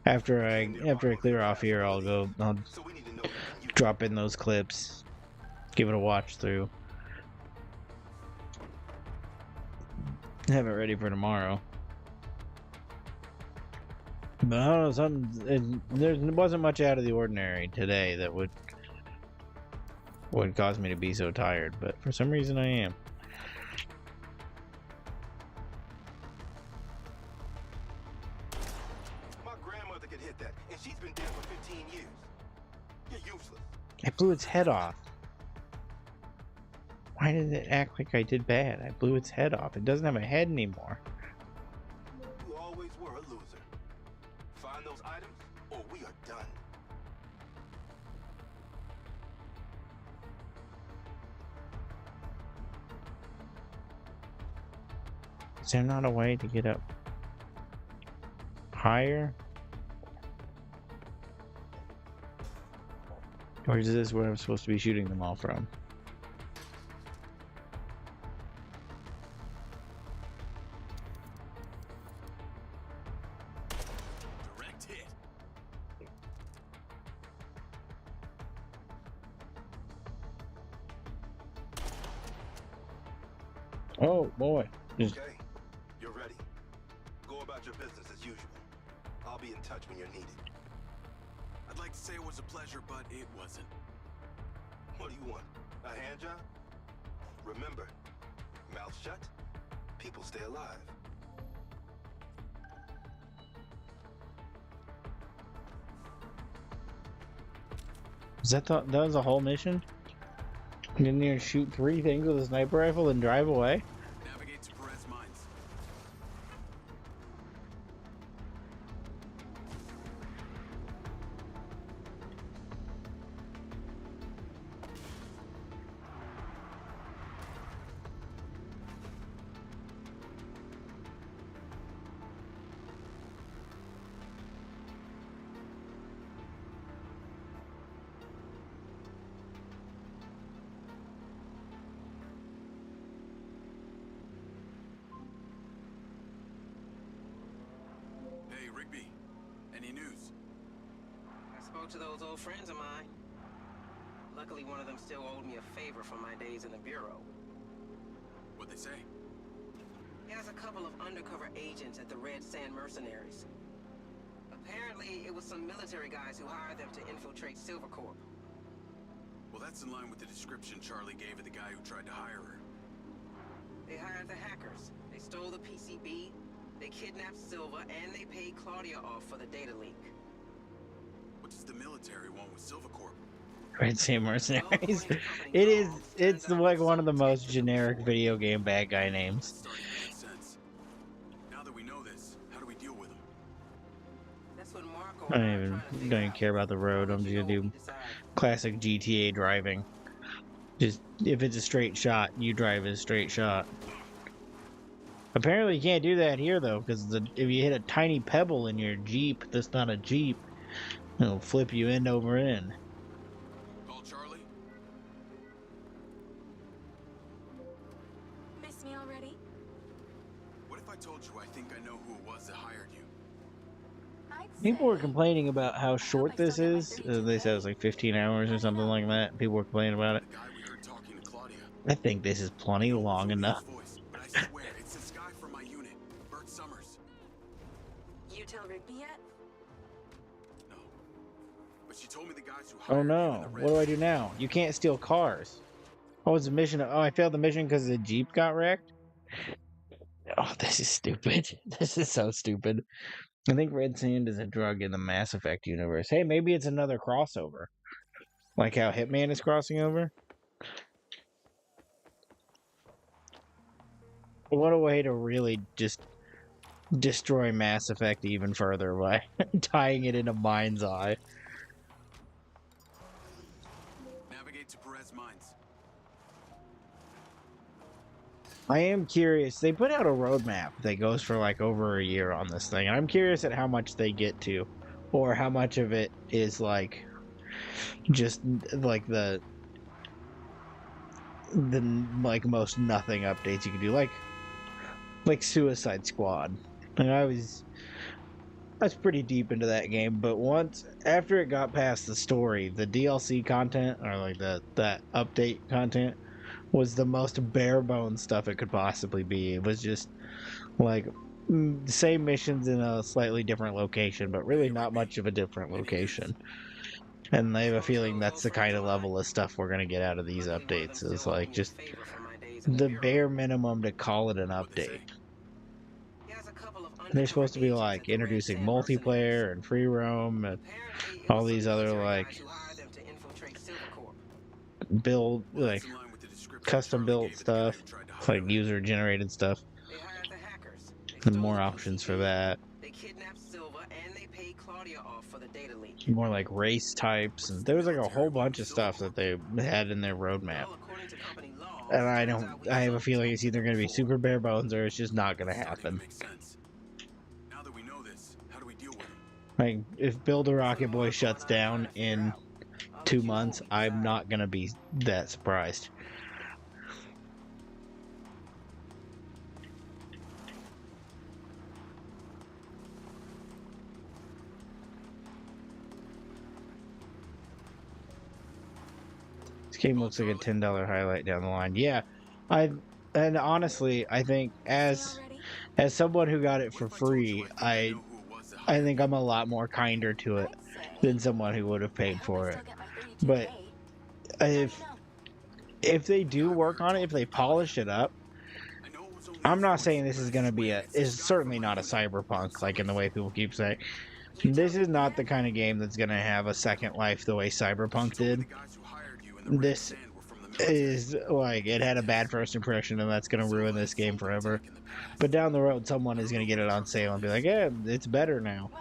after I clear off here. I'll drop in those clips, give it a watch through, have it ready for tomorrow. But I don't know, there wasn't much out of the ordinary today that would cause me to be so tired, but for some reason I am. My grandmother could hit that, and she's been dead for 15 years. You're useless. I blew its head off. Why did it act like I did bad? I blew its head off. It doesn't have a head anymore. You always were a loser. Find those items, or we are done. Is there not a way to get up higher? Or is this where I'm supposed to be shooting them all from? Direct hit. Oh boy. Okay, you're ready. Go about your business as usual. I'll be in touch when you're needed. I'd like to say it was a pleasure, but it wasn't. What do you want? A hand job? Remember, mouth shut, people stay alive. Is that was a whole mission? Get in there and shoot 3 things with a sniper rifle and drive away? Navigate to Perez Mines. Hey, Rigby. Any news? I spoke to those old friends of mine. Luckily, one of them still owed me a favor from my days in the Bureau. What'd they say? He has a couple of undercover agents at the Red Sand Mercenaries. Apparently, it was some military guys who hired them to infiltrate Silvercorp. Well, that's in line with the description Charlie gave of the guy who tried to hire her. They hired the hackers. They stole the PCB, they kidnapped Silva, and they paid Claudia off for the data leak. What does the military want with Silvercorp? Red Sand Mercenaries. It's like one of the most generic video game bad guy names. Starting to make sense. Now that we know this, how do we deal with them? That's what Marco I don't even care about the road. I'm just gonna do classic GTA driving. Just if it's a straight shot, you drive a straight shot. Apparently you can't do that here though, because if you hit a tiny pebble in your Jeep that's not a Jeep, it'll flip you end over end. Call Charlie? told you I think I know who it was that hired you. People were complaining about how short this is. They said it was like 15 hours or something like that. People were complaining about it. The guy we heard talking to Claudia. I think this is plenty I know it long was only enough. his voice, but I swear it's this guy from my unit, Bert Summers. You tell Rigby yet? No. But she told me the guys who hired Oh you no, in the what do I do now? You can't steal cars. Oh, it's a mission. Oh, I failed the mission because the Jeep got wrecked? Oh, this is stupid. This is so stupid. I think red sand is a drug in the Mass Effect universe. Hey, maybe it's another crossover. Like how Hitman is crossing over? What a way to really just destroy Mass Effect even further by tying it into Mindseye. Navigate to Perez Mines. I am curious. They put out a roadmap that goes for like over a year on this thing. I'm curious at how much they get to, or how much of it is like just like the like most nothing updates you can do, like Suicide Squad. And I was pretty deep into that game, but once after it got past the story, the DLC content or like that update content was the most bare bones stuff it could possibly be. It was just like same missions in a slightly different location, but really not much of a different location. And I have a feeling that's the kind of level of stuff we're gonna get out of these updates. Is like just the bare minimum to call it an update. They're supposed to be like introducing multiplayer and free roam and all these other like build like custom built stuff, like user generated stuff, and more options for that. More like race types, and there was like a whole bunch of stuff that they had in their roadmap. And I have a feeling it's either going to be super bare bones or it's just not going to happen. Like, if Build a Rocket Boy shuts down in 2 months, I'm not going to be that surprised. This game looks like a $10 highlight down the line. Yeah, and honestly, I think as someone who got it for free, I think I'm a lot more kinder to it than someone who would have paid for it. But if they do work on it, if they polish it up, I'm not saying this is going to be is certainly not a Cyberpunk, like in the way people keep saying. This is not the kind of game that's going to have a second life the way Cyberpunk did. This is like, it had a bad first impression and that's going to ruin this game forever. But down the road, someone is going to get it on sale and be like, yeah, it's better now.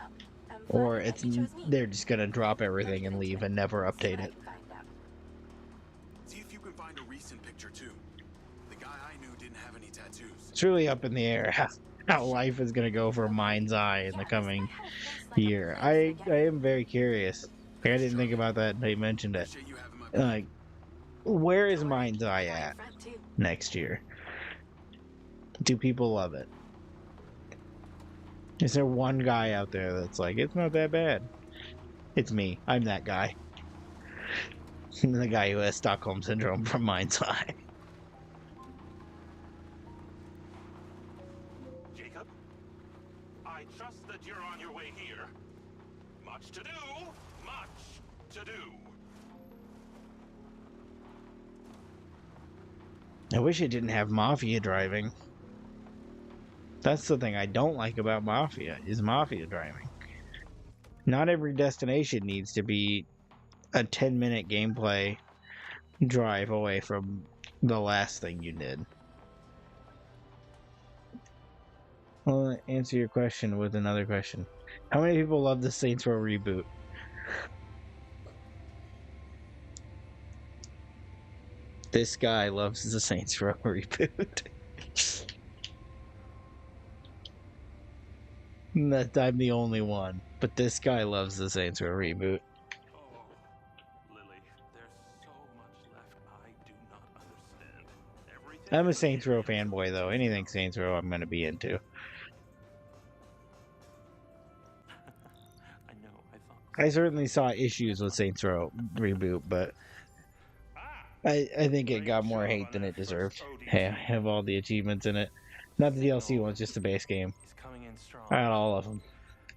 Or they're just going to drop everything and leave and never update it. See if you can find a recent picture too. The guy I knew didn't have any tattoos. It's really up in the air how life is going to go for Mindseye in the coming year. I am very curious. Like, I didn't think about that until you mentioned it. Like, where is Mindseye at next year? Do people love it? Is there one guy out there that's like, it's not that bad? It's me. I'm that guy. The guy who has Stockholm Syndrome from Mindseye. Jacob, I trust that you're on your way here. Much to do, much to do. I wish it didn't have Mafia driving. That's the thing I don't like about Mafia, is Mafia driving. Not every destination needs to be a 10-minute gameplay drive away from the last thing you did. I'll answer your question with another question. How many people love the Saints Row reboot? This guy loves the Saints Row reboot. That I'm the only one, but this guy loves the Saints Row reboot. Oh, Lily, there's so much left I do not understand. Everything I'm a Saints Row fanboy, though. Anything Saints Row, I'm gonna be into. I certainly saw issues with Saints Row reboot, but I think it got more hate than it deserved. Hey, I have all the achievements in it. Not the DLC ones, just the base game. I had all of them,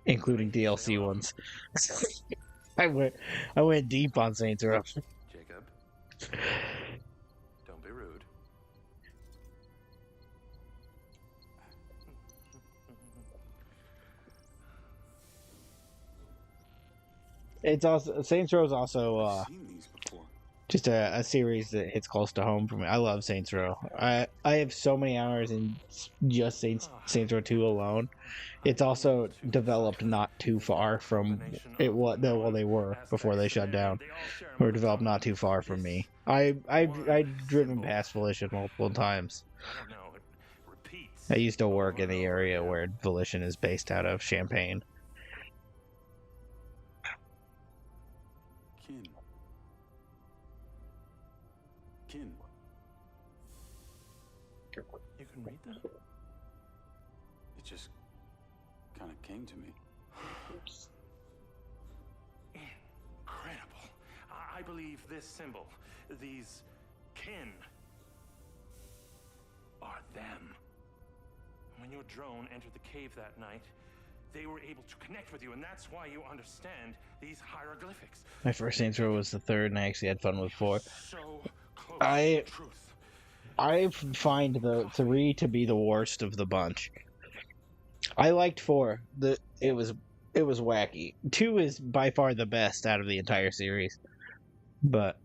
including DLC ones. I went deep on Saints Row. Jacob, don't be rude. It's also Saints Row is also I've seen these before. just a series that hits close to home for me. I love Saints Row. I have so many hours in just Saints Row 2 alone. It's also developed not too far from it. What well they were before they shut down. Were developed not too far from me. I've driven past Volition multiple times. I used to work in the area where Volition is based out of, Champaign. Kin. You can read that? It just kind of came to me. Incredible. I believe this symbol, these kin, are them. When your drone entered the cave that night, they were able to connect with you, and that's why you understand these hieroglyphics. My first Saints Row was the 3rd, and I actually had fun with 4. So close I to truth. I find the 3 to be the worst of the bunch. I liked 4. It was wacky. 2 is by far the best out of the entire series, but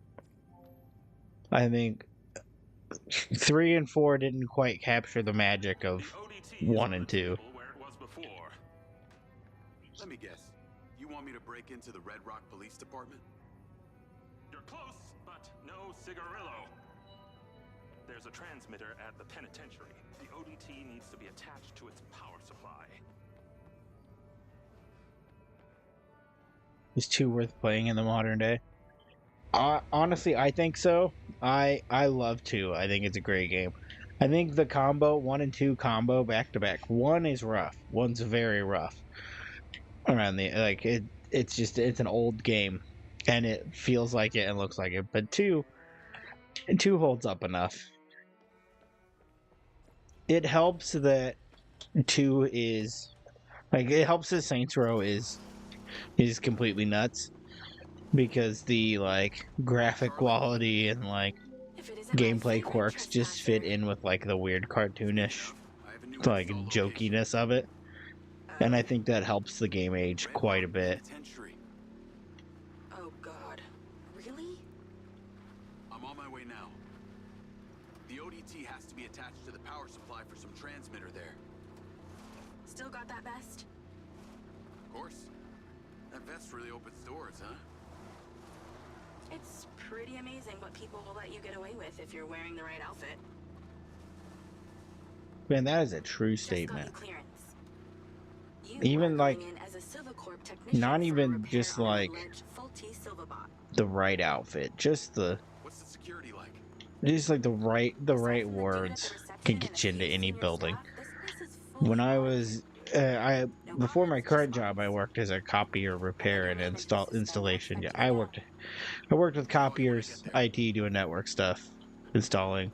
I think 3 and 4 didn't quite capture the magic of 1 and 2. Let me guess. You want me to break into the Red Rock Police Department? You're close, but no cigarillo. There's a transmitter at the penitentiary. The ODT needs to be attached to its power supply. Is 2 worth playing in the modern day? Honestly, I think so. I love 2. I think it's a great game. I think the combo 1 and 2 combo back to back. 1 is rough. 1's very rough. Around the it's an old game, and it feels like it and looks like it. But 2 holds up enough. It helps that 2 is it helps that Saints Row is completely nuts, because the graphic quality and gameplay quirks just fit in with the weird cartoonish jokiness of it. And I think that helps the game age quite a bit. Oh God, really? I'm on my way now. The ODT has to be attached to the power supply for some transmitter there. Still got that vest? Of course. That vest really opens doors, huh? It's pretty amazing what people will let you get away with if you're wearing the right outfit. Man, that is a true statement. Just got you clearance. Even not not even just the right outfit, just What's the security like? just the right words can get you into any building. When I was before my current job, I worked as a copier repair and installation. Yeah, I worked with copiers, IT, doing network stuff, installing,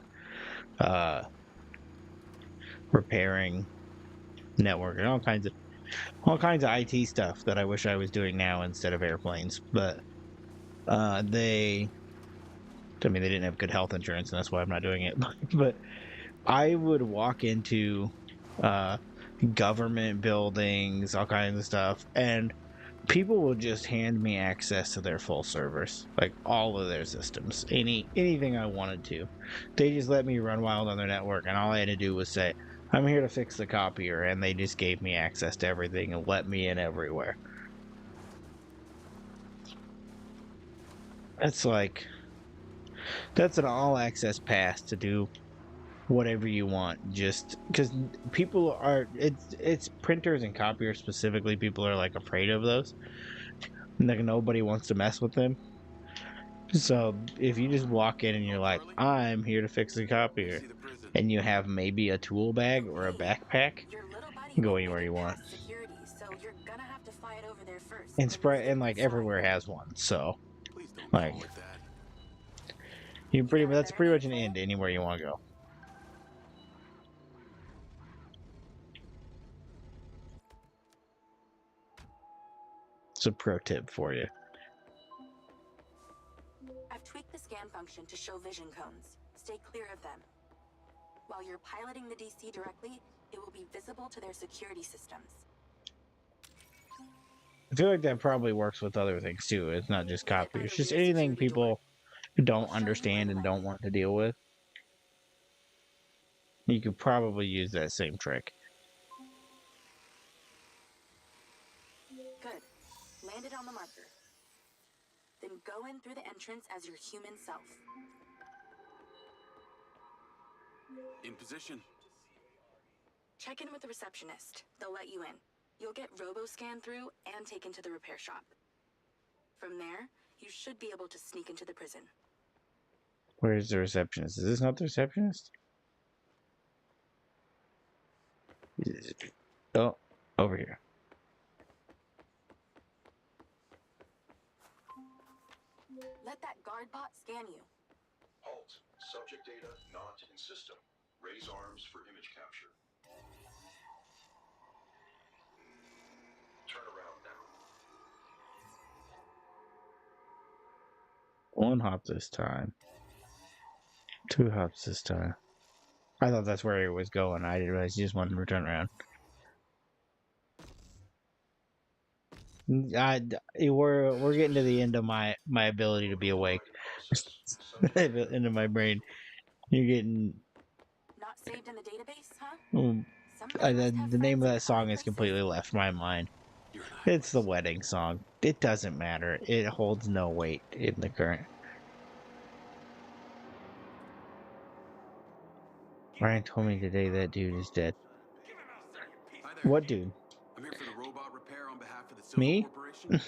repairing, networking, all kinds of IT stuff that I wish I was doing now instead of airplanes. But they didn't have good health insurance, and that's why I'm not doing it. But I would walk into government buildings, all kinds of stuff, and people will just hand me access to their full servers, all of their systems, anything I wanted to. They just let me run wild on their network, and all I had to do was say, I'm here to fix the copier, and they just gave me access to everything and let me in everywhere. That's an all-access pass to do whatever you want, just because people are, it's printers and copiers specifically, people are afraid of those. Nobody wants to mess with them. So if you just walk in and you're like, I'm here to fix the copier, and you have maybe a tool bag or a backpack, go anywhere you want. So you're gonna have to fly it over there first. first. And spread Zip and like inside. everywhere has one. So Please don't like call it that. you You pretty got a that's better pretty name much an for end it? to anywhere you want to go. It's a pro tip for you. I've tweaked the scan function to show vision cones. Stay clear of them. While you're piloting the DC directly, it will be visible to their security systems. I feel like that probably works with other things too. It's not just Exit copy. by It's the just rear anything security door. people don't I'll show you understand right and away. don't want to deal with. You could probably use that same trick. Good. Land it on the marker. Then go in through the entrance as your human self. In position. Check in with the receptionist. They'll let you in. You'll get robo-scanned through and taken to the repair shop. From there, you should be able to sneak into the prison. Where's the receptionist? Is this not the receptionist? Oh, over here. Let that guard bot scan you. Halt. Subject data not in system. Raise arms for image capture. Turn around now. 1 hop this time. 2 hops this time. I thought that's where he was going. I didn't realize he just wanted to turn around. We're getting to the end of my ability to be awake. Into my brain. You're getting. Not saved in the database, huh? The name of that song has completely left my mind. It's the wedding song. It doesn't matter. It holds no weight in the current. Ryan told me today that dude is dead. Hi there. What dude? I'm here for the robot repair on behalf of the Silver Me? Corporation. Name?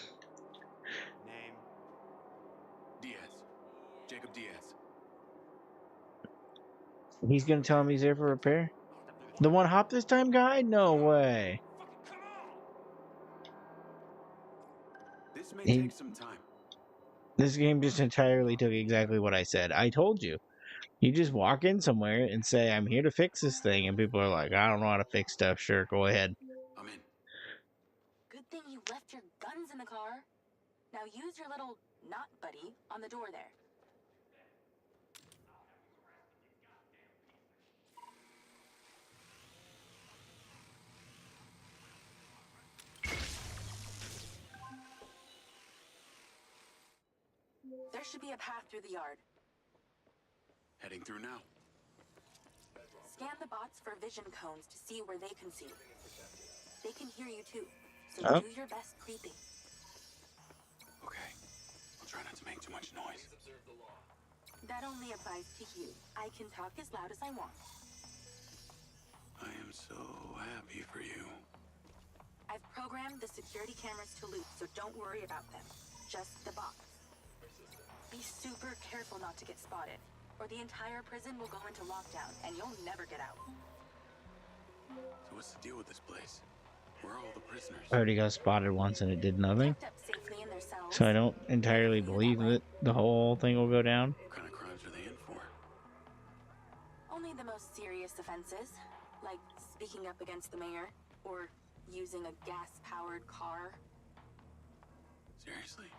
Diaz. Jacob Diaz. He's gonna tell him he's there for repair? The 1 hop this time guy? No way. This may take some time. This game just entirely took exactly what I said. I told you. You just walk in somewhere and say, I'm here to fix this thing, and people are like, I don't know how to fix stuff. Sure, go ahead. I'm in. Good thing you left your guns in the car. Now use your little knot buddy on the door there. There should be a path through the yard. Heading through now. Scan the bots for vision cones to see where they can see. They can hear you too, so Oh. do your best creeping. Okay. I'll try not to make too much noise. That only applies to you. I can talk as loud as I want. I am so happy for you. I've programmed the security cameras to loop, so don't worry about them. Just the bots. Be super careful not to get spotted, or the entire prison will go into lockdown and you'll never get out. So what's the deal with this place? Where are all the prisoners? I already got spotted once and it did nothing. Kept up safely in their cells. So I don't entirely believe that the whole thing will go down. What kind of crimes are they in for? Only the most serious offenses, like speaking up against the mayor, or using a gas-powered car. Seriously?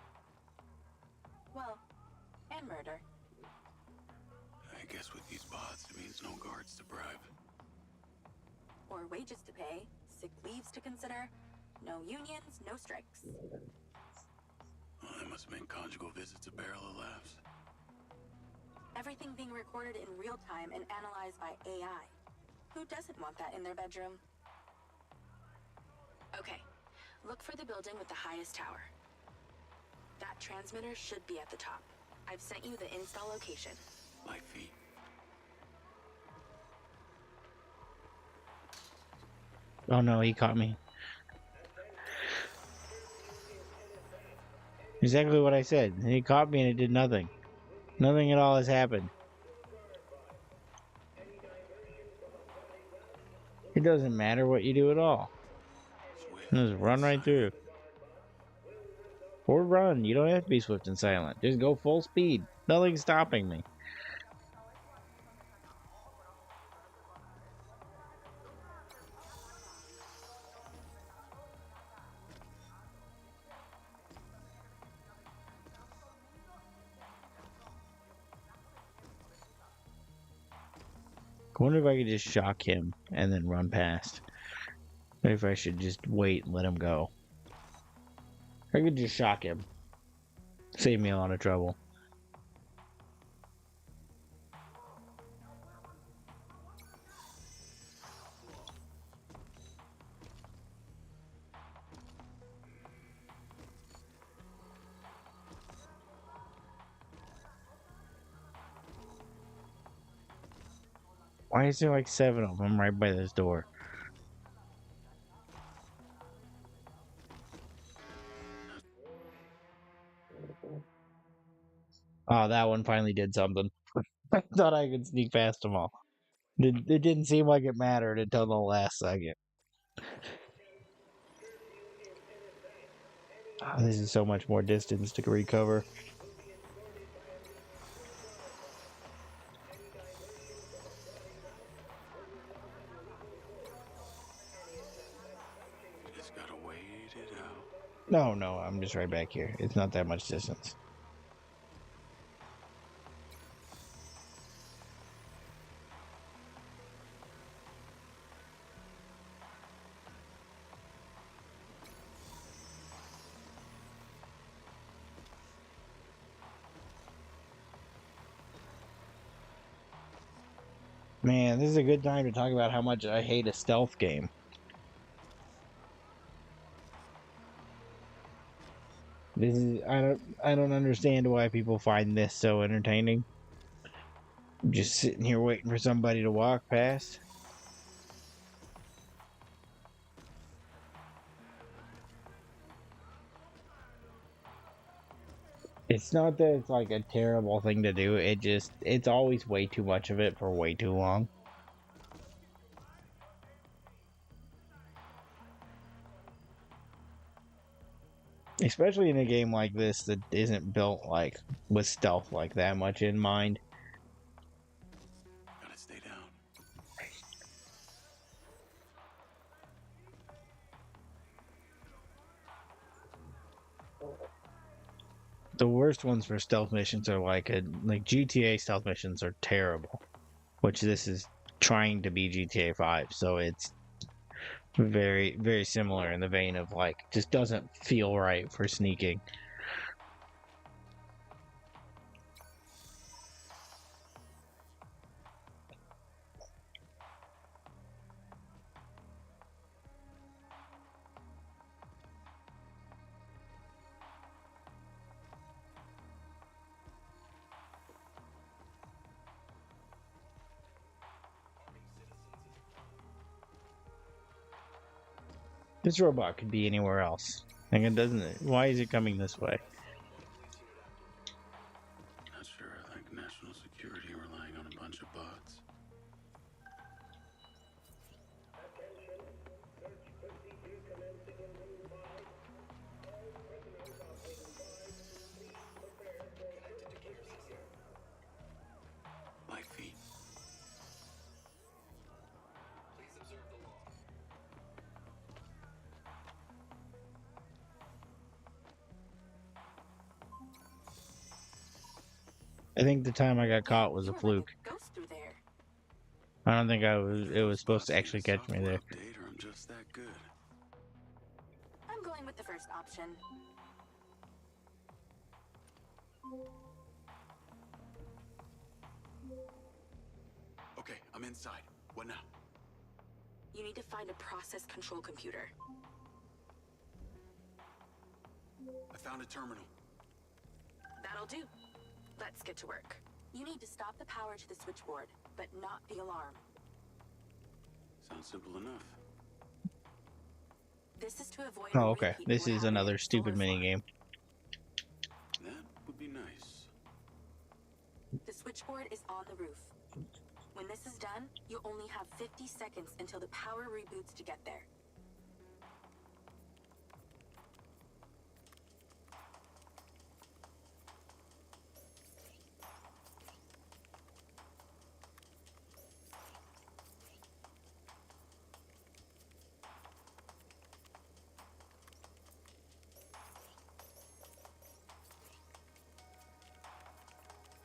Well, and murder. I guess with these bots, it means no guards to bribe. Or wages to pay, sick leaves to consider, no unions, no strikes. Well, that must make conjugal visits a barrel of laughs. Everything being recorded in real time and analyzed by AI. Who doesn't want that in their bedroom? Okay, look for the building with the highest tower. That transmitter should be at the top. I've sent you the install location. Light feet. Oh no, he caught me. Exactly what I said. He caught me and it did nothing. Nothing at all has happened. It doesn't matter what you do at all. Just run right through. Or run. You don't have to be swift and silent. Just go full speed. Nothing's stopping me. I wonder if I could just shock him and then run past. Or if I should just wait and let him go. I could just shock him. Save me a lot of trouble. Why is there like 7 of them right by this door? Oh, that one finally did something. I thought I could sneak past them all. It didn't seem like it mattered until the last second. Oh, this is so much more distance to recover. Just gotta wait it out. No, I'm just right back here. It's not that much distance. Man, this is a good time to talk about how much I hate a stealth game. This is I don't understand why people find this so entertaining. I'm just sitting here waiting for somebody to walk past. It's not that it's like a terrible thing to do. It's always way too much of it for way too long. Especially in a game like this that isn't built like with stealth like that much in mind. Gotta stay down. The worst ones for stealth missions are like GTA stealth missions are terrible, which this is trying to be GTA 5, so it's very, very similar in the vein of like just doesn't feel right for sneaking. This robot could be anywhere else. And it doesn't. Why is it coming this way? Not sure I like national security relying on a bunch of bots. Light feet. I think the time I got caught was a fluke. I don't think it was supposed to actually catch me there. I'm just that good. I'm going with the first option. Okay, I'm inside. What now? You need to find a process control computer. I found a terminal. That'll do. Let's get to work. You need to stop the power to the switchboard, but not the alarm. Sounds simple enough. This is to avoid. Oh, okay. This is another stupid minigame. That would be nice. The switchboard is on the roof. When this is done, you only have 50 seconds until the power reboots to get there.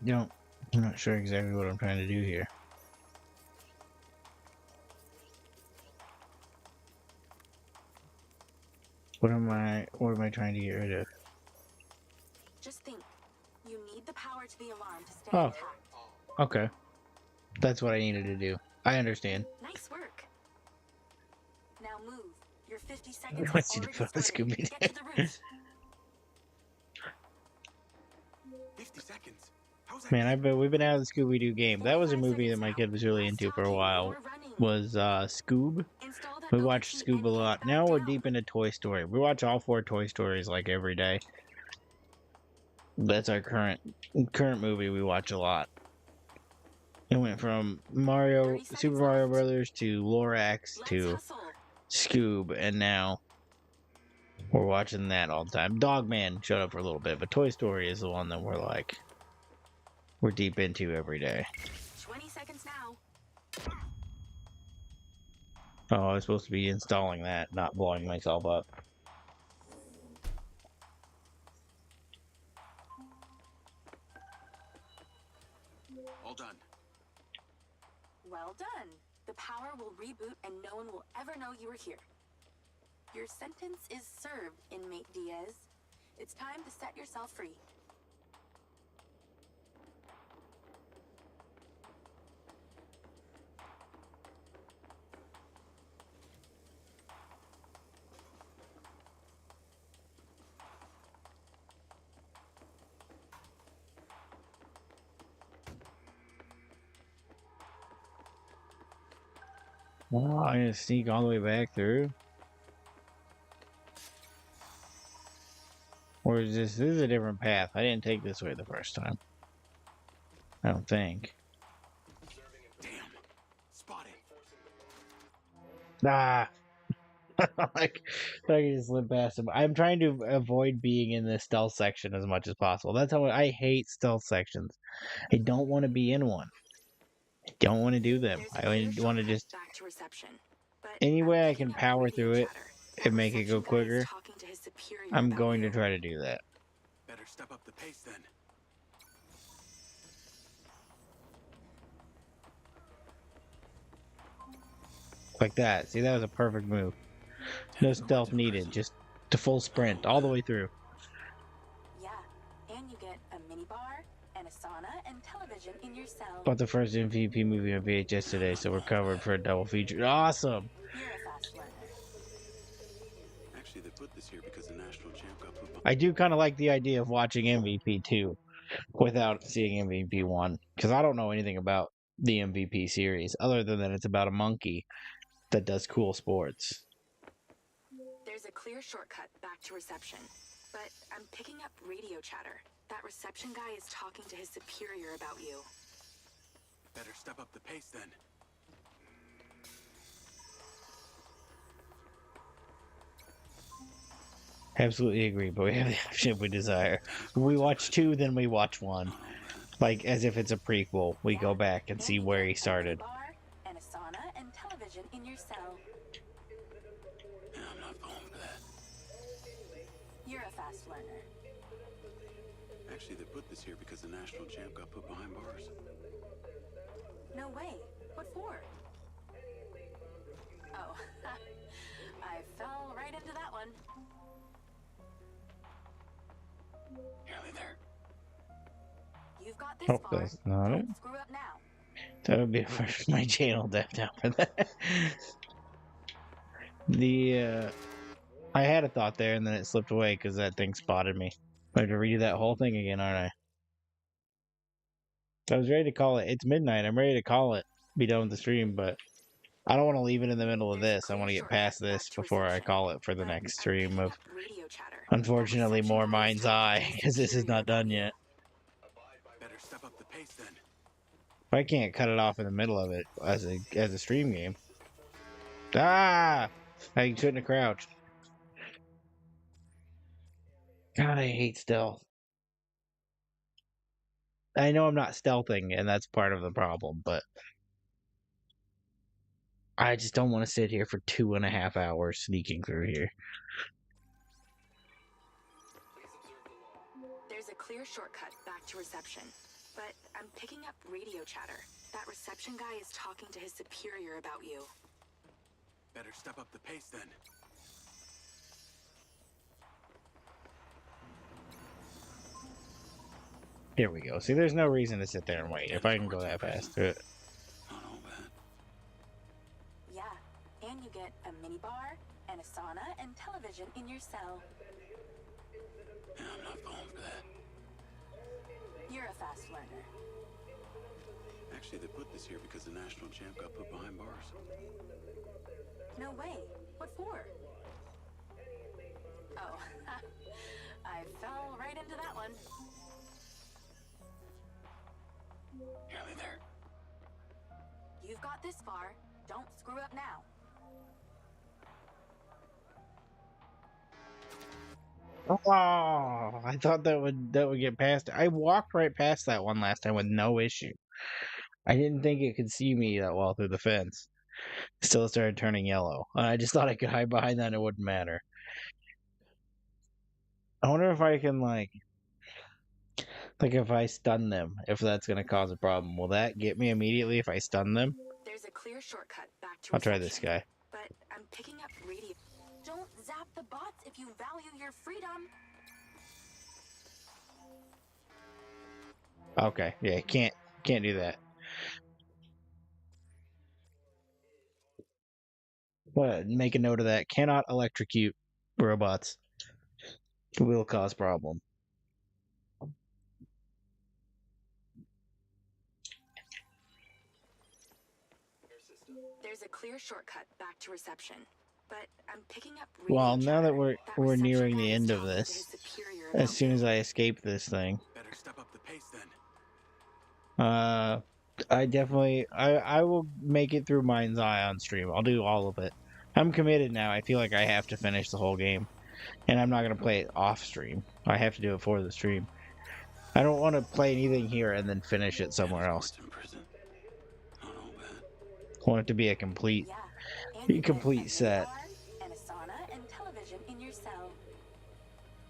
don't. I'm not sure exactly what I'm trying to do here. What am I trying to get rid of? Just think. You need the power to the alarm to stay Oh. intact. Okay. That's what I needed to do. I understand. Nice work. Now move. Your 50 I seconds want has you to already put the started. Scooby Get to the roof. 50 seconds? How's that? Man, we've been out of the Scooby Doo game. That was a 45 movie that seconds my now. kid was really Less into for a talking, while. more running. Was Scoob. Install that We watched OBP Scoob and a get lot. back Now we're down. deep into Toy Story. We watch all 4 Toy Stories like every day. That's our current movie we watch a lot. It went from 30 Super seconds Mario left. Brothers to Lorax Let's to hustle. Scoob, and now we're watching that all the time. Dogman showed up for a little bit, but Toy Story is the one that we're deep into every day. 20 seconds now. Oh, I was supposed to be installing that, not blowing myself up. All done. Well done. The power will reboot and no one will ever know you were here. Your sentence is served, inmate Diaz. It's time to set yourself free. Oh, I'm gonna sneak all the way back through. Or is this is a different path? I didn't take this way the first time. I don't think. Damn. Spotted. Ah. like I can just slip past him. I'm trying to avoid being in the stealth section as much as possible. That's how I hate stealth sections. I don't want to be in one. I don't want to do them. There's a I clear want to shortcut just back to reception. But any I'm way I picking can up power radio through it chatter. That and make it go reception guy is quicker. talking to his superior I'm about going you. to try to do that. Better step up the pace then. Like that. See, that was a perfect move. No stealth needed. Just to full sprint all the way through. Yeah, and you get a mini bar and a sauna and television in your cell. Bought the first MVP movie on VHS today, so we're covered for a double feature. Awesome! You're a fast learner. Actually, they put this here because the national champ got put behind. I do kind of like the idea of watching MVP 2 without seeing MVP 1, because I don't know anything about the MVP series other than that it's about a monkey that does cool sports. There's a clear shortcut back to reception. But I'm picking up radio chatter. That reception guy is talking to his superior about you. Better step up the pace then. Absolutely agree, but we have the option if we desire. When we watch 2, then we watch 1. Like, as if it's a prequel. We go back and see where he started. Bar and a sauna and television in your cell. Yeah, I'm not falling for that. You're a fast learner. Actually, they put this here because the national champ got put behind bars. No way. What for? Oh, I fell right into that one. Nearly there. You've got this Oh, far. that's not it. Don't screw up now. That would be a first my channel death down for that. I had a thought there and then it slipped away because that thing spotted me. I have to redo that whole thing again, aren't I was ready to call it. It's midnight. I'm ready to call it. Be done with the stream, but I don't want to leave it in the middle of this. I want to get past this before I call it for the next stream of, unfortunately, more Mindseye, because this is not done yet. Better step up the pace then. I can't cut it off in the middle of it as a stream game. Ah! I shouldn't have crouched. God, I hate stealth. I know I'm not stealthing, and that's part of the problem, but I just don't want to sit here for 2.5 hours sneaking through here. There's a clear shortcut back to reception. but I'm picking up radio chatter. That reception guy is talking to his superior about you. Better step up the pace then. Here we go. See, there's no reason to sit there and wait if I can go that fast. Not all bad. Yeah, and you get a minibar and a sauna and television in your cell. Yeah, I'm not falling for that. You're a fast learner. Actually, they put this here because the national champ got put behind bars. No way. What for? Oh, I fell right into that one. Nearly there. You've got this far. Don't screw up now. Oh, I thought that would get past it. I walked right past that one last time with no issue. I didn't think it could see me that well through the fence. Still started turning yellow. I just thought I could hide behind that and it wouldn't matter. I wonder if I can like if I stun them, if that's gonna cause a problem. Will that get me immediately if I stun them? There's a clear shortcut back to I'll try this reception. guy. But I'm picking up radio. Don't zap the bots if you value your freedom. Okay, yeah, can't do that. But make a note of that. Cannot electrocute robots. Will cause problem. There's a clear shortcut back to reception. But I'm picking up Well, now that we're reception nearing guy the is end of talking to this, his superior as about soon you. as I escape this thing, Better step up the pace then. I definitely I will make it through Mindseye on stream. I'll do all of it. I'm committed now. I feel like I have to finish the whole game, and I'm not gonna play it off stream. I have to do it for the stream. I don't want to play anything here and then finish it somewhere else. In prison. Not all bad. I want it to be a complete Yeah, and you get a complete set. minibar and a sauna and television in your cell.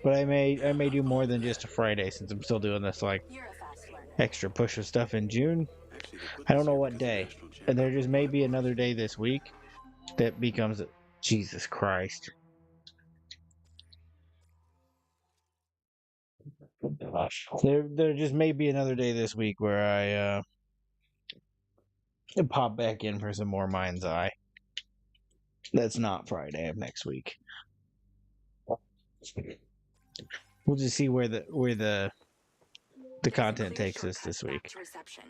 But I may do more than just a Friday since I'm still doing this like You're a fast learner. extra push of stuff in June. Actually, they put I don't this know here what because the day. national champ And there got just put may behind be bars. another day this week that becomes Jesus Christ. Gosh. There just may be another day this week where I pop back in for some more Mind's Eye. That's not Friday of next week. We'll just see where the content Clear takes us shortcut this back week. to reception.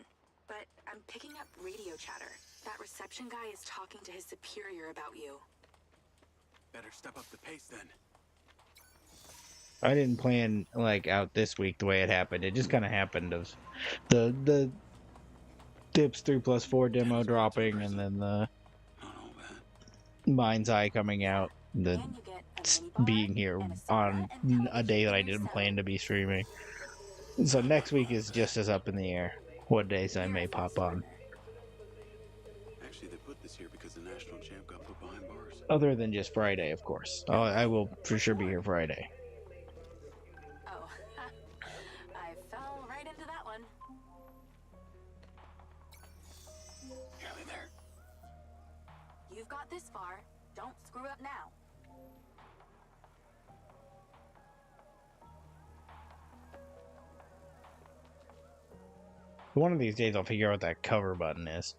But I'm picking up radio chatter. That reception guy is talking to his superior about you. Better step up the pace then. I didn't plan like out this week the way it happened. It just kind of happened of the Dips 3+4 demo dropping and then the Not all bad. Mind's Eye coming out, the And you get a minibar being here and a sauna on and a day television that I in your didn't cell. plan to be streaming. So next week is just as up in the air what days I You're may a pop fast on. learner. Actually, they put this here because the national champ got put behind bars. Other than just Friday, of course. I will for sure be here Friday. Oh, I fell right into that one. Nearly there. You've got this far. Don't screw up now. One of these days I'll figure out what that cover button is.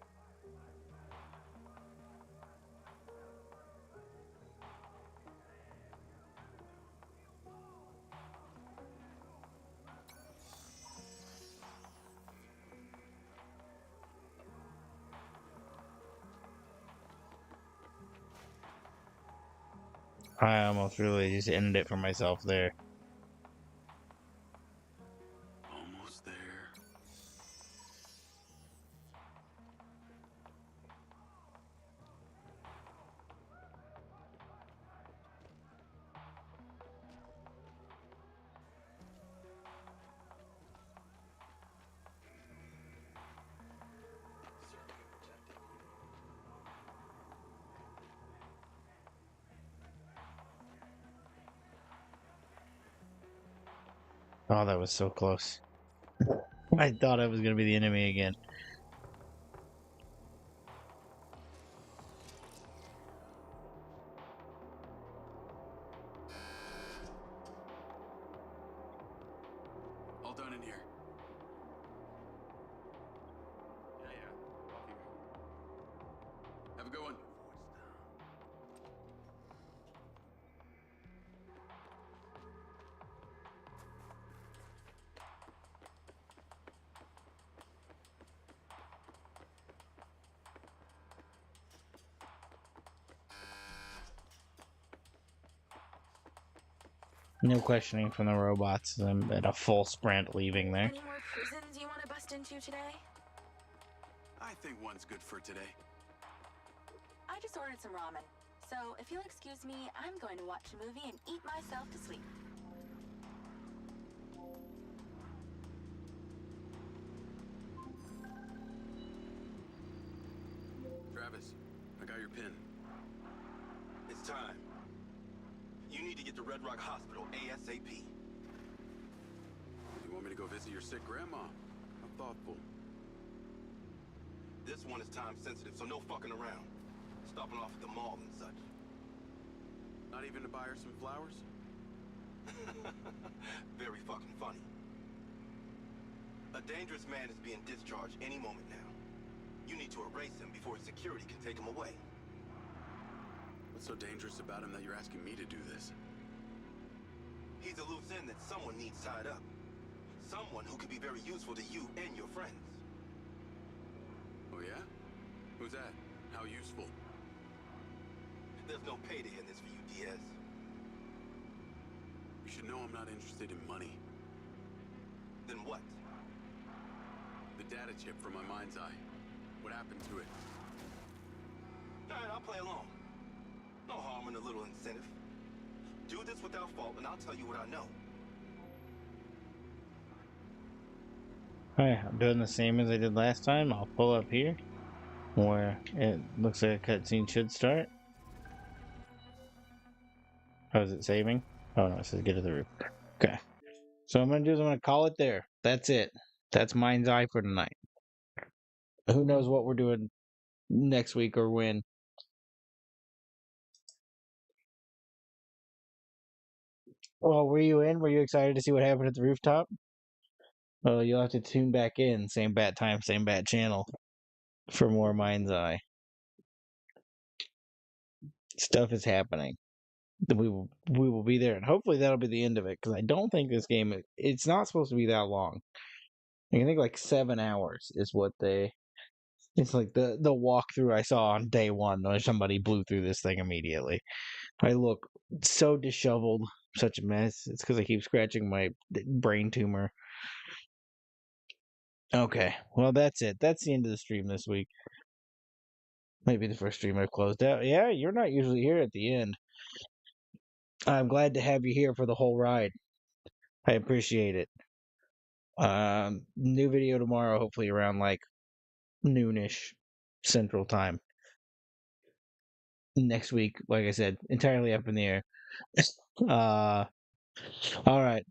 I almost really just ended it for myself there. Almost there. Oh, that was so close. I thought I was gonna be the enemy again. All done in here. Yeah. Off you go. Have a good one. No questioning from the robots. I'm at a full sprint leaving there. Any more prisons you want to bust into today? I think one's good for today. I just ordered some ramen. So if you'll excuse me, I'm going to watch a movie and eat myself to sleep. Travis, I got your pin. It's time. You need to get to Red Rock Hospital ASAP. You want me to go visit your sick grandma? How thoughtful. This one is time sensitive, so no fucking around. Stopping off at the mall and such. Not even to buy her some flowers? Very fucking funny. A dangerous man is being discharged any moment now. You need to erase him before security can take him away. What's so dangerous about him that you're asking me to do this? He's a loose end that someone needs tied up. Someone who could be very useful to you and your friends. Oh yeah? Who's that? How useful? There's no payday in this for you, Diaz. You should know I'm not interested in money. Then what? The data chip from my Mindseye. What happened to it? Alright, I'll play along. No harm in a little incentive. Do this without fault, and I'll tell you what I know. Alright, I'm doing the same as I did last time. I'll pull up here where it looks like a cutscene should start. Oh, is it saving? Oh no, it says get to the roof. Okay. So what I'm gonna do is I'm gonna call it there. That's it. That's Mindseye for tonight. Who knows what we're doing next week or when. Well, were you in? Were you excited to see what happened at the rooftop? Well, you'll have to tune back in. Same bat time, same bat channel for more Mindseye. Stuff is happening. We will be there, and hopefully that'll be the end of it. Because I don't think this game it's not supposed to be that long. I think like 7 hours is what they. It's like the walkthrough I saw on day one, where somebody blew through this thing immediately. I look so disheveled, such a mess. It's because I keep scratching my brain tumor. Okay, well that's it. That's the end of the stream this week. Maybe the first stream I've closed out. Yeah, you're not usually here at the end. I'm glad to have you here for the whole ride. I appreciate it. New video tomorrow, hopefully around like noonish Central Time. Next week, like I said, entirely up in the air. All right.